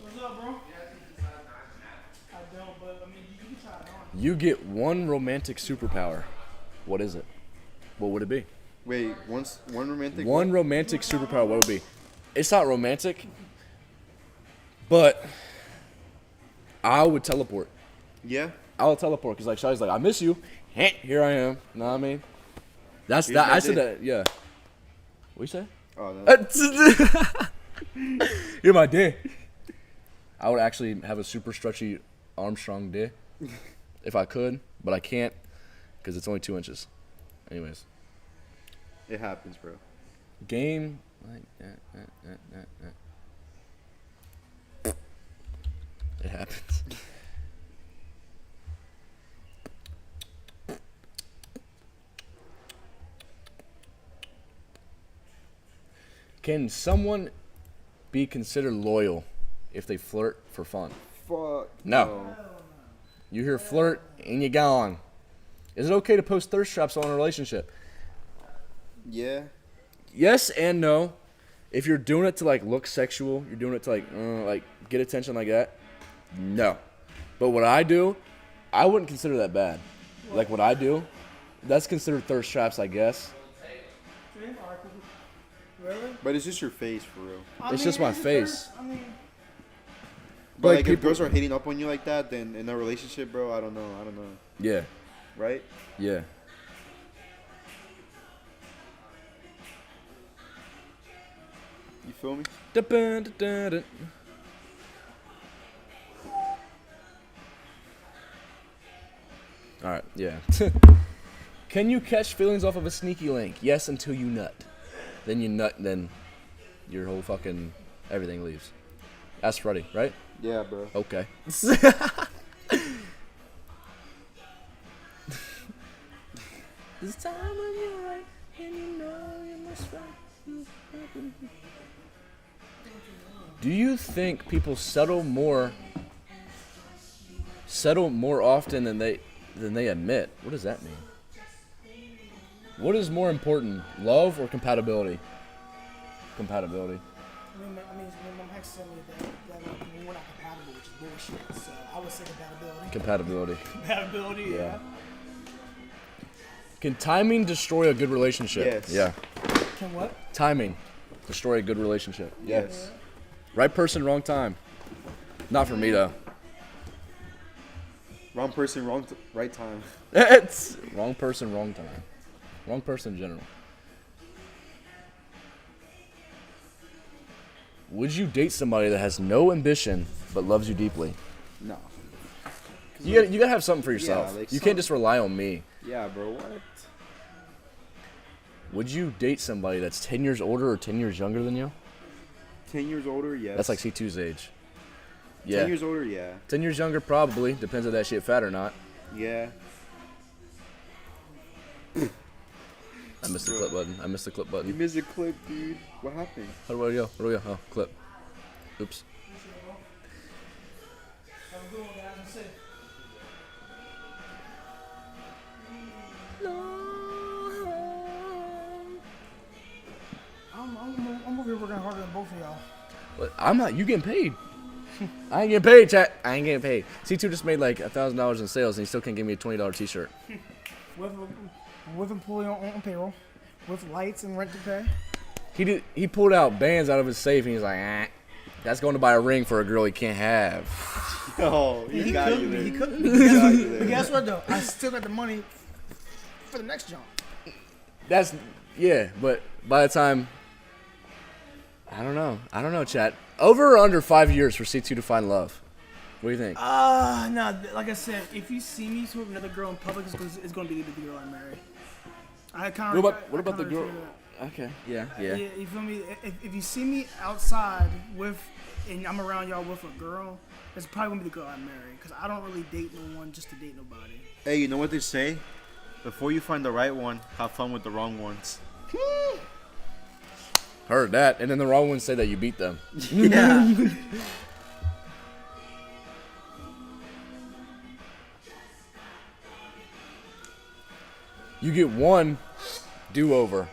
What's up, bro? I don't, but I mean, you can try it on. You get one romantic superpower. What is it? What would it be? Wait, one romantic. One romantic superpower, what would it be? It's not romantic, but I would teleport. Yeah. I would teleport because like Shawty's like, I miss you. Here I am. You know what I mean? That's Here's that. my I said dick. that. Yeah. What you say? Oh no. You're my dick. I would actually have a super stretchy Armstrong dick if I could, but I can't because it's only 2 inches. Anyways, It happens, bro. game. It happens. Can someone be considered loyal if they flirt for fun? Fuck. No. You hear flirt and you're gone. Is it okay to post thirst traps on a relationship? Yeah. Yes and no. If you're doing it to like look sexual, you're doing it to like get attention like that. No. But what I do, I wouldn't consider that bad. Like what I do, that's considered thirst traps, I guess. Really? But it's just your face, for real. It's just my face. I mean, But Like like, if people- girls are hating up on you like that, then in a relationship, bro, I don't know. Yeah. Right? Yeah. You feel me? Da-ba-da-da-da. All right, yeah. Can you catch feelings off of a sneaky link? Yes, until you nut. Then you nut, then your whole fucking everything leaves. That's Freddie, right? Yeah, bro. Okay. This time of your life, and you know you must fight. Do you think people settle more often than they admit? What does that mean? What is more important, love or compatibility? Compatibility. I mean, my ex told me that we're not compatible, which is bullshit. So I would say compatibility. Compatibility. Compatibility, yeah. Can timing destroy a good relationship? Yes. Yeah. Can what? Timing destroy a good relationship. Yes. Right person, wrong time. Not for me though. Wrong person, right time. It's wrong person, wrong time. Wrong person in general. Would you date somebody that has no ambition but loves you deeply? No. You gotta have something for yourself. like You can't just rely on me. Yeah, bro. What? Would you date somebody that's 10 years older or 10 years younger than you? 10 years older, yes. That's like C2's age. Yeah. 10 years older, yeah. 10 years younger, probably. Depends if that shit fat or not. Yeah. I missed the clip button. I missed the clip You button. missed a clip, dude. What happened? How do I go? Where do we go? Oh, clip. Oops. I'm over here working harder than both of y'all. But I'm not. You getting paid? I ain't getting paid, chat. I ain't getting paid. C2 just made like $1,000 in sales, and he still can't give me a $20 T-shirt. With employee on payroll, with lights and rent to pay. He pulled out bands out of his safe, and he's like, that's going to buy a ring for a girl he can't have. Oh, he got you Couldn't be, there. he couldn't He be. got you But there. guess what though? I still got the money for the next jump. But by the time, I don't know, chat. Over or under 5 years for C2 to find love? What do you think? No, like I said, if you see me with another girl in public, it's gonna be the girl I marry. I kind of. What about the girl? Okay, yeah. You feel me? If you see me outside and I'm around y'all with a girl, it's probably gonna be the girl I marry. Cause I don't really date no one just to date nobody. Hey, you know what they say? Before you find the right one, have fun with the wrong ones. Heard that, and then the wrong ones say that you beat them. Yeah. You get one do-over.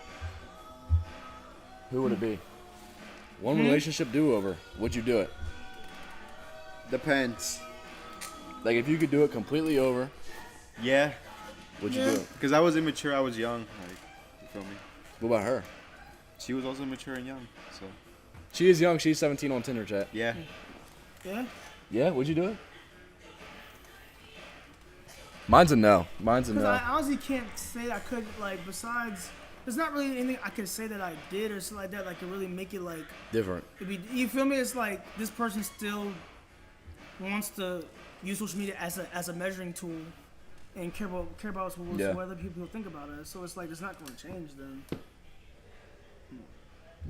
Who would it be? One relationship do-over. Would you do it? Depends. Like, if you could do it completely over, Yeah. would you do it? Because I was immature, I was young. Like, you feel me? What about her? She was also immature and young, so. She is young. She's 17 on Tinder, chat. Yeah. Yeah. Yeah, would you do it? Mine's a no. Mine's a Cause no. I honestly can't say I could like. Besides, there's not really anything I could say that I did or something like that. Like to really make it like. Different. You feel me? It's like this person still wants to use social media as a measuring tool and care about what other people think about it. So it's like it's not going to change then.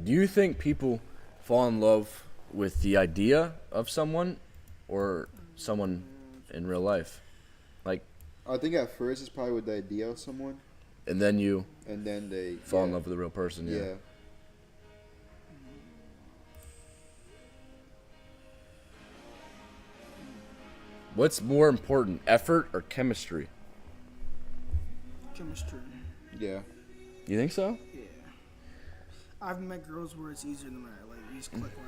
Do you think people fall in love with the idea of someone or someone in real life? Like, I think at first it's probably with the idea of someone, and then you and then they fall in love with the real person. Yeah. Yeah. What's more important, effort or chemistry? Chemistry. Yeah. You think so? Yeah. I've met girls where it's easier than that. Like you just click right away.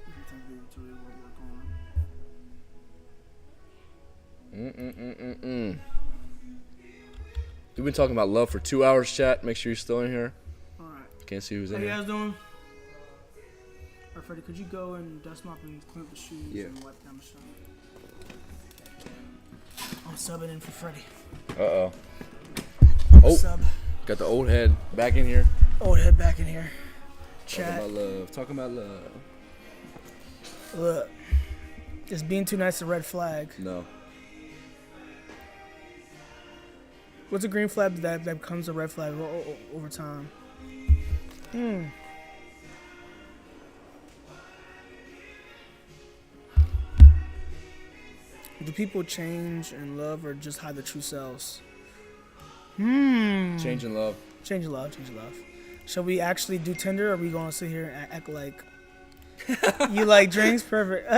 If you think to really work on. We've been talking about love for 2 hours, chat. Make sure you're still in here. All right. Can't see who's How in you here. guys doing? Alright, Freddie, could you go and dust mop and clean up the shoes Yeah. and wipe down the shop? I'm subbing in for Freddie. Uh-oh. Oh, Sub. got the old head back in here. Old head back in here. Talking Chat. about love. Talking about love. Look. Is being too nice a red flag? No. What's a green flag that becomes a red flag over time? Do people change in love or just hide their true selves? Change in love. Change your love, change your love. Shall we actually do Tinder or are we going to sit here and act like you like drinks? Perfect.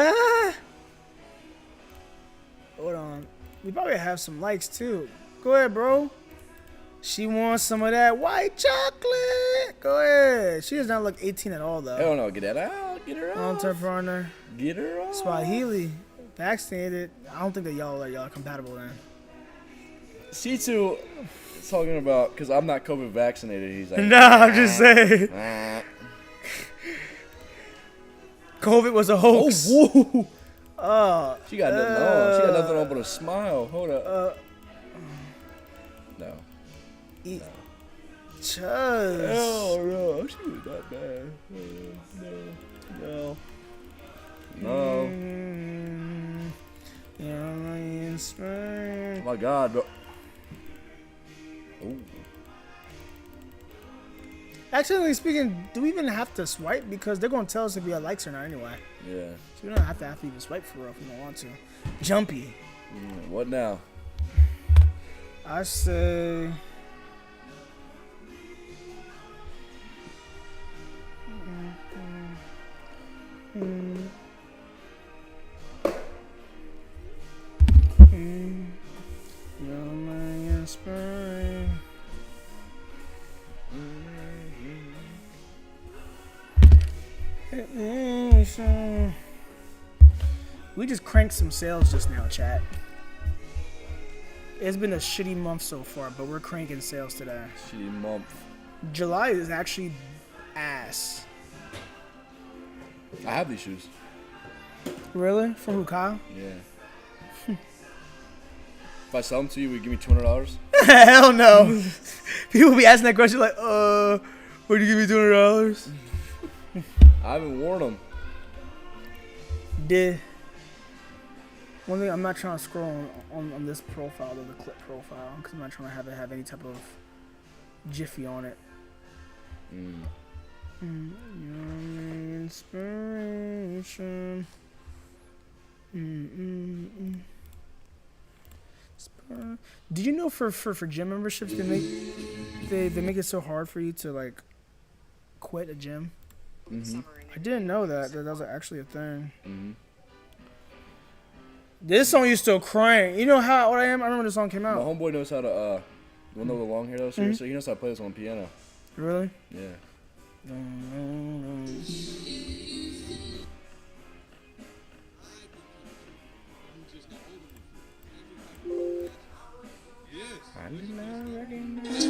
Hold on. We probably have some likes too. Go ahead, bro. She wants some of that white chocolate. Go ahead. She does not look 18 at all, though. Hell no. Get that out. Get her out. Long-term partner. Get her out. Swahili. Vaccinated. I don't think that y'all are compatible then. C2, talking about because I'm not COVID vaccinated. He's like, Nah, I'm just saying. "Ah." COVID was a hoax. Whoa. Oh, She got nothing on. She got nothing on but a smile. Hold up. No. Chuz. Oh no, she was not bad. No. No. You're my Oh inspiration. my God, bro. Oh. Actually speaking, do we even have to swipe? Because they're going to tell us if we have likes or not anyway. Yeah. So we don't have to even swipe for real if we don't want to. Jumpy. What now? I say... You're my inspiration. We just cranked some sales just now, chat. It's been a shitty month so far, but we're cranking sales today. Shitty month. July is actually ass. I have these shoes. Really? From who, Kyle? Yeah. If I sell them to you, will you give me $200? Hell no. People be asking that question like, would you give me $200? I haven't worn them. Did. One thing, I'm not trying to scroll on this profile, the clip profile, because I'm not trying to have any type of jiffy on it. You're my inspiration. Did you know for gym memberships they make it so hard for you to like quit a gym? I didn't know that was actually a thing. This song used to crank. You know how old I am? I remember this song came My out. homeboy knows how to, you wanna know the long hair though? Seriously, he knows how to play this on the piano. Really? Yeah.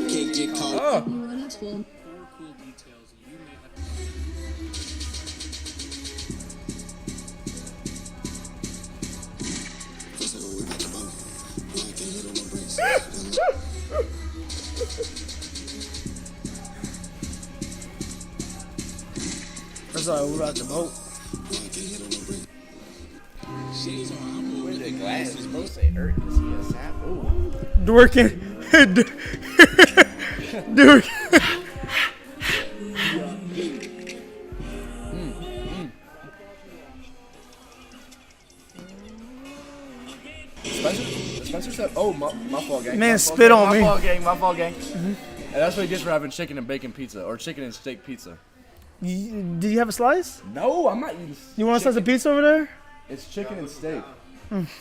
Can't get caught. Oh! That's all we got the boat. Where's the glass? It's supposed to hurt to see a sap. Ooh. Dorkin. Dorkin. Spencer said, "Oh, my fault, gang." Man, My fault, spit gang. on my me. Fault, gang. My fault, gang. And that's what he gets for having chicken and bacon pizza or chicken and steak pizza. Did you have a slice? No, I'm not eating. You want a slice of pizza over there? It's chicken and steak.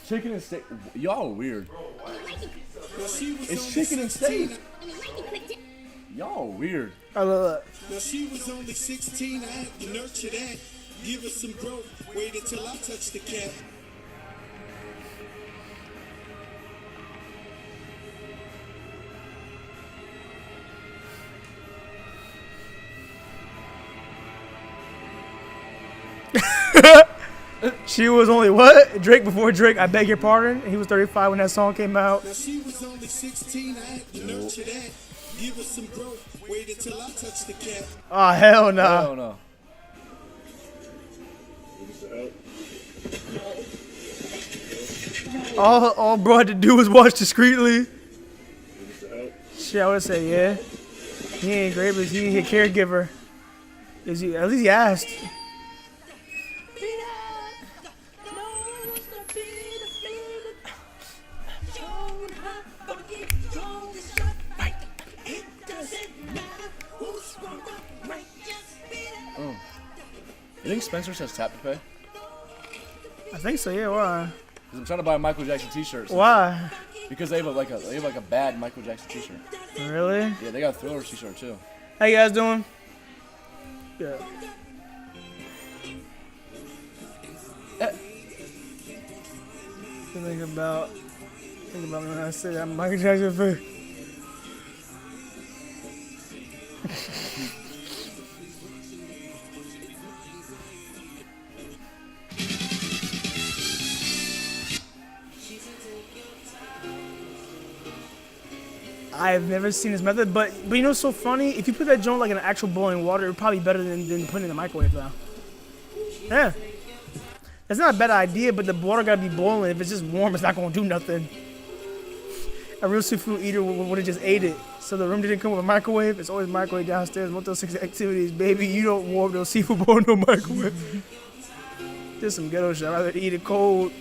Chicken and steak. Y'all are weird. It's chicken and steak. Y'all are weird. I love it. Now she was only 16, I had to nurture that. Give her some growth, waited till I touched the cat. She was only what? Drake before Drake, I beg your pardon. He was 35 when that song came out. Now she was only 16, I had to nurture that. Give her some growth, waited till I touched the cat. Oh, hell nah. No, no. All bro had to do was watch discreetly. Shit, I would say, yeah. He ain't great, but he a caregiver. Is he? At least he asked. You think Spencer says tap to pay? I think so, yeah. Why? Because I'm trying to buy a Michael Jackson T-shirt. Why? Because they have a bad Michael Jackson T-shirt. Really? Yeah, they got a Thriller T-shirt too. How you guys doing? Yeah. Think about me when I say that Michael Jackson fan. I've never seen this method, but you know what's so funny? If you put that joint like in actual boiling water, it'd probably be better than putting it in the microwave though. Yeah. That's not a bad idea, but the water gotta be boiling. If it's just warm, it's not gonna do nothing. A real seafood eater would have just ate it. So the room didn't come with a microwave. It's always microwave downstairs. Motel 6 activities, baby. You don't warm no seafood boil in no microwave. Just some ghetto shit. I'd rather eat it cold.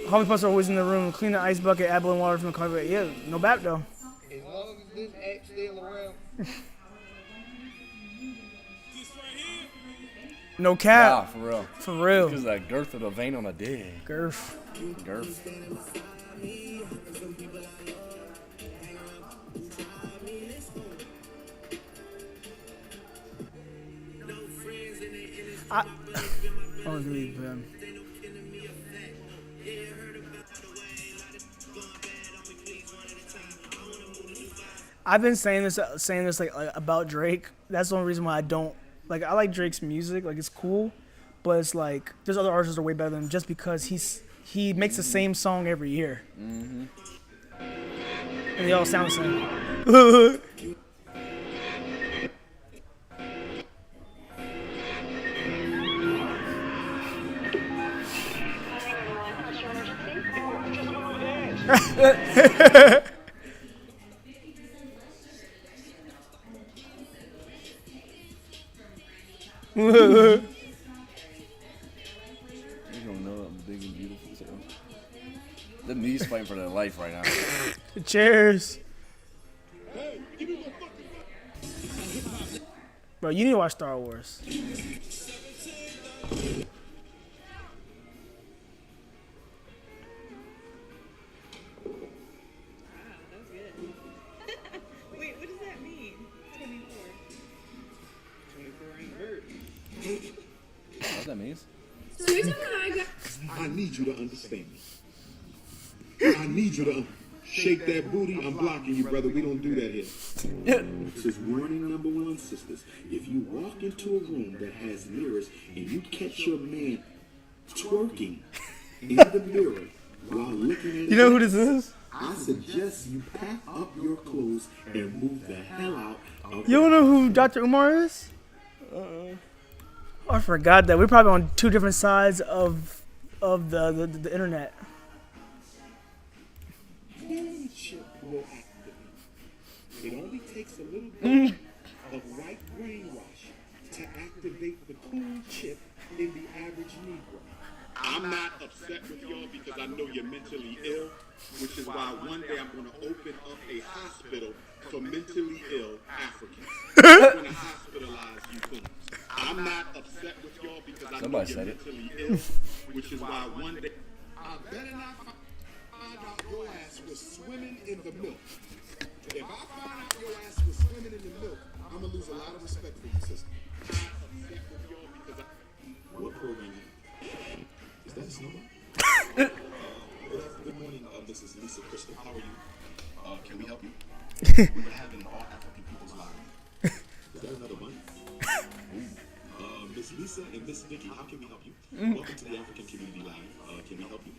Hobby pots are always in the room. Clean the ice bucket, add boiling water from the carpet. Yeah, no back though. As long as this act still around. No Nah, cap. for real. For real. Because of that girth of the vein on the dick. Girth. Girth. Oh, dude, man. I've been saying this like about Drake. That's the only reason why I don't like. I like Drake's music, like it's cool, but it's like there's other artists that are way better than him just because he makes the same song every year, and they all sound the same. You don't know I'm big and beautiful too. Them knees fighting for their life right now. Cheers. Bro, you need to watch Star Wars. Wait, what does that mean? 24. 24 ain't hurt. What that means? I need you to understand me. I need you to shake that booty. I'm blocking you, brother. We don't do that here. This is warning number one, sisters. If you walk into a room that has mirrors and you catch your man twerking in the mirror while looking at You know who this is? I suggest you pack up your clothes and move the hell out of You don't know who Dr. Umar is? I forgot that. We're probably on two different sides of the internet. Chip will activate. It only takes a little bit of white brainwash to activate the cool chip in the average Negro. I'm not upset with y'all because I know you're mentally ill, which is why one day I'm going to open up a hospital for mentally ill Africans. I'm going to hospitalize you coons. I'm not upset with y'all because I know you're mentally ill, which is why one day I better not find out your ass was swimming in the milk. If I find out your ass was swimming in the milk, I'm gonna lose a lot of respect for you, sister. I'm upset with y'all because what program? Is that a snowball? Good morning, this is Lisa Crystal. How are you? Can we help you? We were having all African people's lives. Is that another one? Miss Lisa and Miss Vicky, how can we help you? Welcome to the African Community Live. Can we help you?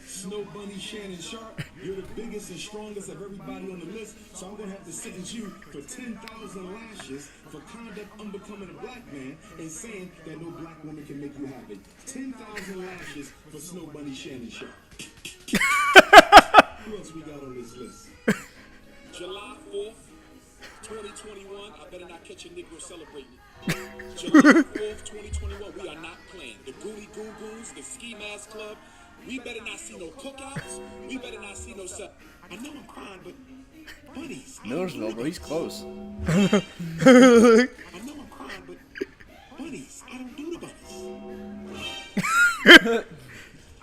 Snow Bunny Shannon Sharp, you're the biggest and strongest of everybody on the list, so I'm gonna have to sentence you for 10,000 lashes for conduct unbecoming a black man and saying that no black woman can make you happy. 10,000 lashes for Snow Bunny Shannon Sharp. Who else we got on this list? July 4th, 2021. I better not catch a Negro celebrating it. July 4th, 2021. We are not playing. The Goody Goo Goos, the Ski Mask Club. We better not see no cookouts. We better not see no stuff. I know I'm fine, but bunnies. Miller's no, bro. He's close. I know I'm crying, but bunnies. I don't do the bunnies.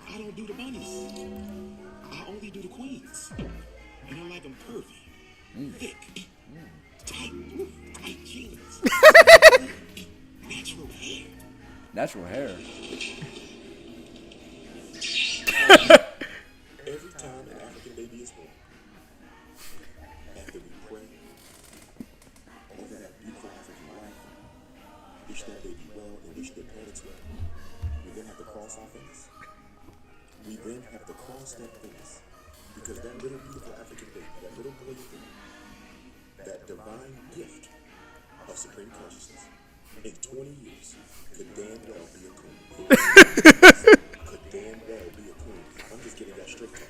I don't do the bunnies. I only do the queens. And I like them curvy, thick, tight jeans, natural hair. Natural hair. Every time an African baby is born, after we step famous. Because that little beautiful African baby, that little boy within you, that divine gift of supreme consciousness, in 20 years, could damn well be a queen. Could damn well be a queen. I'm just getting that straight talk.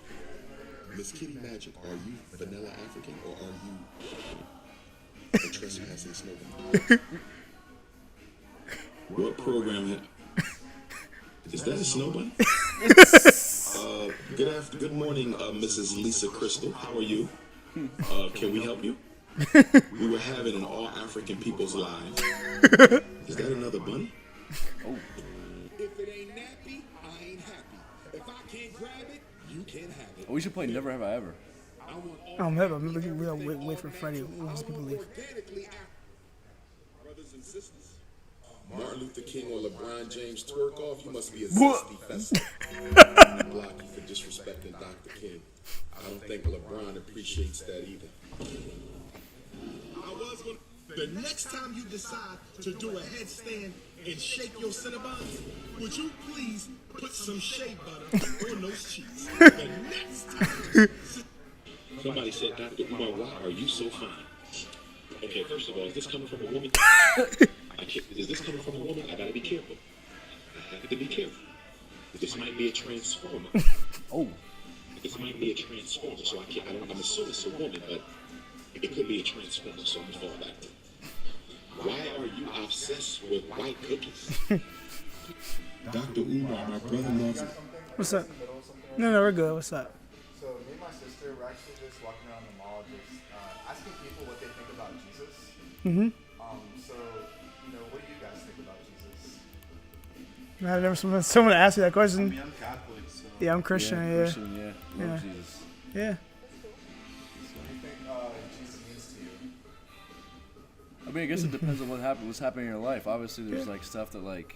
Miss Kitty Magic, are you vanilla African or are you a trespassing snowman? What program is that? A snow bunny? Good morning, Mrs. Lisa Crystal. How are you? Can we help you? We were having an all African people's live. Is that another bunny? If it ain't nappy, I ain't happy. If I can't grab it, you can't have it. We should play Never Have I Ever. I want all I'm happy. We gotta wait for Freddie. Once people leave. organically brothers and sisters. Martin Luther King or LeBron James twerk off? You must be a zesty festa. I'm block you for disrespecting Dr. King. I don't think LeBron appreciates that either. I was going the next time you decide to do a headstand and shake your Cinnabons, would you please put some shea butter on those cheeks? The next time. Somebody said, Dr. Umar, why are you so fine? Okay, first of all, is this coming from a woman? Is this coming from a woman? I gotta be careful. I have to be careful. This might be a transformer. Oh, This might be a transformer, so I'm assuming it's a woman, but it could be a transformer, so I'm gonna fall back. Why are you obsessed with white cookies? Dr. Umar, my brother loves it. What's up? No, we're good. What's up? So me and my sister were actually just walking around the mall, just asking people what they think about Jesus. Mm-hmm. So what do you guys think about Jesus? I've never someone asked me that I question. mean, I'm Catholic, so. Yeah, I'm Christian. Yeah. Christian, yeah. Love Yeah. Jesus. Yeah. So what do you think Jesus means to you? I mean, I guess it depends on what's happening in your life. Obviously, there's like stuff that like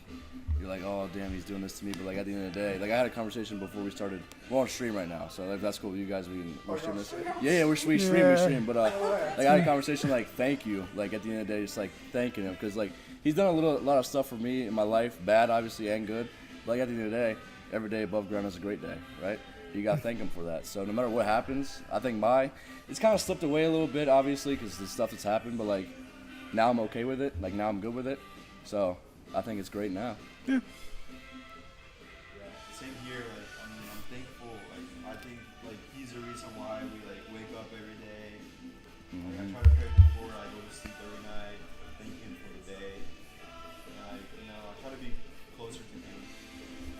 you're like, oh damn, he's doing this to me. But like at the end of the day, like I had a conversation before we started. We're on stream right now, so like, that's cool. You guys, we're streaming this. Yeah, we stream. But like I had a conversation like, thank you. Like at the end of the day, just like thanking him because like he's done a lot of stuff for me in my life, bad obviously and good. But like at the end of the day, every day above ground is a great day, right? You gotta thank him for that. So no matter what happens, I think it's kind of slipped away a little bit, obviously, because the stuff that's happened. But like now I'm okay with it. Like now I'm good with it. So I think it's great now. Yeah, same here. Like, I mean, I'm thankful. Like, I think like he's the reason why we like wake up every day. Like, I try to pray before I go to sleep every night. Thank him for the day. And I try to be closer to him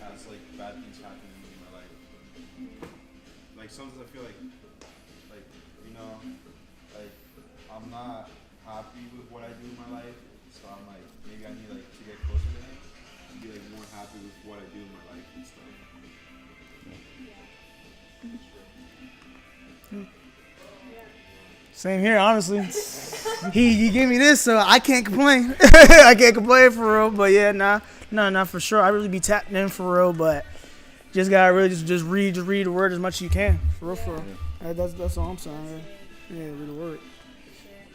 as like bad things happen to me in my life. Like sometimes I feel like I'm not happy with what I do in my life. So I'm like, maybe I need like to get closer to him. Be like more happy with what I do in my life and stuff. Same here, honestly. he gave me this, so I can't complain. I can't complain for real. But yeah, nah, for sure. I really be tapping in for real, but just gotta really just read the word as much as you can, for real. That's all I'm saying. Yeah, read the word.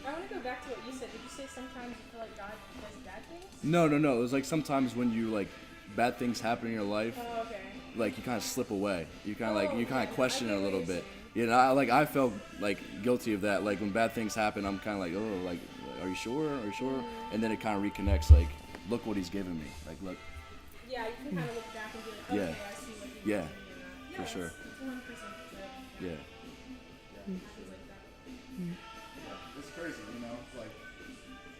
I want to go back to what you said. Did you say sometimes you feel like God does bad things? No. It was like sometimes when you like bad things happen in your life, Oh, okay. like you kind of slip away. You kind of question it a little bit. You know, I felt like guilty of that. Like when bad things happen, I'm kind of like, oh, like, are you sure? And then it kind of reconnects. Like, look what he's given me. Like, look. Yeah, you can kind of look back and be like, okay, I see what he Yeah, did. for sure. It's 100% good. Yeah. Things like that. It's crazy, like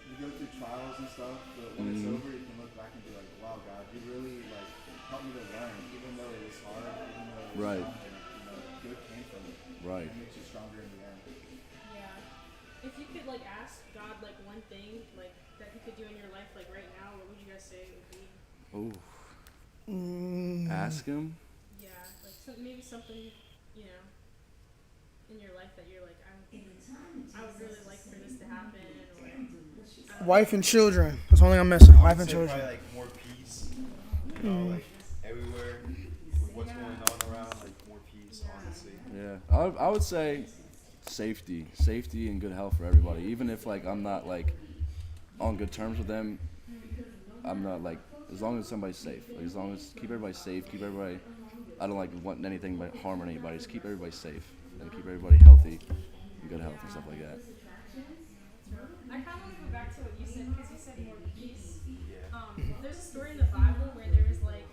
you go through trials and stuff, but when it's over, you can look back and be like, wow, God, you really like helped me to learn, even though it was hard, even though it was Right. challenging, good came from it. Right. It makes you stronger in the end. Yeah. If you could like ask God like one thing like that he could do in your life like right now, what would you guys say it would be? Ooh. Ask him. Yeah, like maybe something, in your life that you're like, I would really like for this to happen. Or, Wife and children. That's the only thing I'm missing. Wife and I'd say children. probably like more peace. Like everywhere with what's going on around, like more peace, honestly. Yeah. I would say safety and good health for everybody. Even if like I'm not like on good terms with them, I'm not like, as long as somebody's safe. Like, as long as keep everybody safe, keep everybody I don't like want anything but harm on anybody. Just keep everybody safe and keep everybody healthy, in good health and stuff like that. I kind of want to go back to what you said because you said more peace. There's a story in the Bible where there was like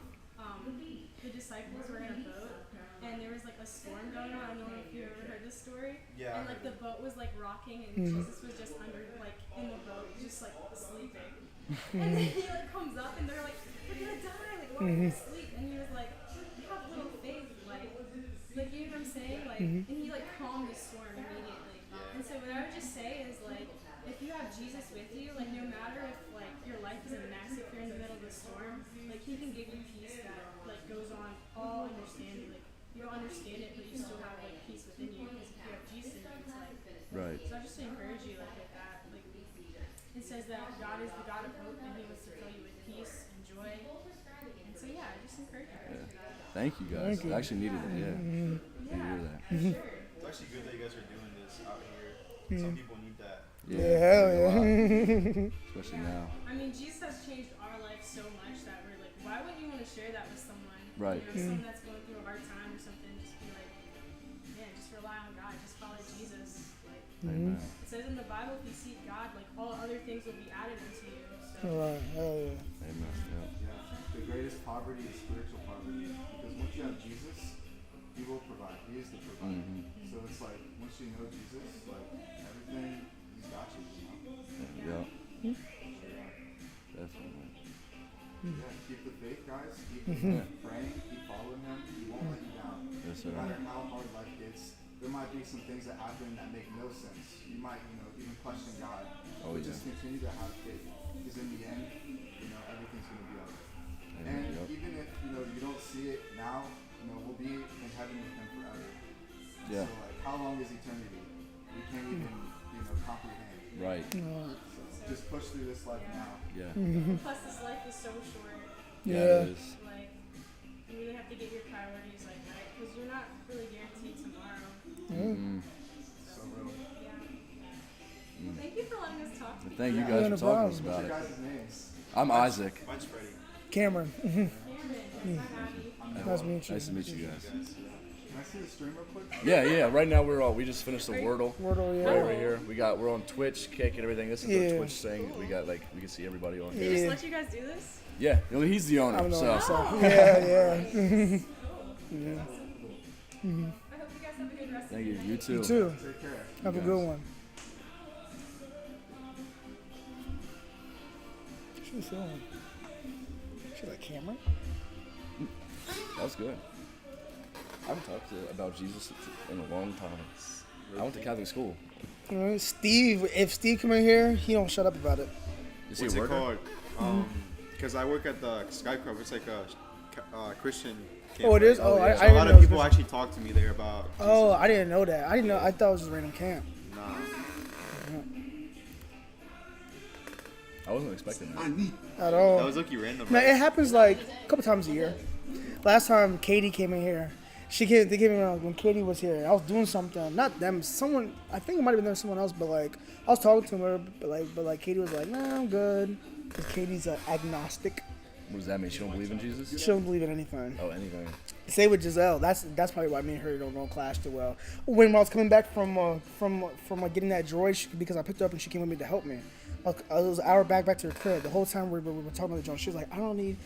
the disciples were in a boat and there was like a storm going on. I don't know if you ever heard this story. Yeah. And like the boat was like rocking and Jesus was just under like in the boat just like sleeping. And then he like comes up and they're like, we're gonna die. Like why are we asleep? And he was like, you have little faith. Like you know what I'm saying? Like and he like calmed the storm immediately. And so what I would just say is like, if you have Jesus with you, like no matter if like your life is a mess, if you're in the middle of a storm, like he can give you peace that like goes on all understanding. Like you don't understand it, but you still have like peace within you because if you have Jesus in you, it's like. Right. So I just to encourage you like with that. Like it says that God is the God of hope, and He wants to fill you with peace and joy. And so yeah, I just encourage you guys. Yeah. Thank you guys. I actually needed it. Yeah. Needed to hear that. For sure. It's actually good that you guys are doing this out here. Some people need that. Yeah, hell a yeah. lot. Especially now. I mean, Jesus has changed our life so much that we're like, why wouldn't you want to share that with someone? Right. You know, someone that's going through a hard time or something. Just be like, man, just rely on God. Just follow Jesus. Like, Amen. it says in the Bible, if you seek God, like all other things will be added unto you. So. Right, hell yeah. Amen. Yeah. Yeah, the greatest poverty is spiritual poverty because once you have Jesus, He will provide. He is the provider. So it's like once you know Jesus, like everything, He's got you. You know? Yeah. Definitely. Yeah, keep the faith, guys. Keep praying. Keep following Him. He won't let you down. Yes, No sir. matter how hard life gets, there might be some things that happen that make no sense. You might, even question God. Oh, But yeah. just continue to have faith because in the end, everything's gonna be alright. Amen. And Yep. even if you don't see it now, we'll be in heaven with Him forever. Yeah. So like, how long is eternity? We can't even comprehend. Right. So just push through this life now. Yeah. Plus, this life is so short. Yeah. It is. Like, you really have to get your priorities like right because you're not really guaranteed tomorrow. So real. Yeah. Well, thank you for letting us talk to you. Thank you Yeah, guys no for talking to us problem. about What's your it. guys' names? I'm Isaac. Mine's Freddie. Cameron. Cameron, nice to have you. Nice to meet you. Nice to meet you guys. Can I see the stream real quick? Yeah. Right now we just finished the Wordle. Wordle, yeah. Right over here. We're on Twitch, Kick, and everything. This is the Yeah. Twitch thing. We can see everybody on here. Just Yeah. let you guys do this. Yeah. He's the owner. I'm the So. one, so. Yeah. I hope you guys have a good rest of Thank your you. day. You too. You too. Take care. Have a guys. good one. She's feeling. She's like Cameron. That was good. I haven't talked about Jesus in a long time. I went to Catholic school. All right, Steve. If Steve come in here, he don't shut up about it. Is he What's a it worker? called? Because I work at the Sky Club. It's like a Christian camp. Oh, it is. Oh, yeah. I So a didn't lot know of people this. actually talk to me there about Jesus. Oh, I didn't know that. I didn't know. I thought it was just a random camp. Nah. I wasn't expecting that. At all. That was lucky random. Man, Right? it happens like a couple times a year. Last time Katie came in here, they came in when Katie was here. I was doing something, not them, someone. I think it might have been there, someone else, but like I was talking to her, but like Katie was like, "Nah, I'm good," because Katie's agnostic. What does that mean? She don't believe in Jesus? She don't believe in anything. Oh, anything. Same with Giselle. That's probably why me and her don't clash too well. When I was coming back from getting that droid, because I picked her up and she came with me to help me. Like, it was an hour back to her crib. The whole time we were talking about the drone, she was like, "I don't need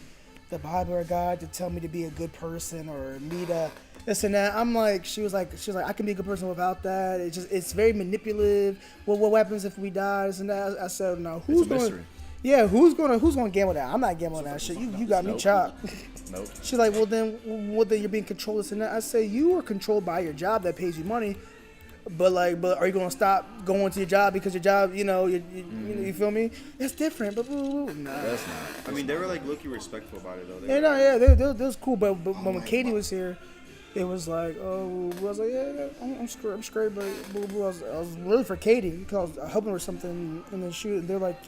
the Bible or God to tell me to be a good person or me to this and that." I'm like, she was like, "I can be a good person without that. It's very manipulative. What happens if we die? This and that." I said, "No, It's a mystery. Yeah, who's gonna gamble that? I'm not gambling that shit. You got me Nope. chopped." Nope. She's like, well then you're being controlled this and that. I say, you are controlled by your job that pays you money, but are you gonna stop going to your job because your job, you feel me? That's different. But nah. That's not. I mean, they were like low-key respectful about it though. Yeah, no, yeah, they was cool. But when Katie was here, it was like, oh, I was like, yeah, I'm straight, but boo, boo. I was really for Katie because I was helping her with something, and then they're like,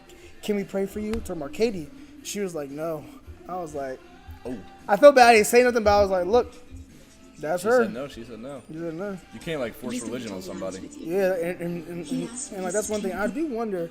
can we pray for you? Talking about Katie, she was like, no. I was like, Oh. I felt bad. I didn't say nothing, but I was like, look, that's She her. said no. She said no. She said no. You can't like force religion on somebody. Yeah, and like that's one thing. I do wonder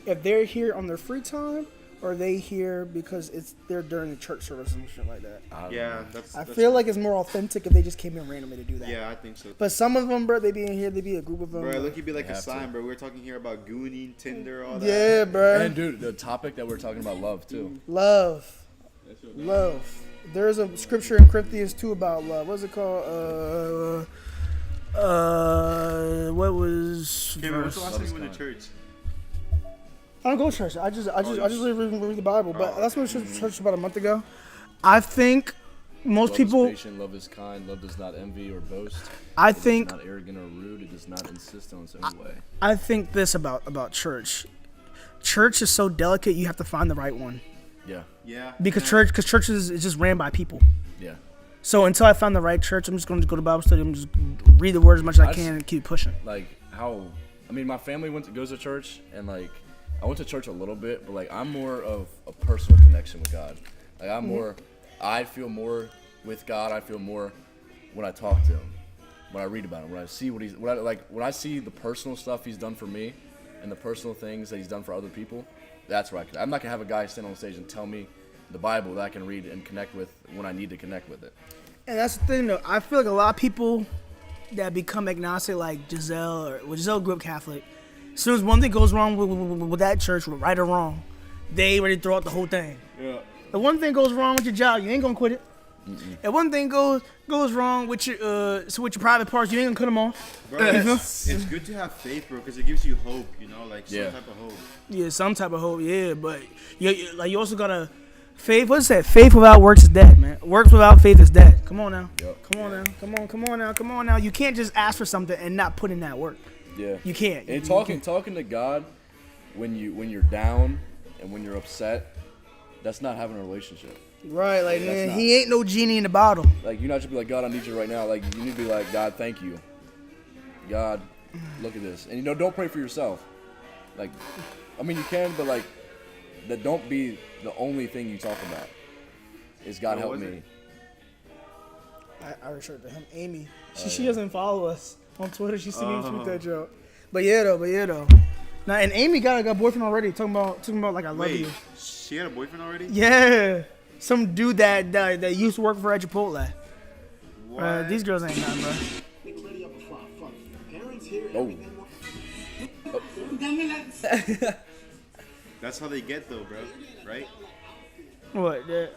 if they're here on their free time or they here because they're during the church service and shit like that. Yeah, I feel like it's more authentic if they just came in randomly to do that. Yeah, I think so. But some of them, bro, they be in here, they be a group of them. Bro, look, you'd be like They a have sign, to. bro. We're talking here about gooning, Tinder, all that. Yeah, bro. And dude, the topic that we're talking about, love too. Love. There's a scripture in Corinthians 2 about love. What's it called? What was Cameron, what's the verse? last time you went to church? I don't go to church. I just read the Bible. But that's when I went to church about a month ago. I think most Love people. is patient, love is kind, love does not envy or boast. I It is think. not arrogant or rude. It does not insist on its own way. I think this about church. Church is so delicate. You have to find the right one. Yeah. Yeah. Because church is just ran by people. Yeah. So until I find the right church, I'm just going to go to Bible study. I'm just read the word as much as I can and keep pushing. Like how, I mean, my family goes to church, and like I went to church a little bit, but like I'm more of a personal connection with God. Like I'm more, I feel more with God. I feel more when I talk to Him, when I read about Him, when I see when I see the personal stuff He's done for me, and the personal things that He's done for other people. That's where I'm not gonna have a guy stand on stage and tell me the Bible that I can read and connect with when I need to connect with it. And that's the thing, though. I feel like a lot of people that become agnostic, like Giselle grew up Catholic. As soon as one thing goes wrong with that church, right or wrong, they ready to throw out the whole thing. Yeah. If one thing goes wrong with your job, you ain't gonna quit it. If one thing goes wrong with your private parts, you ain't gonna cut them off. Bro, it's good to have faith, bro, because it gives you hope, you know, like some type of hope. Yeah, some type of hope, yeah. But you also gotta faith. What's that? Faith without works is dead, man. Works without faith is dead. Come on now. Yep. Come on now. You can't just ask for something and not put in that work. Yeah. You can't. And talking to God when you're down and when you're upset, that's not having a relationship. Right, like That's man, not. he ain't no genie in the bottle. Like you're not just be like, God, I need you right now. Like you need to be like, God, thank you. God, look at this. And don't pray for yourself. Like, I mean you can, but like that don't be the only thing you talk about. Is God help me. I referred to him, Amy. She doesn't follow us on Twitter. She see me tweet that joke. But yeah though. Now and Amy got a boyfriend already. Talking about like I love you. She had a boyfriend already? Yeah, some dude that used to work for at Chipotle. What? These girls ain't nothing, bro. That's how they get though, bro. Right? What? Yeah.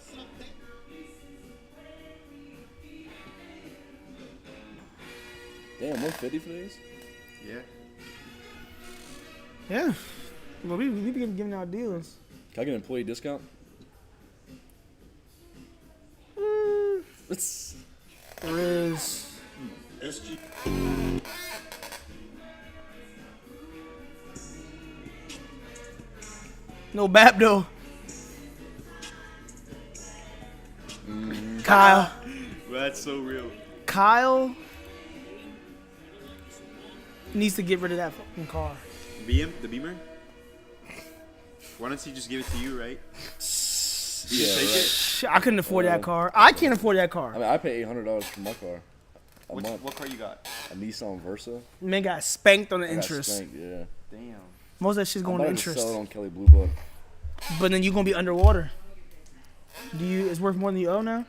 Damn, 150 for these? Yeah. Yeah. Well, we be giving out deals. Can I get an employee discount? There is. SG. No bap though. Kyle. Bro, that's so real. Kyle needs to get rid of that fucking car. The Beamer? Why don't he just give it to you, right? Yeah, take right. Shit, I couldn't afford that car. I can't afford that car. I mean, I pay $800 for my car a month. What car you got? A Nissan Versa. Man got spanked on the I got interest. spanked, yeah. Damn. Most of that shit's going to I'm about to interest. sell it on Kelly Blue Book. But then you're gonna be underwater. It's worth more than you owe now?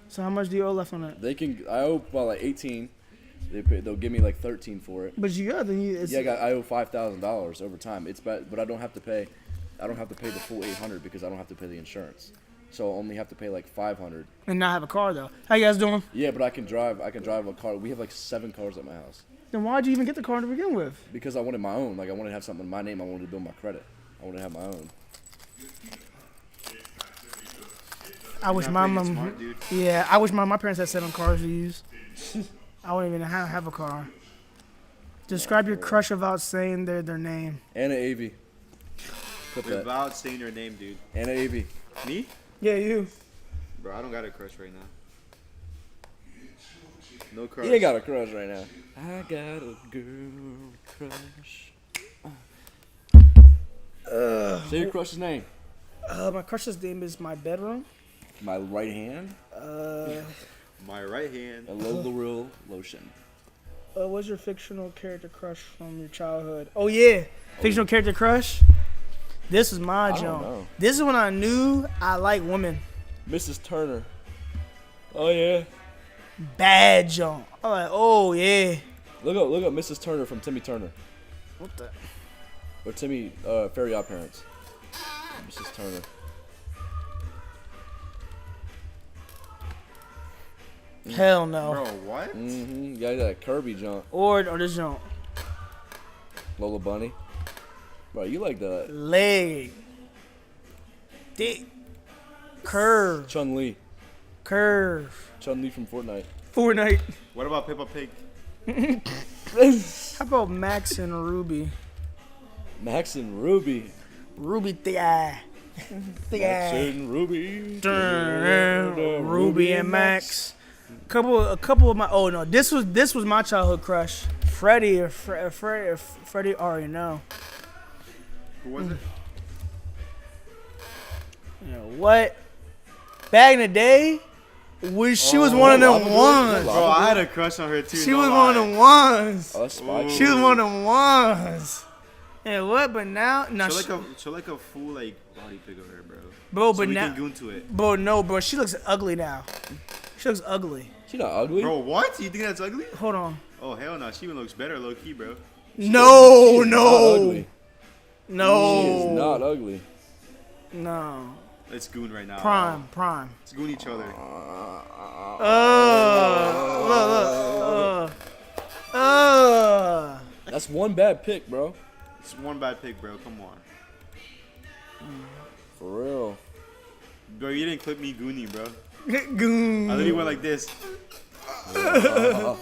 So how much do you owe left on that? I owe about like 18. They'll give me like 13 for it. But you got then you it's, I owe $5,000 over time. It's bad, but I don't have to pay. I don't have to pay the full 800 because I don't have to pay the insurance. So I only have to pay like 500. and not have a car though. How you guys doing? Yeah, but I can drive a car. We have like 7 cars at my house Then why'd you even get the car to begin with? because I wanted my own. Like I wanted to have something in my name. I wanted to build my credit. I wanted to have my own. I wish Not my playing it mom. smart, dude. Yeah, I wish my parents had 7 cars to use. I wouldn't even have a car. Describe your crush without saying their name. Anna Avey. Put that. Without saying your name, dude. Anna Avey. Me? Yeah, you. Bro, I don't got a crush right now. No crush. You ain't got a crush right now. I got a girl crush. Say your crush's name. My crush's name is my bedroom. My right hand. My right hand. A L'Oreal lotion. What's your fictional character crush from your childhood? Oh yeah, fictional character crush. This was my I don't jump. know. This is when I knew I like women. Mrs. Turner. Oh yeah. Bad jump. I'm like, oh yeah. Look up Mrs. Turner from Timmy Turner. What the? Or Timmy, Fairy Odd Parents. Mrs. Turner. Hell no. Bro, what? Mm-hmm. Yeah, that Kirby jump. Or this jump. Lola Bunny. Bro, you like that. Leg. Dick. Curve. Chun-Li. Curve. Chun-Li from Fortnite. Fortnite. What about Peppa Pig? How about Max and Ruby? Max and Ruby. Ruby thick eye. Thick Max eye. and Ruby. Ruby and Max. A couple of my. Oh no, this was my childhood crush. Freddie or Freddie already know. Who was it? You know what? Back in the day, she was one of them Lava Girl? ones. Bro, I had a crush on her too. She no was lie. one of them ones. Oh, that's Spike. She was one of them ones. And what? But now, no, Show like a full like body pic of her, bro. bro. So But we now, can goon to it. bro, no, bro. She looks ugly now. She looks ugly. She not ugly. Bro, what? You think that's ugly? Hold on. Oh hell no, she even looks better low key, bro. No, Not no, ugly. She is no, not ugly. no. Let's goon right now. Prime. Let's goon each other. That's one bad pick, bro. It's one bad pick, bro. Come on. For real. Bro, you didn't clip me goonie, bro. Goon. I literally went like this. How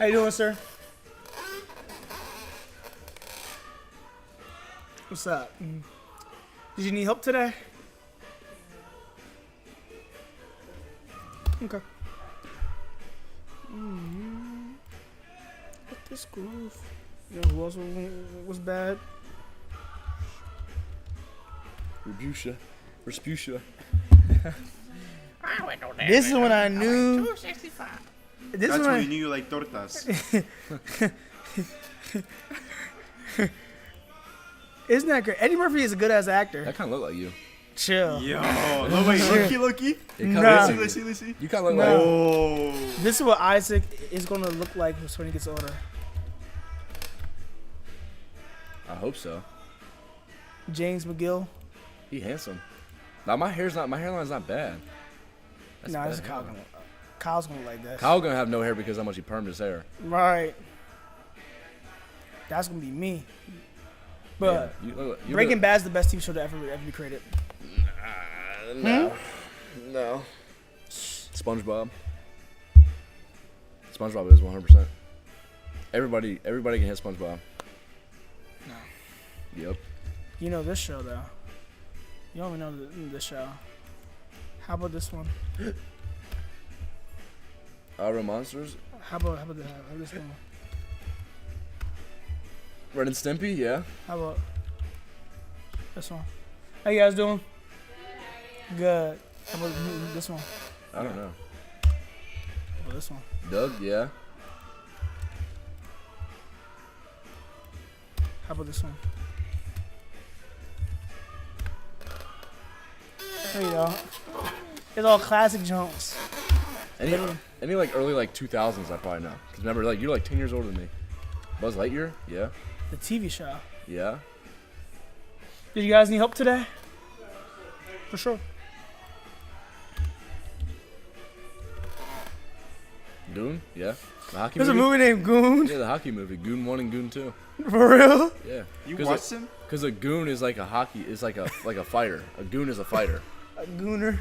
you doing, sir? What's up? Did you need help today? Okay. What this groove? You know who else was bad? Respucia. This is when I knew. This That's is when when you knew you like tortas. Isn't that great? Eddie Murphy is a good ass actor. That kind of look like you. Chill. Yo, no wait, Loki. It kinda Nah. look like Let's you. see. You kind of look Nah. like. Oh. This is what Isaac is gonna look like when he gets older. I hope so. James McGill. He handsome. Now my hairline's not bad. That's Nah, bad this is Kyle hairline. Kyle's gonna like that. Kyle gonna have no hair because how much he permed his hair. Right. That's gonna be me. But Yeah, you Breaking Bad's the best TV show to ever be created. No. No. SpongeBob. SpongeBob is 100%. Everybody can hit SpongeBob. No. Yep. You know this show though. You don't even know this show. How about this one? Outer Monsters. How about this one? Ren and Stimpy, yeah. How about this one? How you guys doing? Good. How about this one? I don't know. How about this one? Doug, yeah. How about this one? There you go. It's all classic jumps. Any like early like 2000s, I probably know. Cause remember, like you're like 10 years older than me. Buzz Lightyear, yeah, The TV show. yeah. Did you guys need help today? For sure. Goon, yeah. The hockey There's a movie named Goon. Yeah, the hockey movie, Goon 1 and Goon 2. For real? Yeah. You Cause watched him? Because a goon is like a hockey, is like a fighter. A goon is a fighter. A gooner.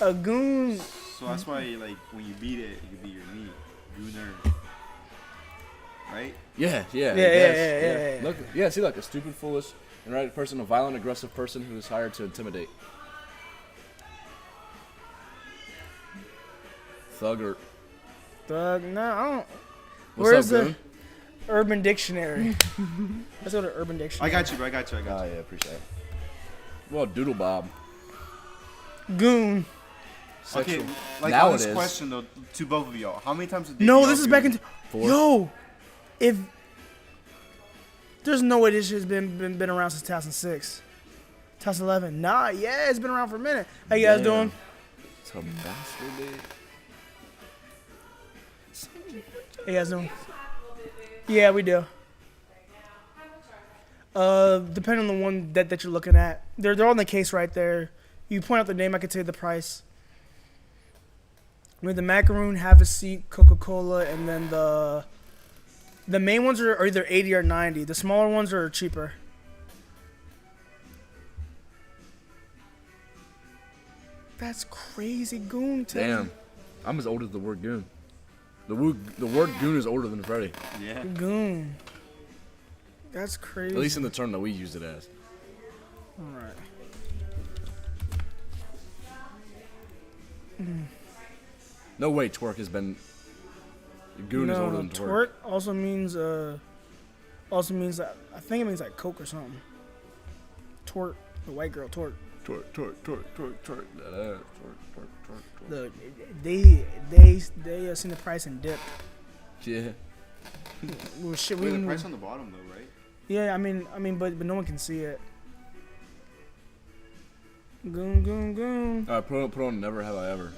A goon. So that's why like when you beat it, you beat your meat. Gooner. Right? Yeah. Yeah. Look, yeah. See, like a stupid, foolish, and right person, a violent, aggressive person who is hired to intimidate. Thugger. Thug. No, I don't. What's Where's up, the Goon? Urban Dictionary? Let's go to Urban I Dictionary. got you, bro. I got you. Oh yeah, appreciate it. Well, Doodle Bob. Goon. Okay, Sexual. like Now on it this is. question though, to both of y'all, how many times a day? No, do this y'all is back goon? in. 4. Yo, if there's no way this shit's been around since 2006. 2011. Nah, yeah, it's been around for a minute. How you guys doing? Some bastard, dude. How you guys doing? Yeah, we do. Depending on the one that you're looking at. They're on the case right there. You point out the name, I can tell you the price. With the macaroon, have a seat, Coca-Cola, and then the main ones are either 80 or 90. The smaller ones are cheaper. That's crazy, Goon. Damn, I'm as old as the word goon. The word goon is older than Freddy. Yeah. Goon. That's crazy. At least in the term that we used it as. All right. No way, twerk has been. Goon is older than twerk. Twerk also means that I think it means like Coke or something. Twerk, the white girl twerk. Twerk. Twerk. Look, they seen the price and dipped. Yeah. Well, shit, Wait, the price on the bottom though, right? Yeah, I mean, but no one can see it. Goon. All right, put on Never Have I Ever.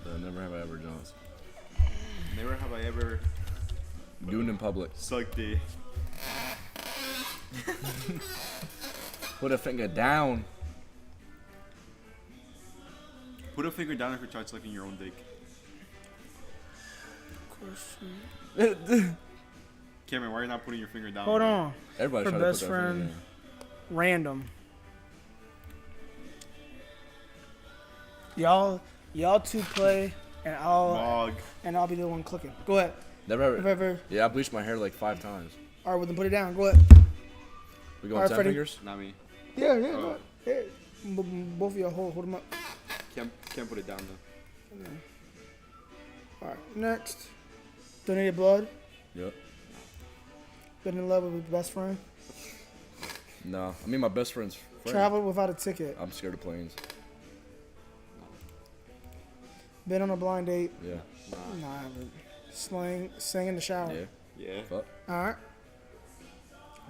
The Never Have I Ever Jones. Never have I ever Goon in public. sucked a. Put a finger down. Put a finger down if you tried sucking your own dick. Cameron, why are you not putting your finger down? Hold bro? on. Everybody For try to best put their finger friend, down. random. Y'all two play, and I'll be the one clicking. Go ahead. Never ever. Yeah, I bleached my hair like 5 times. All right, well then put it down. Go ahead. We going All right, 10 Freddie. fingers? Not me. Yeah. Go ahead. Hey, both of y'all hold them up. Can't put it down though. All right, next. Donated blood. Yep. Been in love with your best friend. No, I mean my best friend's friend. Traveled without a ticket. I'm scared of planes. Been on a blind date. Yeah. Nah, I haven't. Sang in the shower. Yeah. Fuck. All right.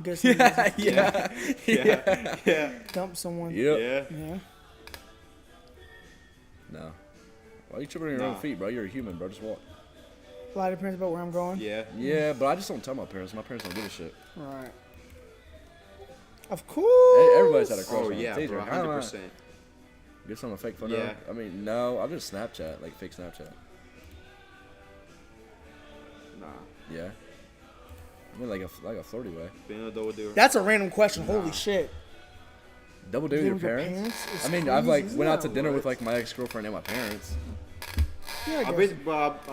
Guess Yeah. dump someone. Yep. Yeah. No. Why are you tripping on your own feet, bro? You're a human, bro. Just walk. Lie to parents about where I'm going. Yeah, but I just don't tell my parents. My parents don't give a shit. Right. Of course. Everybody's had a crush Oh on yeah, Taser. bro, 100%. Get some fake photo. Yeah. I mean, no, I've just Snapchat, like fake Snapchat. Nah. Yeah. I mean, like a flirty way. Being a double deal. That's a random question. Holy shit. Double date with your parents? is I mean, I've like crazy. went out to dinner with like my ex-girlfriend and my parents. Yeah, I I've guess.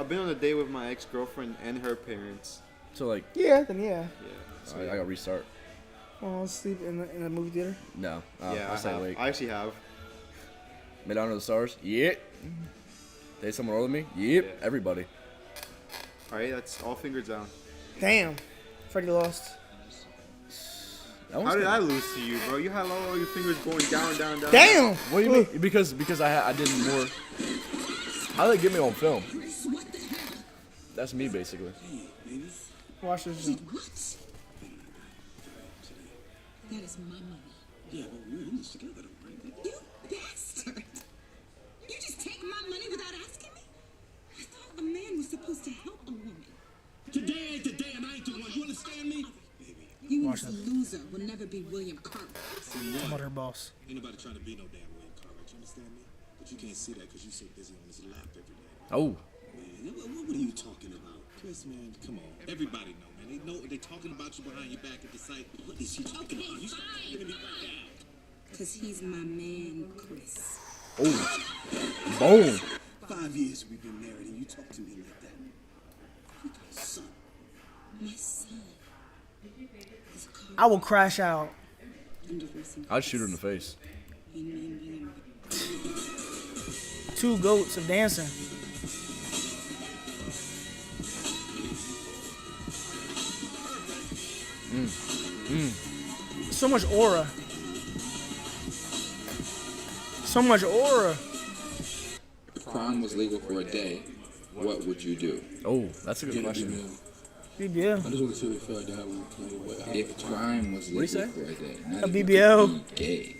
been on a date with my ex-girlfriend and her parents. So like, Yeah, then yeah. Yeah. So, I gotta restart. Oh, sleep in the movie theater. No. yeah, I'll stay have. awake. I actually have. Made Under the Stars? Yep. Date someone older than me? Yep. Yeah. Everybody. All right, that's all fingers down. Damn. Freddie lost. How did I lose to you, bro? You had all your fingers going down. Damn. What do you mean? Because I did more. How did they get me on film? That's me basically. Watch this. What? That is my money. Yeah, but we're in this together, though, right? You bastard! You just take my money without asking me? I thought a man was supposed to help a woman. Today ain't the day, and I ain't the one. You understand me? You this loser will never be William Carter. How about her boss? Ain't nobody trying to be no damn William Carter. You understand me? But you can't see that because you're so busy on his lap every day. Oh. Man, what are you talking about? Chris, man, come on. Everybody know, man. They know they talking about you behind your back at the site. What is he talking about? He's gonna be right down. Because he's my man, Chris. Oh. Boom. 5 years we've been married, and you talk to me like that. You got a son. My son. I will crash out. I'd shoot her in the face. 2 goats of dancing. So much aura. So much aura. If crime was legal for a day, what would you do? Oh, that's a good question. BBL. I just want to see if if crime was legal for a day, A BBL. Gay.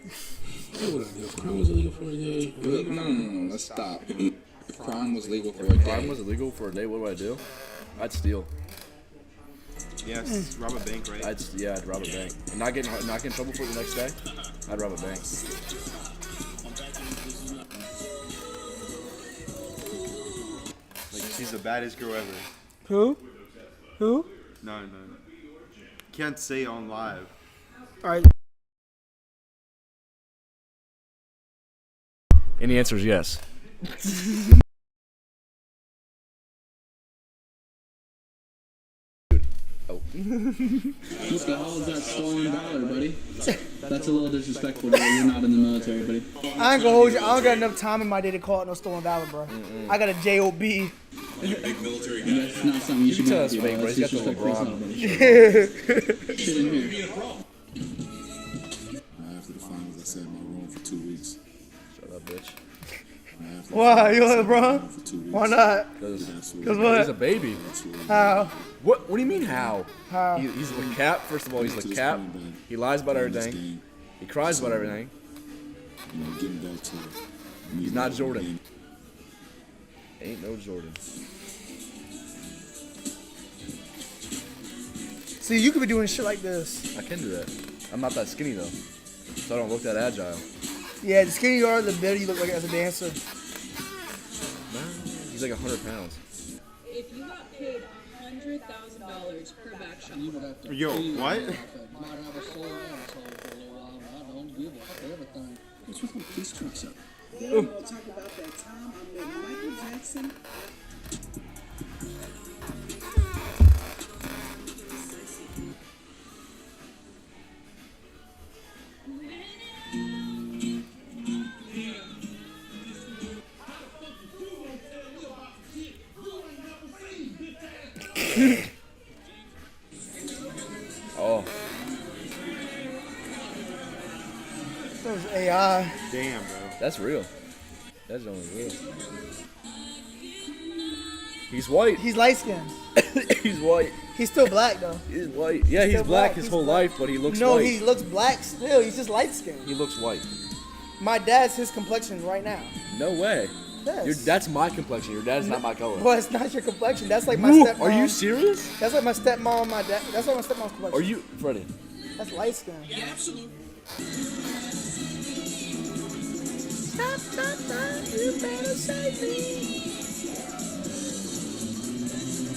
If crime was illegal for a day. No. Let's stop. If crime was legal for a day. Crime was illegal for a day. What do I do? I'd steal. Yes, rob a bank, right? I'd rob a bank. And not get in trouble for it the next day. I'd rob a bank. Like, she's the baddest girl ever. Who? Who? No. Can't say on live. All right. And the answer is yes. Oh. What the hell is that stolen valor, buddy? That's a little disrespectful, bro. You're not in the military, buddy. I ain't gonna hold you. I don't got enough time in my day to call it no stolen valor, bro. I got a JOB. That's not something you should tell not us do, fake, bro. bro. That's He's got the disrespectful as hell, LeBron. buddy. Shit in here. After the finals, I sat in my room for 2 weeks. Shut up, bitch. Why? You want LeBron? Why not? Because what? he's a baby. How? What do you mean how? How? He's the cap. First of all, he's the cap. He lies about everything. He cries about everything. Getting back to He's not Jordan. Ain't no Jordan. See, you could be doing shit like this. I can do that. I'm not that skinny though, so I don't look that agile. Yeah, the skinnier you are, the better you look like as a dancer. He's like 100 pounds. If you got paid $100,000 per back shot, you would have to. Yo, what? What's with all these trucks up? Then we'll talk about that time I met Michael Jackson. Oh. That was AI. Damn, bro. That's real. That's only real. He's white. He's light skinned. He's white. He's still black though. He's white. Yeah, he's Still black black. his He's whole black. life, but he looks No, white. he looks black still. He's just light skinned. He looks white. My dad's his complexion right now. No way. Yes. That's my complexion. Your dad's not my color. Well, it's not your complexion. That's like my Woo, stepmom. are you serious? That's like my stepmom, my dad. That's like my stepmom's complexion. Are you, Freddie? That's light skin. Stop, you better save me.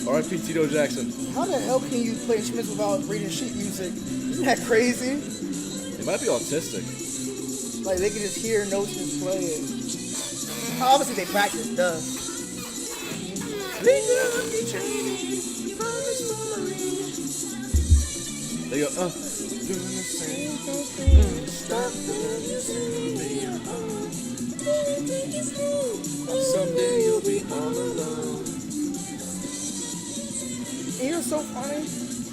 R.I.P. Tito Jackson. How the hell can you play instruments without reading sheet music? Isn't that crazy? He might be autistic. Like they can just hear notes and play it. Obviously they practice, duh. They go, Someday you'll be all alone. You know, so funny.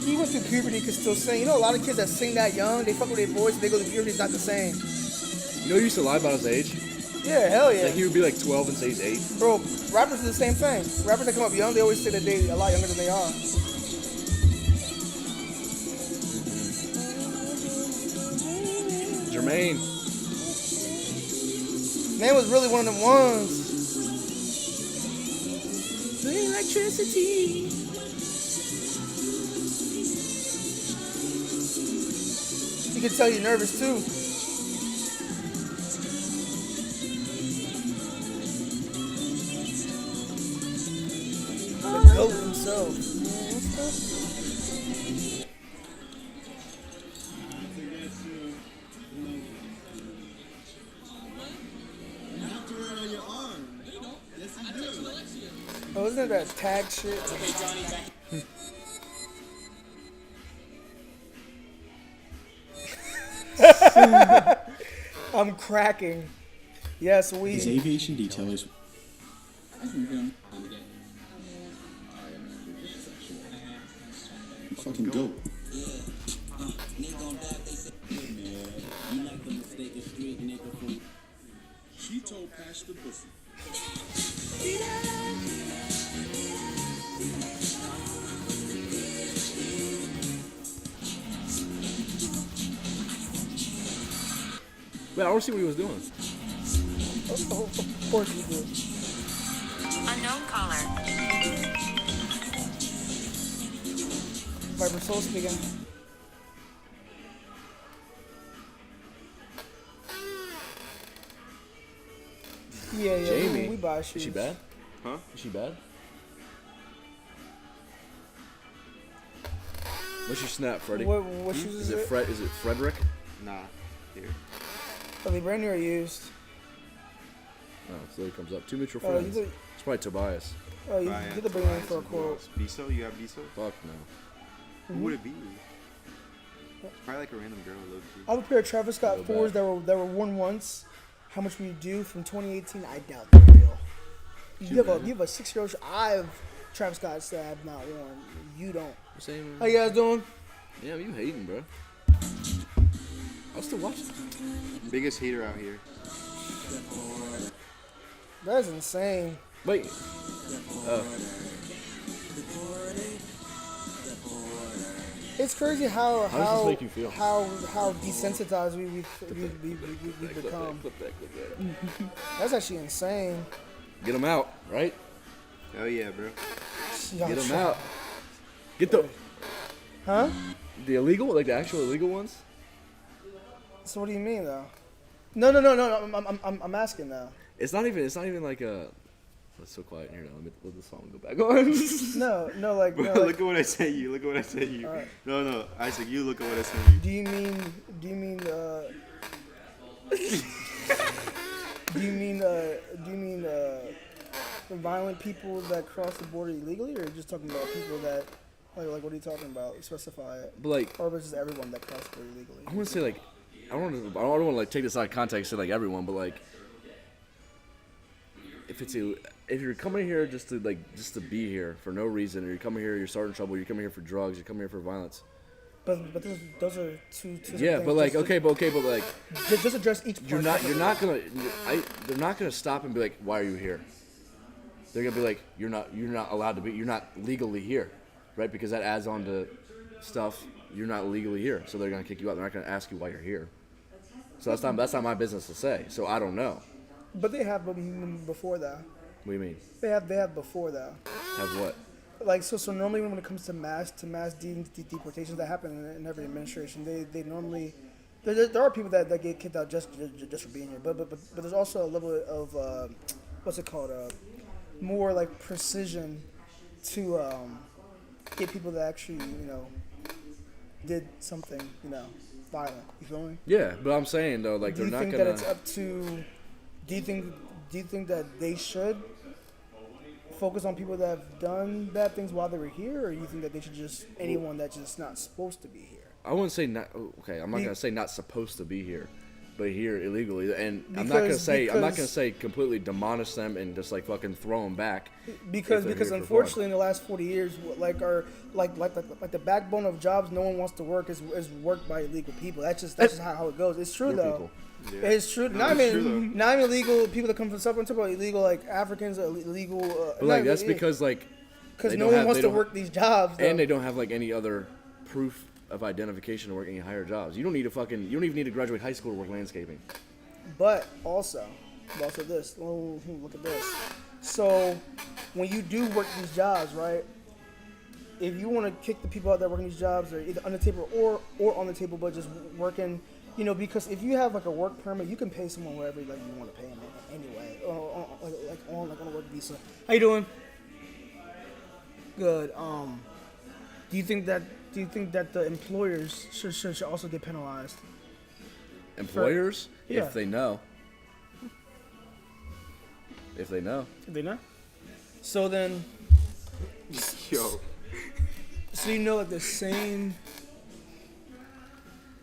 He went through puberty, could still sing. You know, a lot of kids that sing that young, they fuck with their voice, they go through puberty, it's not the same. You know, he used to lie about his age. Yeah, hell yeah. Like he would be like 12 and say he's 8. Bro, rappers do the same thing. Rappers that come up young, they always say that they're a lot younger than they are. Jermaine. Man was really one of them ones. Electricity. You can tell you're nervous too. The goat himself. Oh, isn't it that tag shit? I'm cracking. Yes, we. His aviation detailers. Fucking goat. She told Pastor Bussy. Wait, I want to see what he was doing. Of course you do. Unknown caller. Viper Soul speaking. Yeah, Jamie. we buy shoes. Is she bad? Huh? Is she bad? What's your snap, Freddie? What shoes Is it Fred? Is it Frederick? Nah. Here. Are they brand new or used? Oh, so it comes up. Two mutual Oh, friends. It's probably Tobias. Oh, you get the bring in for a quote. Biso? You got Biso? Fuck no. Who would it be? It's probably like a random girl, low key. I have a pair of Travis Scott Go 4s back. that were worn once. How much would you do from 2018? I doubt they're real. You have a 6-year-old. I have Travis Scotts that I have not worn. You don't. Same. How you guys doing? Yeah, you hating, bro. I'll still watch it. Biggest hater out here. That's insane. Wait. It's crazy how How does this make you feel? how desensitized we've become. Clip that. That's actually insane. Get them out, right? Hell yeah, bro. Get them out. Get the. Huh? The illegal, like the actual illegal ones. So what do you mean though? No. I'm asking now. It's not even like a. It's so quiet in here now. Let the song go back on. No, like. Bro, No, like look at what I sent you. Look at what I sent you. Alright. No, Isaac, you look at what I sent you. do you mean violent people that cross the border illegally, or just talking about people that like what are you talking about? Specify it. But like, Or versus everyone that crosses the border illegally. I want to say like, I don't want to like take this out of context and say like everyone, but like, if you're coming here just to be here for no reason, or you're coming here, you're starting trouble, you're coming here for drugs, you're coming here for violence. But those are two Yeah, things. but like Just- but like just address each part. they're not gonna stop and be like, why are you here? They're gonna be like, you're not allowed to be, you're not legally here, right? Because that adds on to stuff. You're not legally here, so they're gonna kick you out. They're not gonna ask you why you're here. So that's not my business to say. So I don't know. But they have before that. What do you mean? They have before that. Have what? Like so normally when it comes to mass deportations that happen in every administration, they normally there are people that get kicked out just for being here. But there's also a level of what's it called? More like precision to get people that actually did something violent. You feel me? Yeah, but I'm saying though, like Do they're you not think gonna. that it's up to? Do you think that they should focus on people that have done bad things while they were here, or you think that they should just anyone that's just not supposed to be here? I wouldn't say not. Okay, I'm not gonna say not supposed to be here, but here illegally. And I'm not Because- gonna say completely demolish them and just like fucking throw them back. Because if they're here for unfortunately in the last 40 years, like the backbone of jobs no one wants to work is worked by illegal people. That's just how it goes. It's true Your though. people. Yeah. It's true. No, Not it's true, even illegal people that come from South. I'm talking about illegal like Africans, illegal. But like that's because like because they no don't one have- wants they to don't- work these jobs. and though. they don't have like any other proof of identification to work any higher jobs. You don't even need to graduate high school to work landscaping. But also this. Oh, look at this. So when you do work these jobs, right? If you want to kick the people out that working these jobs, or either on the table or on the table, but just working, because if you have like a work permit, you can pay someone whatever you want to pay them anyway, or on a work visa. How you doing? Good. Do you think that the employers should also get penalized? Employers, Yeah. if they know. If they know. Did they not? So then, Yo. so like the same.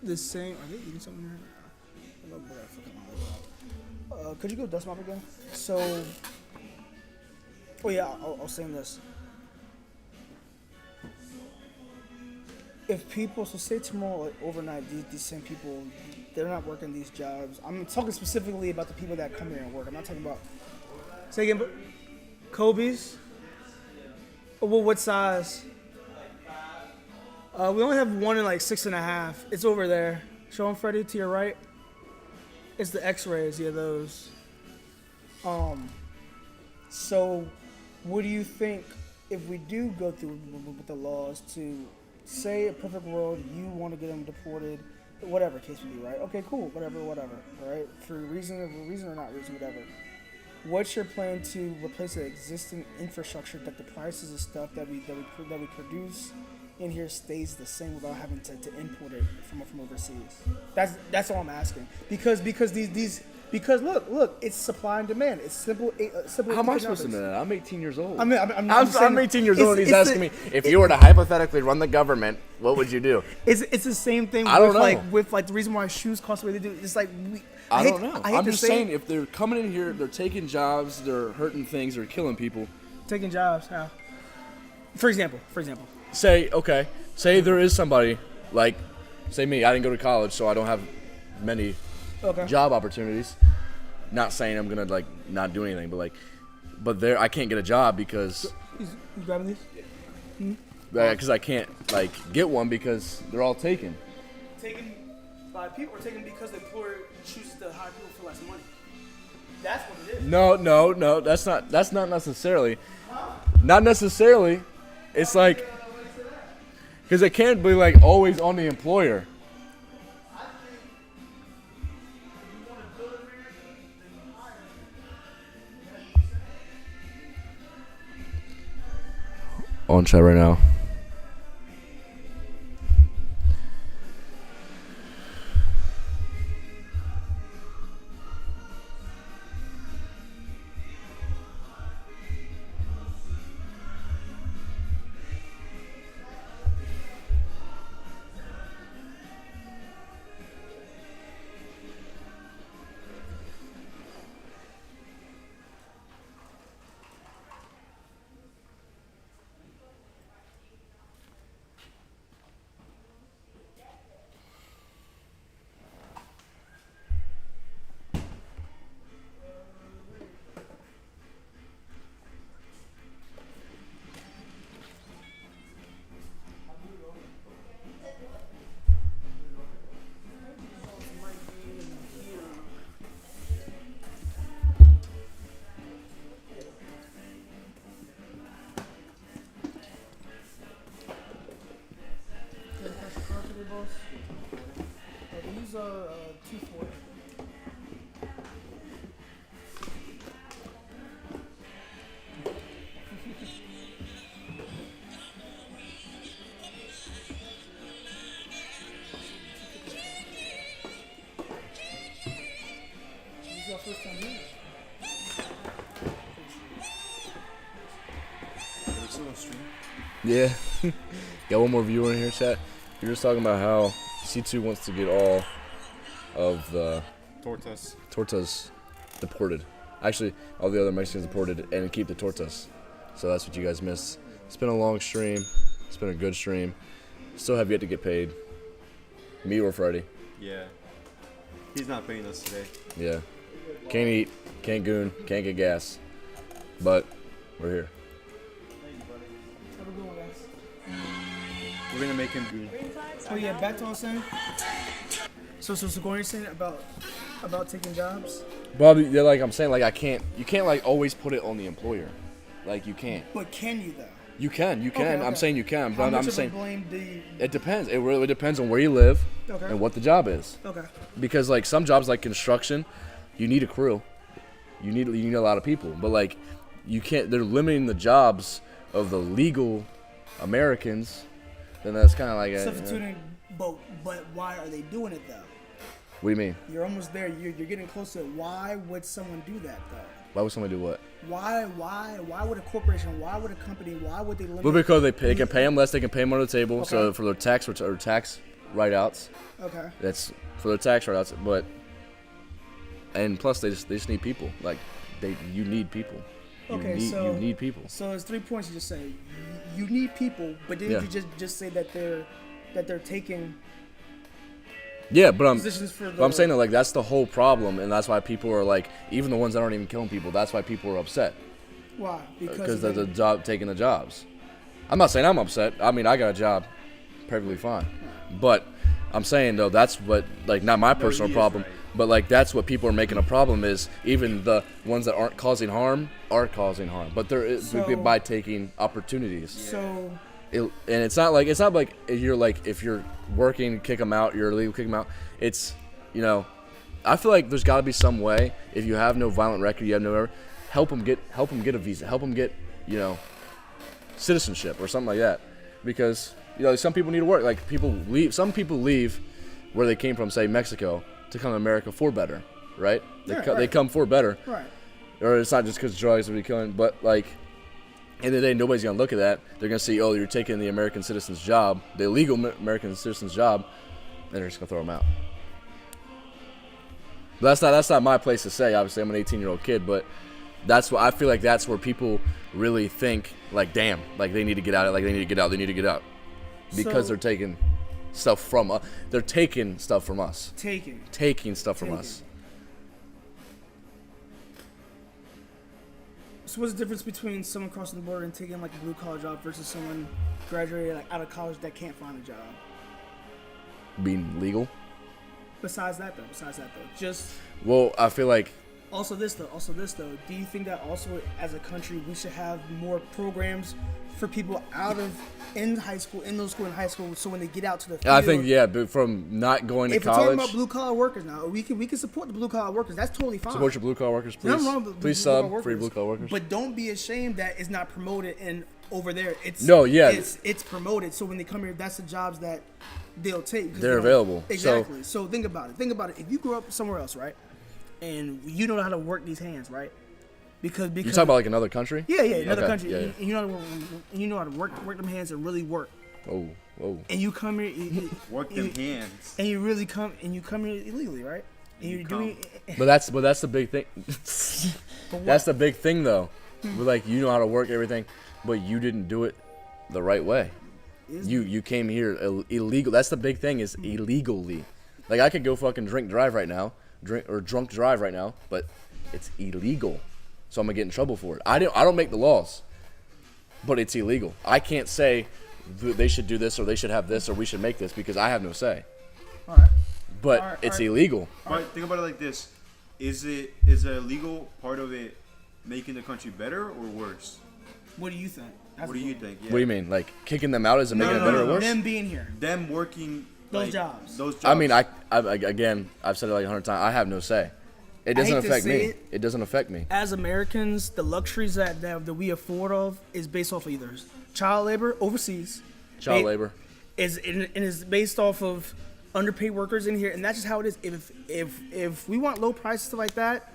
Are they eating something here? Could you go dust mop again? So, oh yeah, I'll say this. If people, so say tomorrow, like overnight, these same people, they're not working these jobs. I'm talking specifically about the people that come here and work. I'm not talking about. Say again, Kobe's. Oh, well, what size? We only have one in like 6.5. It's over there. Show him, Freddie, to your right. It's the X-rays, yeah, those. So, what do you think if we do go through with the laws to say a perfect world, you want to get them deported, whatever case would be, right? Okay, cool, whatever, right? For reason or not reason, whatever. What's your plan to replace the existing infrastructure that the prices of stuff that we produce in here stays the same without having to import it from overseas? That's all I'm asking. Because look, it's supply and demand. It's simple. Simple. How am I supposed to know that? I'm 18 years old. I'm 18 years old, and he's asking me if you were to hypothetically run the government, what would you do? It's the same thing. I don't know. With the reason why shoes cost the way they do. It's like I don't know. I'm just saying, if they're coming in here, they're taking jobs, they're hurting things, they're killing people. Taking jobs, how? For example. Say there is somebody, like, say me, I didn't go to college, so I don't have many job opportunities. Not saying I'm gonna, like, not do anything, but there, I can't get a job because... You grabbing these? Because I can't, like, get one because they're all taken. Taken by people, or taken because the employer chooses to hire people for less money. That's what it is. No, that's not necessarily. Not necessarily. It's like, because it can't be like always on the employer. On chat right now. These are 240. This is our first time here. We're still on stream. Yeah. Got one more viewer in here, chat. You're just talking about how C2 wants to get all of the tortas deported. Actually, all the other Mexicans deported and keep the tortas. So that's what you guys missed. It's been a long stream. It's been a good stream. Still have yet to get paid. Me or Freddie. Yeah. He's not paying us today. Yeah. Can't eat, can't goon, can't get gas. But we're here. Have a good one, guys. We're gonna make him goon. Oh yeah, back to what I was saying. So Gordon, you're saying about taking jobs? Well, yeah, like I'm saying, like you can't like always put it on the employer. Like you can't. But can you though? You can. Okay. I'm saying you can, How but much I'm of a saying blame do you... it depends. It really depends on where you live and what the job is. Okay. Because like some jobs, like construction, you need a crew. You need a lot of people, but like you can't. They're limiting the jobs of the legal Americans. Then that's kind of like substituting. But why are they doing it though? What do you mean? You're almost there. You're getting close to it. Why would someone do that though? Why would someone do what? Why would a corporation? Why would a company? Why would they limit? Well, because they can pay them less. They can pay them under the table. Okay. So for their tax write-outs. Okay. That's for their tax write-outs, but and plus they just need people. Like you need people. Okay, you need people. So there's 3 points you just say. You need people, but didn't you just say that they're taking? Yeah, but I'm saying that like that's the whole problem, and that's why people are like, even the ones that aren't even killing people, that's why people are upset. Why? Because they're the job taking the jobs. I'm not saying I'm upset. I mean, I got a job, perfectly fine. But I'm saying though, that's what like not my personal problem. Right. But like that's what people are making a problem is even the ones that aren't causing harm are causing harm. But there is by taking opportunities. So. And it's not like you're like if you're working, kick them out. You're illegal, kick them out. It's I feel like there's got to be some way if you have no violent record, you have no help them get a visa, help them get citizenship or something like that, because some people need to work. Like some people leave where they came from, say Mexico, to come to America for better, right? They come for better, right? Or it's not just because drugs are killing, but like. End of the day, nobody's gonna look at that. They're gonna see, oh, you're taking the American citizen's job, the illegal American citizen's job, and they're just gonna throw them out. But that's not my place to say. Obviously, I'm an 18-year-old kid, but that's what I feel like. That's where people really think, like, damn, like they need to get out. Like they need to get out. They need to get out because they're taking stuff from us. They're taking stuff from us. Taking stuff from us. So what's the difference between someone crossing the border and taking like a blue collar job versus someone graduated like out of college that can't find a job? Being legal. Besides that though, just. Well, I feel like. Also this though. Do you think that also as a country we should have more programs for people in high school, in middle school and high school, so when they get out to the field? I think but from not going to college. If we're talking about blue collar workers now, we can support the blue collar workers. That's totally fine. Support your blue collar workers, please. Nothing wrong with please sub for your blue collar workers. But don't be ashamed that it's not promoted and over there. It's promoted. So when they come here, that's the jobs that they'll take. They're available. Exactly. So think about it. If you grew up somewhere else, right, and you know how to work these hands, right? Because you talk about like another country? Yeah, another country. Yeah. And you know how to work them hands and really work. Oh. And you come here, work them hands. And you really come here illegally, right? And you're doing. But that's the big thing. That's the big thing, though. We're like, you know how to work everything, but you didn't do it the right way. You came here illegal. That's the big thing is illegally. Like I could go fucking drunk drive right now, but it's illegal. So I'm gonna get in trouble for it. I don't make the laws, but it's illegal. I can't say they should do this or they should have this or we should make this because I have no say. All right. But it's illegal. But think about it like this: is the illegal part of it making the country better or worse? What do you think? What do you think? Yeah. What do you mean? Like kicking them out isn't making it better or worse? Them being here. Them working those jobs. I mean, I've said it like 100 times. I have no say. It doesn't affect me. It doesn't affect me. As Americans, the luxuries that we afford of is based off of either child labor overseas. Child labor is based off of underpaid workers in here, and that's just how it is. If we want low prices stuff like that,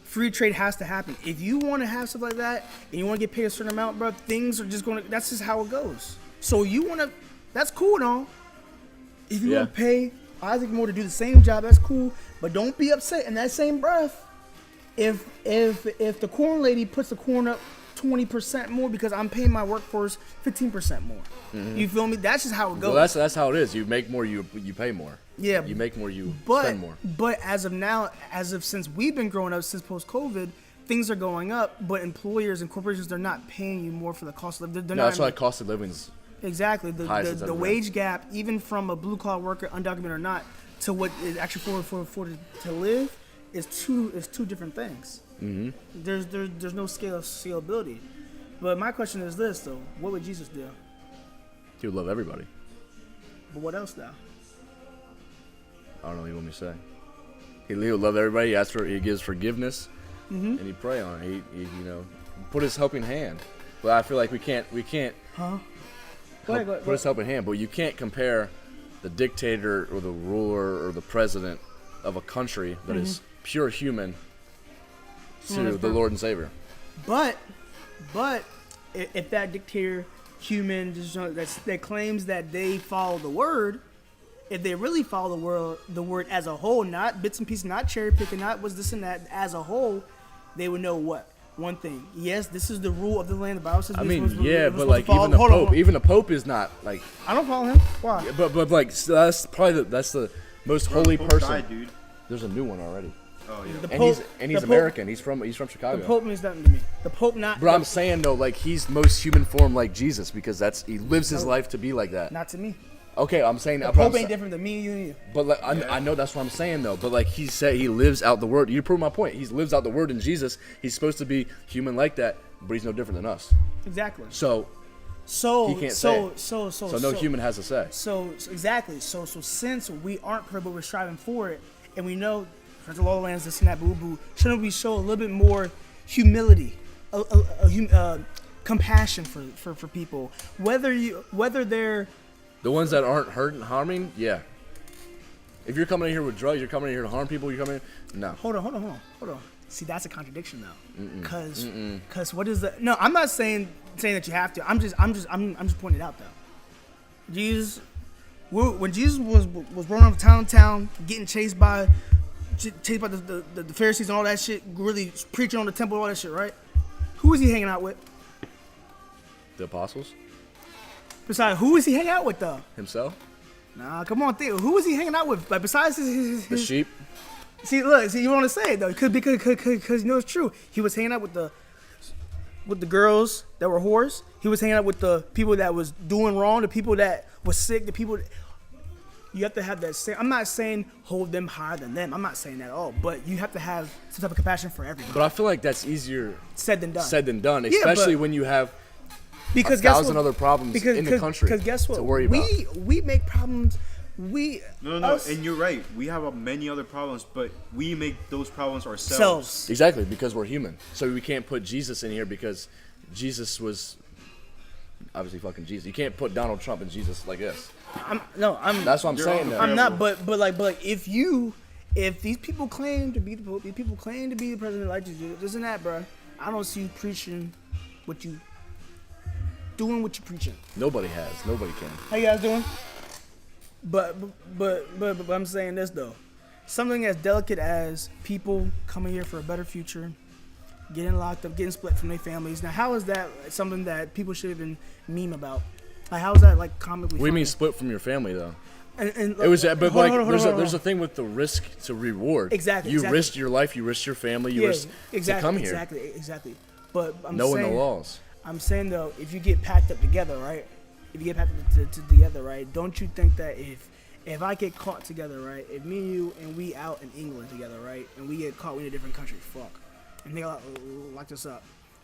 free trade has to happen. If you want to have stuff like that and you want to get paid a certain amount, bro, things are just going to. That's just how it goes. So you want to. That's cool and all. If you want to pay Isaac Moore to do the same job, that's cool. But don't be upset in that same breath if the corn lady puts the corn up 20% more because I'm paying my workforce 15% more. Mm-hmm. You feel me? That's just how it goes. Well, that's how it is. You make more, you pay more. Yeah. You make more, you spend more. But as of now, since we've been growing up since post-COVID, things are going up. But employers and corporations, they're not paying you more for the cost of living. That's why cost of living's exactly the wage gap, even from a blue collar worker, undocumented or not, to what is actually for to live is two different things. Mm-hmm. There's no scalability. But my question is this though: what would Jesus do? He would love everybody. But what else now? I don't know what you want me to say. He would love everybody. He gives forgiveness, mm-hmm. and he pray on it. He put his helping hand. But I feel like we can't. Huh? Put his helping hand, but you can't compare the dictator or the ruler or the president of a country that is pure human to the Lord and Savior. But if that dictator human that claims that they follow the word, if they really follow the word as a whole, not bits and pieces, not cherry picking, not was this and that, as a whole, they would know what. One thing, yes, this is the rule of the land. The Bible says. I mean, but like even the Pope is not like. I don't follow him. Why? Yeah, but like so that's probably that's the most holy person. Died, dude. There's a new one already. Oh yeah. He's American. He's from Chicago. The Pope means nothing to me. The Pope not. But I'm saying though, like he's most human form like Jesus because he lives his life to be like that. Not to me. Okay, I'm saying The that. but I'm Pope ain't sa- different than me, you, and you. But like, I know that's what I'm saying though. But like he said, he lives out the word. You prove my point. He lives out the word in Jesus. He's supposed to be human like that, but he's no different than us. Exactly. So he can't say it. So no human has a say. So exactly. So since we aren't perfect, but we're striving for it, and we know for the law of the lands, this and that, boo boo, shouldn't we show a little bit more humility, compassion for people, whether they're The ones that aren't hurting, harming, yeah. If you're coming in here with drugs, you're coming in here to harm people. You're coming in, no. Hold on. See, that's a contradiction though. Because what is the? No, I'm not saying that you have to. I'm just pointing it out though. Jesus, when Jesus was running off town, getting chased by the Pharisees and all that shit, really preaching on the temple, all that shit, right? Who was he hanging out with? The apostles? Besides, who was he hanging out with though? Himself? Nah, come on, think. Who was he hanging out with? Like besides his The sheep? See, you want to say it though, because you know it's true. He was hanging out with the girls that were whores. He was hanging out with the people that was doing wrong, the people that was sick, the people. You have to have that same. I'm not saying hold them higher than them. I'm not saying that at all. But you have to have some type of compassion for everybody. But I feel like that's easier said than done. Especially when you have because a thousand other problems in the country because guess what? to worry about. We make problems. No, and you're right. We have many other problems, but we make those problems ourselves. Exactly, because we're human. So we can't put Jesus in here because Jesus was obviously fucking Jesus. You can't put Donald Trump and Jesus like this. That's what I'm saying. Though. I'm not, but if these people claim to be the Pope, these people claim to be the president like Jesus, this and that, bro, I don't see you preaching doing what you're preaching. Nobody can. How you guys doing? But I'm saying this though, something as delicate as people coming here for a better future, getting locked up, getting split from their families. Now, how is that something that people should even meme about? Like, how is that like comically? What do you mean split from your family though? And it was, but like, there's a thing with the risk to reward. Exactly. You risked your life, you risked your family, you risked to come here. Exactly. But I'm knowing saying, the laws. I'm saying though, if you get packed up together, right? If you get packed up together, right? Don't you think that if I get caught together, right? If me and you and we out in England together, right? And we get caught in a different country, and they locked us up.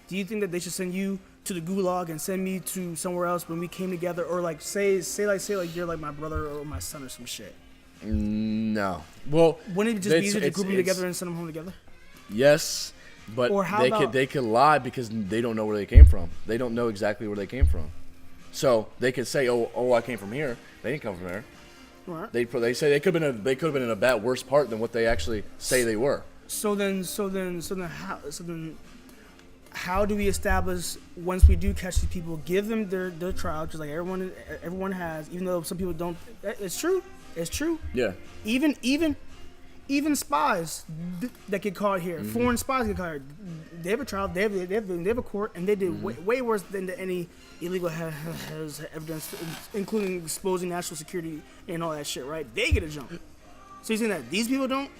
Do you think that they should send you to the gulag and send me to somewhere else when we came together, or like say like you're like my brother or my son or some shit? No. Well, wouldn't it just be easier to group them together and send them home together? Yes, but or they could lie because they don't know where they came from. They don't know exactly where they came from. So they could say, "Oh, I came from here." They didn't come from there. Right. They say they could have been in a bad worse part than what they actually say they were. So then how do we establish once we do catch these people? Give them their trial, just like everyone has. Even though some people don't. It's true. Yeah. Even spies that get caught here, foreign spies get caught here. They have a trial, they have a court, and they did way worse than any illegal has evidence, including exposing national security and all that shit, right? They get a jump. So you saying that these people don't?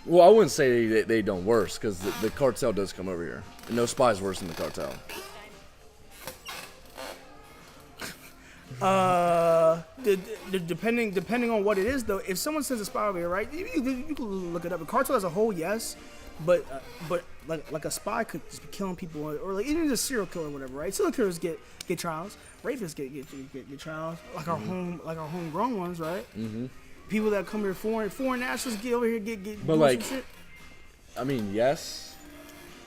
Well, I wouldn't say they don't worse, because the cartel does come over here. And no spy's worse than the cartel. Depending on what it is, though, if someone says a spy over here, right, you can look it up. A cartel as a whole, yes, but like a spy could just be killing people, or like even just a serial killer or whatever, right? Serial killers get trials, rapists get trials, like our homegrown ones, right? Mm-hmm. People that come here, foreign nationals get over here, get but like, some shit. I mean, yes.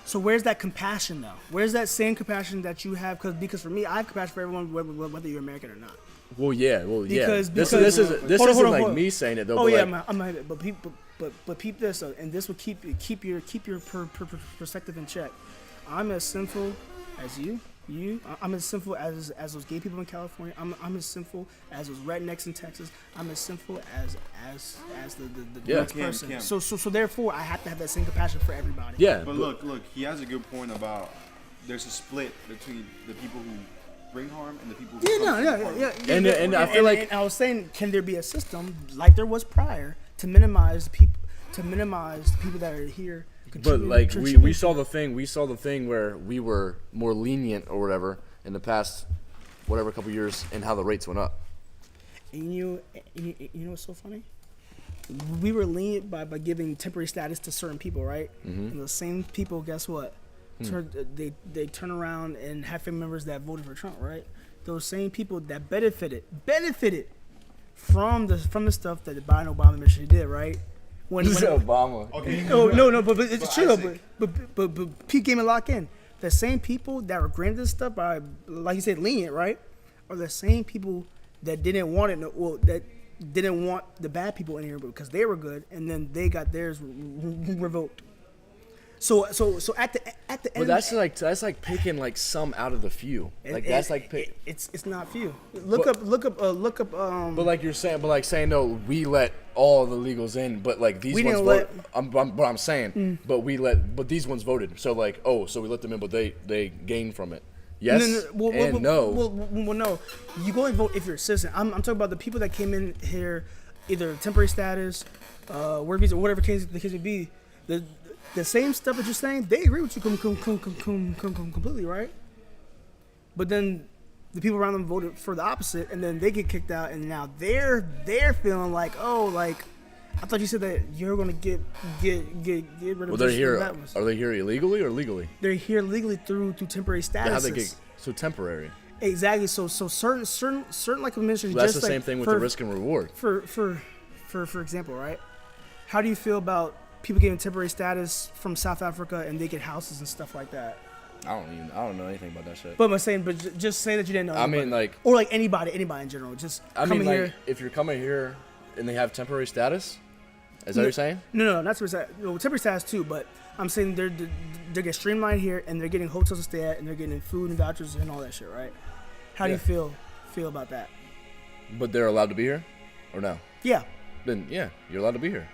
So where's that compassion though? Where's that same compassion that you have? Because for me, I have compassion for everyone, whether you're American or not. Well, yeah. Because this isn't like me saying it though. Oh but yeah, like, but peep this, and this will keep your perspective in check. I'm as sinful as you. I'm as sinful as those gay people in California. I'm as sinful as those rednecks in Texas. I'm as sinful as the next person. So therefore, I have to have that same compassion for everybody. Yeah. But look, he has a good point about there's a split between the people who bring harm and the people who Yeah. And I feel like I was saying, can there be a system like there was prior to minimize the people that are here? But like we saw the thing where we were more lenient or whatever in the past couple years, and how the rates went up. And you know what's so funny? We were lenient by giving temporary status to certain people, right? Mhm. And the same people, guess what? They turn around and have family members that voted for Trump, right? Those same people that benefited from the stuff that the Biden Obama administration did, right? When Obama. Okay. No, but it's But true though. Isaac- But Pete Game and Lock In. The same people that were granted this stuff by, like you said, lenient, right? Are the same people that didn't want it. Well, that didn't want the bad people in here because they were good, and then they got theirs revoked. So at the end. But that's like picking like some out of the few. Like that's like pick. It's not few. Look up. But like you're saying, no, we let all the illegals in, but like these We ones didn't voted. I'm saying, but these ones voted. So like, so we let them in, but they gained from it. Yes no. Well, no. You go and vote if you're a citizen. I'm talking about the people that came in here, either temporary status, work visa, whatever case the case would be. The same stuff that you're saying, they agree with you completely, right? But then the people around them voted for the opposite, and then they get kicked out, and now they're feeling like, I thought you said that you're gonna get rid of. Well, they're here. that was. Are they here illegally or legally? They're here legally through temporary status. How they get so temporary? Exactly. So certain like administration. Well, that's just the like same thing with the risk and reward. For example, right? How do you feel about people getting temporary status from South Africa and they get houses and stuff like that? I don't know anything about that shit. But I'm saying, just say that you didn't know. I mean, like, or like anybody in general. Just coming here. If you're coming here and they have temporary status, is that what you're saying? No, not temporary status. No, temporary status too. But I'm saying they're getting streamlined here and they're getting hotels to stay at and they're getting food and vouchers and all that shit, right? How do you feel about that? But they're allowed to be here, or no? Yeah. Then yeah, you're allowed to be here.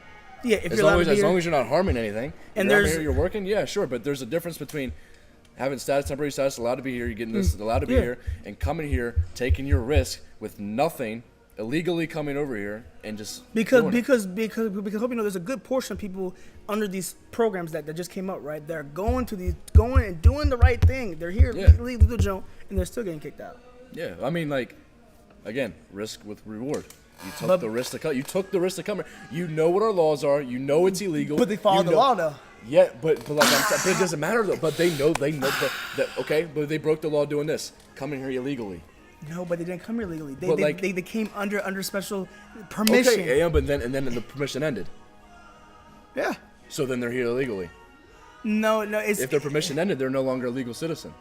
Yeah, if as you're long allowed as to be long here. as you're not harming anything, And you're out there's- here, you're working. Yeah, sure. But there's a difference between having temporary status, allowed to be here, you're getting this, allowed to be Yeah. here, and coming here, taking your risk with nothing, illegally coming over here and just Because doing it. hope you know there's a good portion of people under these programs that just came up, right? They're going and doing the right thing. They're here legally to the joint and they're still getting kicked out. Yeah, I mean, like, again, risk with reward. You took But- the risk to come. You took the risk to come here. You know what our laws are. You know it's illegal. But they follow the law though. Yeah, but like but it doesn't matter though. But they know that okay. But they broke the law doing this, coming here illegally. No, but they didn't come here legally. But They came under special permission. Okay, yeah, but then the permission ended. Yeah. So then they're here illegally. No, it's If their permission ended, they're no longer a legal citizen.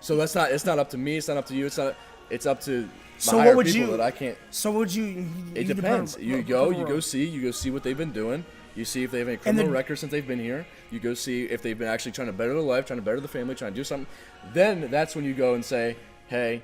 So it's not up to me. It's not up to you. It's up to So higher what would people you? that I can't. So would you? It you depends. put- You put go a roll. see what they've been doing. You see if they have any And criminal then- record since they've been here. You go see if they've been actually trying to better their life, trying to better the family, trying to do something. Then that's when you go and say, hey,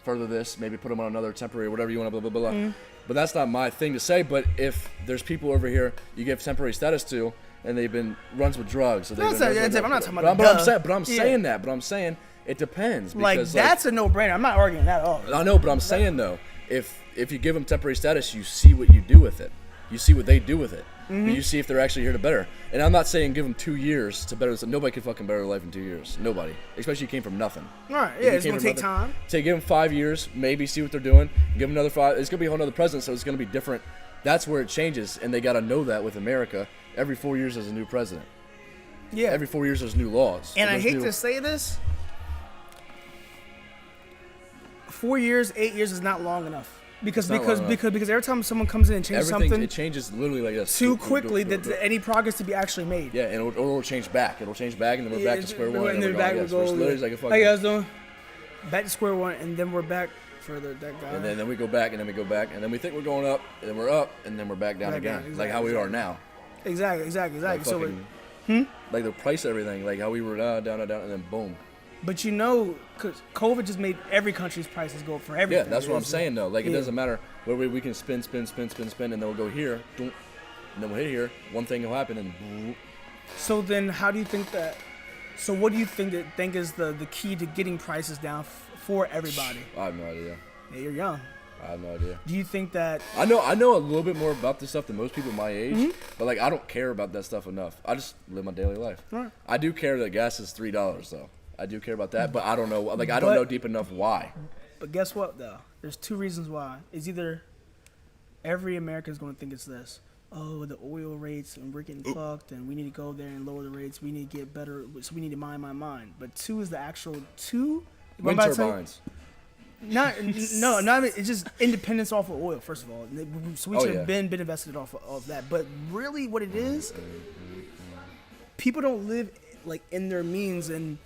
further this, maybe put them on another temporary, whatever you want, blah, blah, blah, blah. Mm. But that's not my thing to say. But if there's people over here you give temporary status to, and they've been runs with drugs. Or they've That's been- not- I'm not talking about But the I'm saying, but I'm yeah. saying that. But I'm saying it depends. Like Because, that's a no-brainer. I'm not arguing that at all. I know, but I'm saying though, if you give them temporary status, you see what you do with it. You see what they do with it. Mhm. You see if they're actually here to better. And I'm not saying give them 2 years to better. Nobody can fucking better their life in 2 years. Nobody, especially if you came from nothing. All right, If yeah, you it's came gonna from take nothing- time. Give them 5 years, maybe see what they're doing. Give them another 5. It's gonna be a whole other president, so it's gonna be different. That's where it changes, and they gotta know that with America. Every 4 years there's a new president. Yeah. Every 4 years there's new laws. And I There's hate new- to say this, 4 years, 8 years is not long enough. Because It's not long because every time someone comes in and changes everything something it changes literally like this. too quickly that any progress to be actually made. Yeah, and it'll change back. It'll change back, and then we're back to square one. And then we're back going, we yes, we're go. literally like a fucking, How you guys doing? Back to square one, and then we're back further that guy. and then we go back, and then we go back, and then we think we're going up, and then we're up, and then we're back down Back again, down, like how we are exactly. now. Exactly. Like So, fucking, like the price of everything, like how we were down, and then boom. but you know, cause COVID just made every country's prices go up for everything. Yeah, that's what I'm saying though. Like it Yeah. doesn't matter where we can spin, and then we'll go here, and then we'll hit here. One thing will happen, and So then, how do you think that? So what do you think is the key to getting prices down for everybody? I have no idea. Yeah, you're young. I have no idea. Do you think that? I know a little bit more about this stuff than most people my age, Mhm. but like I don't care about that stuff enough. I just live my daily life. Right. I do care that gas is $3 though. I do care about that, but I don't know. Like I don't But- know deep enough why. But guess what, though? There's two reasons why. It's either every American is going to think it's this. Oh, the oil rates, and we're getting fucked, and we need to go there and lower the rates. We need to get better, so we need to mine. But two is the actual two. Wind turbines. Not it's just independence off of oil, first of all. So we should have been invested off of that. But really, what it is, people don't live like in their means, and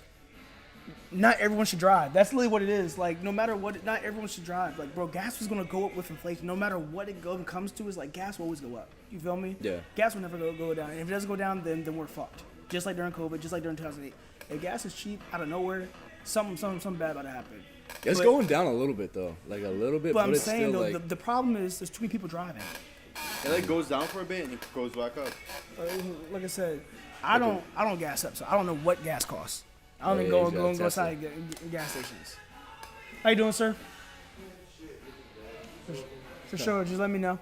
not everyone should drive. That's literally what it is. Like, no matter what, not everyone should drive. Like, bro, gas was gonna go up with inflation. No matter what it comes to, is like gas will always go up. You feel me? Yeah. Gas will never go down. And if it doesn't go down, then we're fucked. Just like during COVID, just like during 2008. If gas is cheap out of nowhere, something bad about to happen. It's going down a little bit though, like a little bit. But I'm it's saying still though, like, the problem is there's too many people driving. It like goes down for a bit and it goes back up. Like I said, I don't gas up, so I don't know what gas costs. I don't even go inside gas stations. How you doing, sir? For sure, just let me know.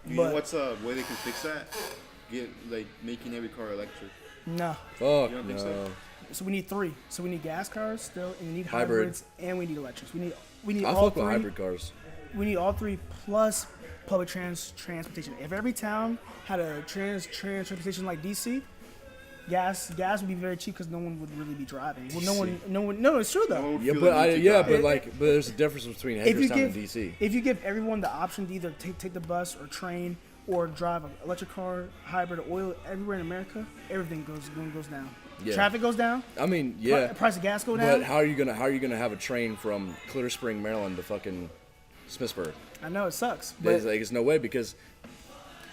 You know what's a way they can fix that? Get like making every car electric. No. Fuck You don't think no. So we need three. So we need gas cars still, and we need Hybrid. hybrids, and we need electrics. We need I all fuck with three. hybrid cars. We need all three plus public transportation. If every town had a transportation like DC, gas would be very cheap because no one would really be driving. Well, no, it's true though. Yeah, but there's a difference between Hagerstown and DC. If you give everyone the option to either take the bus or train or drive an electric car, hybrid, or oil, everywhere in America, everything goes down. Yeah. Traffic goes down. I mean, yeah. Price of gas go down. But how are you gonna have a train from Clear Spring, Maryland to fucking Smithsburg? I know it sucks, but There's no way because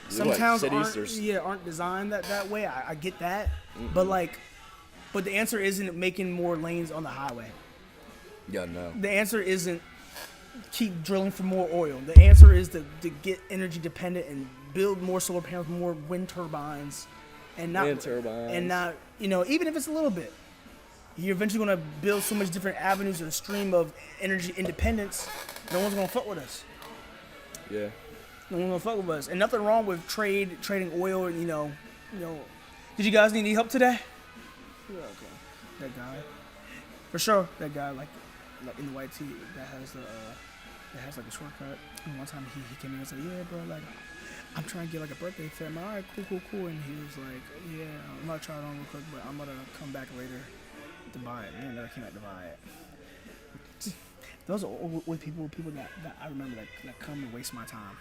some towns aren't designed that way. I get that, but the answer isn't making more lanes on the highway. Yeah, no. The answer isn't keep drilling for more oil. The answer is to get energy dependent and build more solar panels, more wind turbines, and not even if it's a little bit. You're eventually gonna build so much different avenues and a stream of energy independence. No one's gonna fuck with us. Yeah. No one's gonna fuck with us. And nothing wrong with trading oil and you know. Did you guys need any help today? Yeah, okay. That guy. For sure, that guy like in the white tee that has like a shortcut. And one time he came in and said, "Yeah, bro, like I'm trying to get like a birthday fit." I'm like, "All right, cool." And he was like, "Yeah, I'm gonna try it on real quick, but I'm gonna come back later to buy it." And I never came back to buy it. Those are always people that I remember that come and waste my time.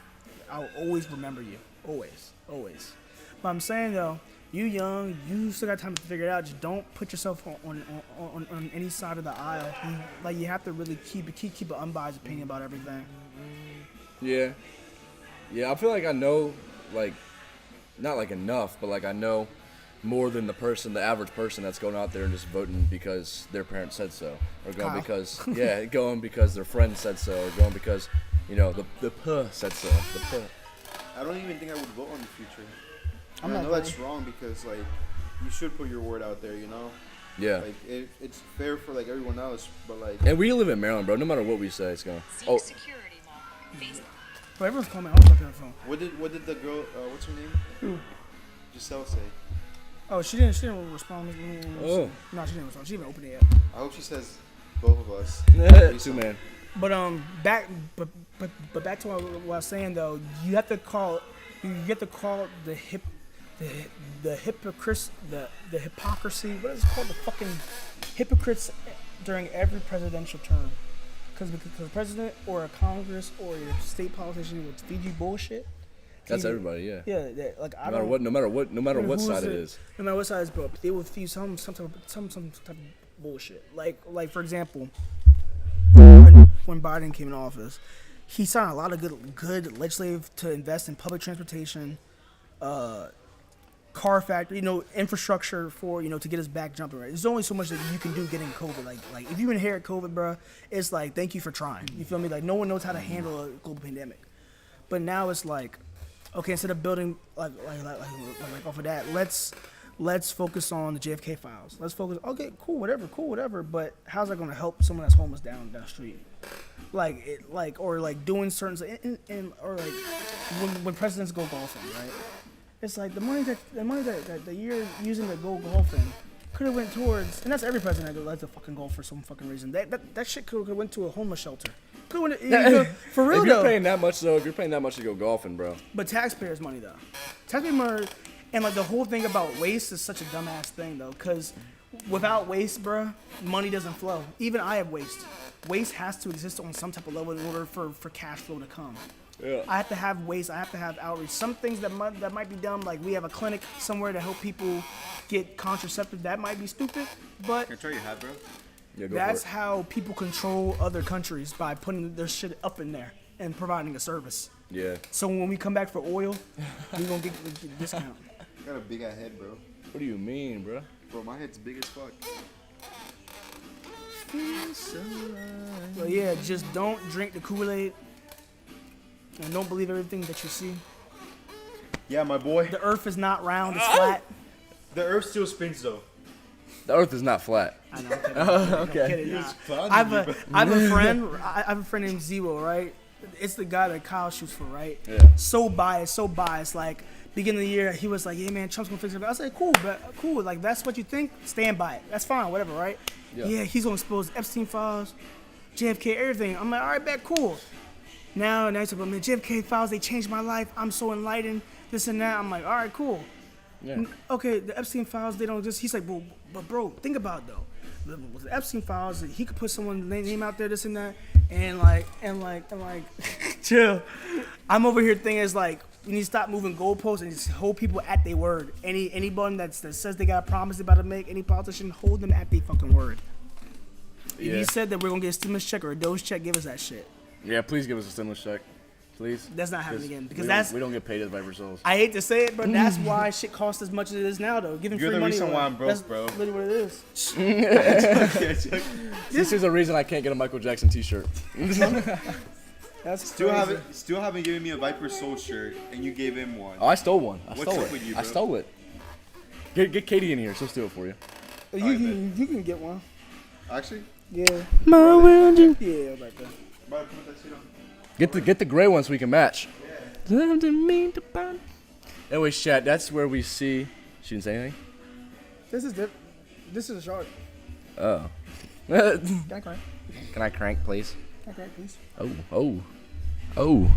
I'll always remember you, always. But I'm saying though, you young, you still got time to figure it out. Just don't put yourself on any side of the aisle. You have to really keep an unbiased opinion about everything. Yeah. Yeah, I feel like I know, like, not like enough, but like I know more than the average person that's going out there and just voting because their parents said so, or going because their friend said so, or going because, the puh said so. The puh. I don't even think I would vote on the future. I know that's wrong because like you should put your word out there, Yeah. Like it's fair for like everyone else, but like. And we live in Maryland, bro. No matter what we say, it's going. Oh. But everyone's calling me. I was up on the phone. What did the girl? What's her name? Who? Giselle say. Oh, she didn't respond. Oh. No, she didn't respond. She didn't open it yet. I hope she says both of us. 2 man. But back to what I was saying though. You have to call the hypocrites, the hypocrisy. What is it called? The fucking hypocrites during every presidential term. Because the president or a Congress or a state politician would feed you bullshit. That's everybody, yeah. Yeah, like no matter what side it is. No matter what side it's bro, they would feed some type of bullshit. Like for example, when Biden came in office, he signed a lot of good legislative to invest in public transportation, car factory, infrastructure for, to get us back jumping, right? There's only so much that you can do getting COVID. Like if you inherit COVID, bro, it's like, thank you for trying. You feel me? Like no one knows how to handle a global pandemic. But now it's like, okay, instead of building like off of that, let's focus on the JFK files. Let's focus, okay, cool, whatever. But how's that gonna help someone that's homeless down the street? Or doing certain, or like when presidents go golfing, right? It's like the money that you're using to go golfing could have went towards, and that's every president that likes to fucking golf for some fucking reason. That shit could have went to a homeless shelter. For real if you're though. paying that much though, if you're paying that much to go golfing, bro. But taxpayers' money though. Taxpayer money, and like the whole thing about waste is such a dumbass thing though, because without waste, bro, money doesn't flow. Even I have waste. Waste has to exist on some type of level in order for cash flow to come. Yeah. I have to have waste. I have to have outreach. Some things that might be dumb, like we have a clinic somewhere to help people get contraceptive. That might be stupid, but Can I try your hat, bro? Yeah, go that's for it. how people control other countries, by putting their shit up in there and providing a service. Yeah. So when we come back for oil, we're gonna get the discount. I got a big ass head, bro. What do you mean, bro? Bro, my head's big as fuck. So yeah, just don't drink the Kool-Aid and don't believe everything that you see. Yeah, my boy. The earth is not round, it's flat. The earth still spins though. The earth is not flat. I know. I'm kidding. Oh, okay. I'm kidding. I have a friend named Zero, right? It's the guy that Kyle shoots for, right? Yeah. So biased. Like, beginning of the year, he was like, "Yeah, man, Trump's gonna fix it." I said, "Cool, but cool. Like, that's what you think. Stand by it. That's fine. Whatever, right?" Yeah. He's gonna expose Epstein files, JFK, everything. I'm like, all right, bet, cool. Now he's like, man, JFK files, they changed my life. I'm so enlightened. This and that. I'm like, all right, cool. Yeah. Okay, the Epstein files, they don't just. He's like, but bro, think about it, though. With the Epstein files, he could put someone's name out there, this and that, and like, chill. I'm over here thinking it's like, we need to stop moving goalposts and just hold people at their word. Anyone that says they got a promise they're about to make, any politician, hold them at their fucking word. If you said that we're gonna get a stimulus check or a Doge check, give us that shit. Yeah, please give us a stimulus check. Please. That's not happening again, because we don't get paid as by ourselves. I hate to say it, but that's why shit costs as much as it is now, though. Giving You're free the money reason away. why I'm broke, That's bro. literally what it is. This is the reason I can't get a Michael Jackson T-shirt. That's Still crazy. haven't given me a Viper Soul shirt, and you gave him one. Oh, I stole one. What's up with you, bro? I stole it. Get Katie in here. She'll steal it for you. You can get one. Actually? Yeah. Yeah, like that. Bro, put that shit on. Get the gray one so we can match. Anyways, chat. That's where we see. She didn't say anything. This is a shark. Oh. Can I crank? Can I crank, please? Can I crank, please? Oh. All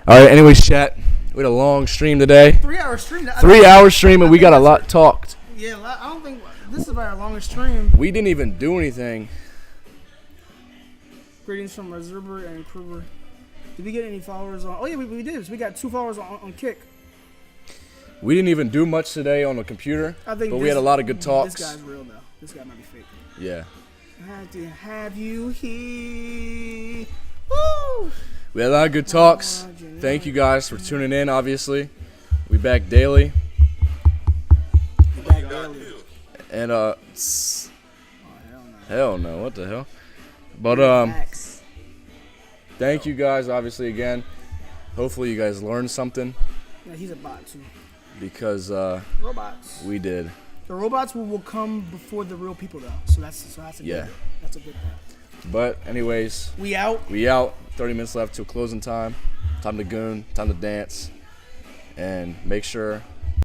right. Anyways, chat. We had a long stream today. 3 hour stream. 3 hour stream, and we got a lot talked. Yeah, I don't think this is about our longest stream. We didn't even do anything. Greetings from Reserver and Improver. Did we get any followers on? Oh yeah, we did. We got 2 followers on Kick. We didn't even do much today on the computer, I think but we had a lot of good talks. This guy's real though. This guy might be fake. Yeah. Had to have you here. Woo! We had a lot of good talks. Thank you guys for tuning in, obviously. We back daily. And hell no, what the hell? But thank you guys obviously again. Hopefully you guys learned something. Yeah, he's a bot too. Because robots. We did. The robots will come before the real people though. So that's a good, that's a good thing. But anyways, we out. 30 minutes left till closing time. Time to goon, time to dance. And make sure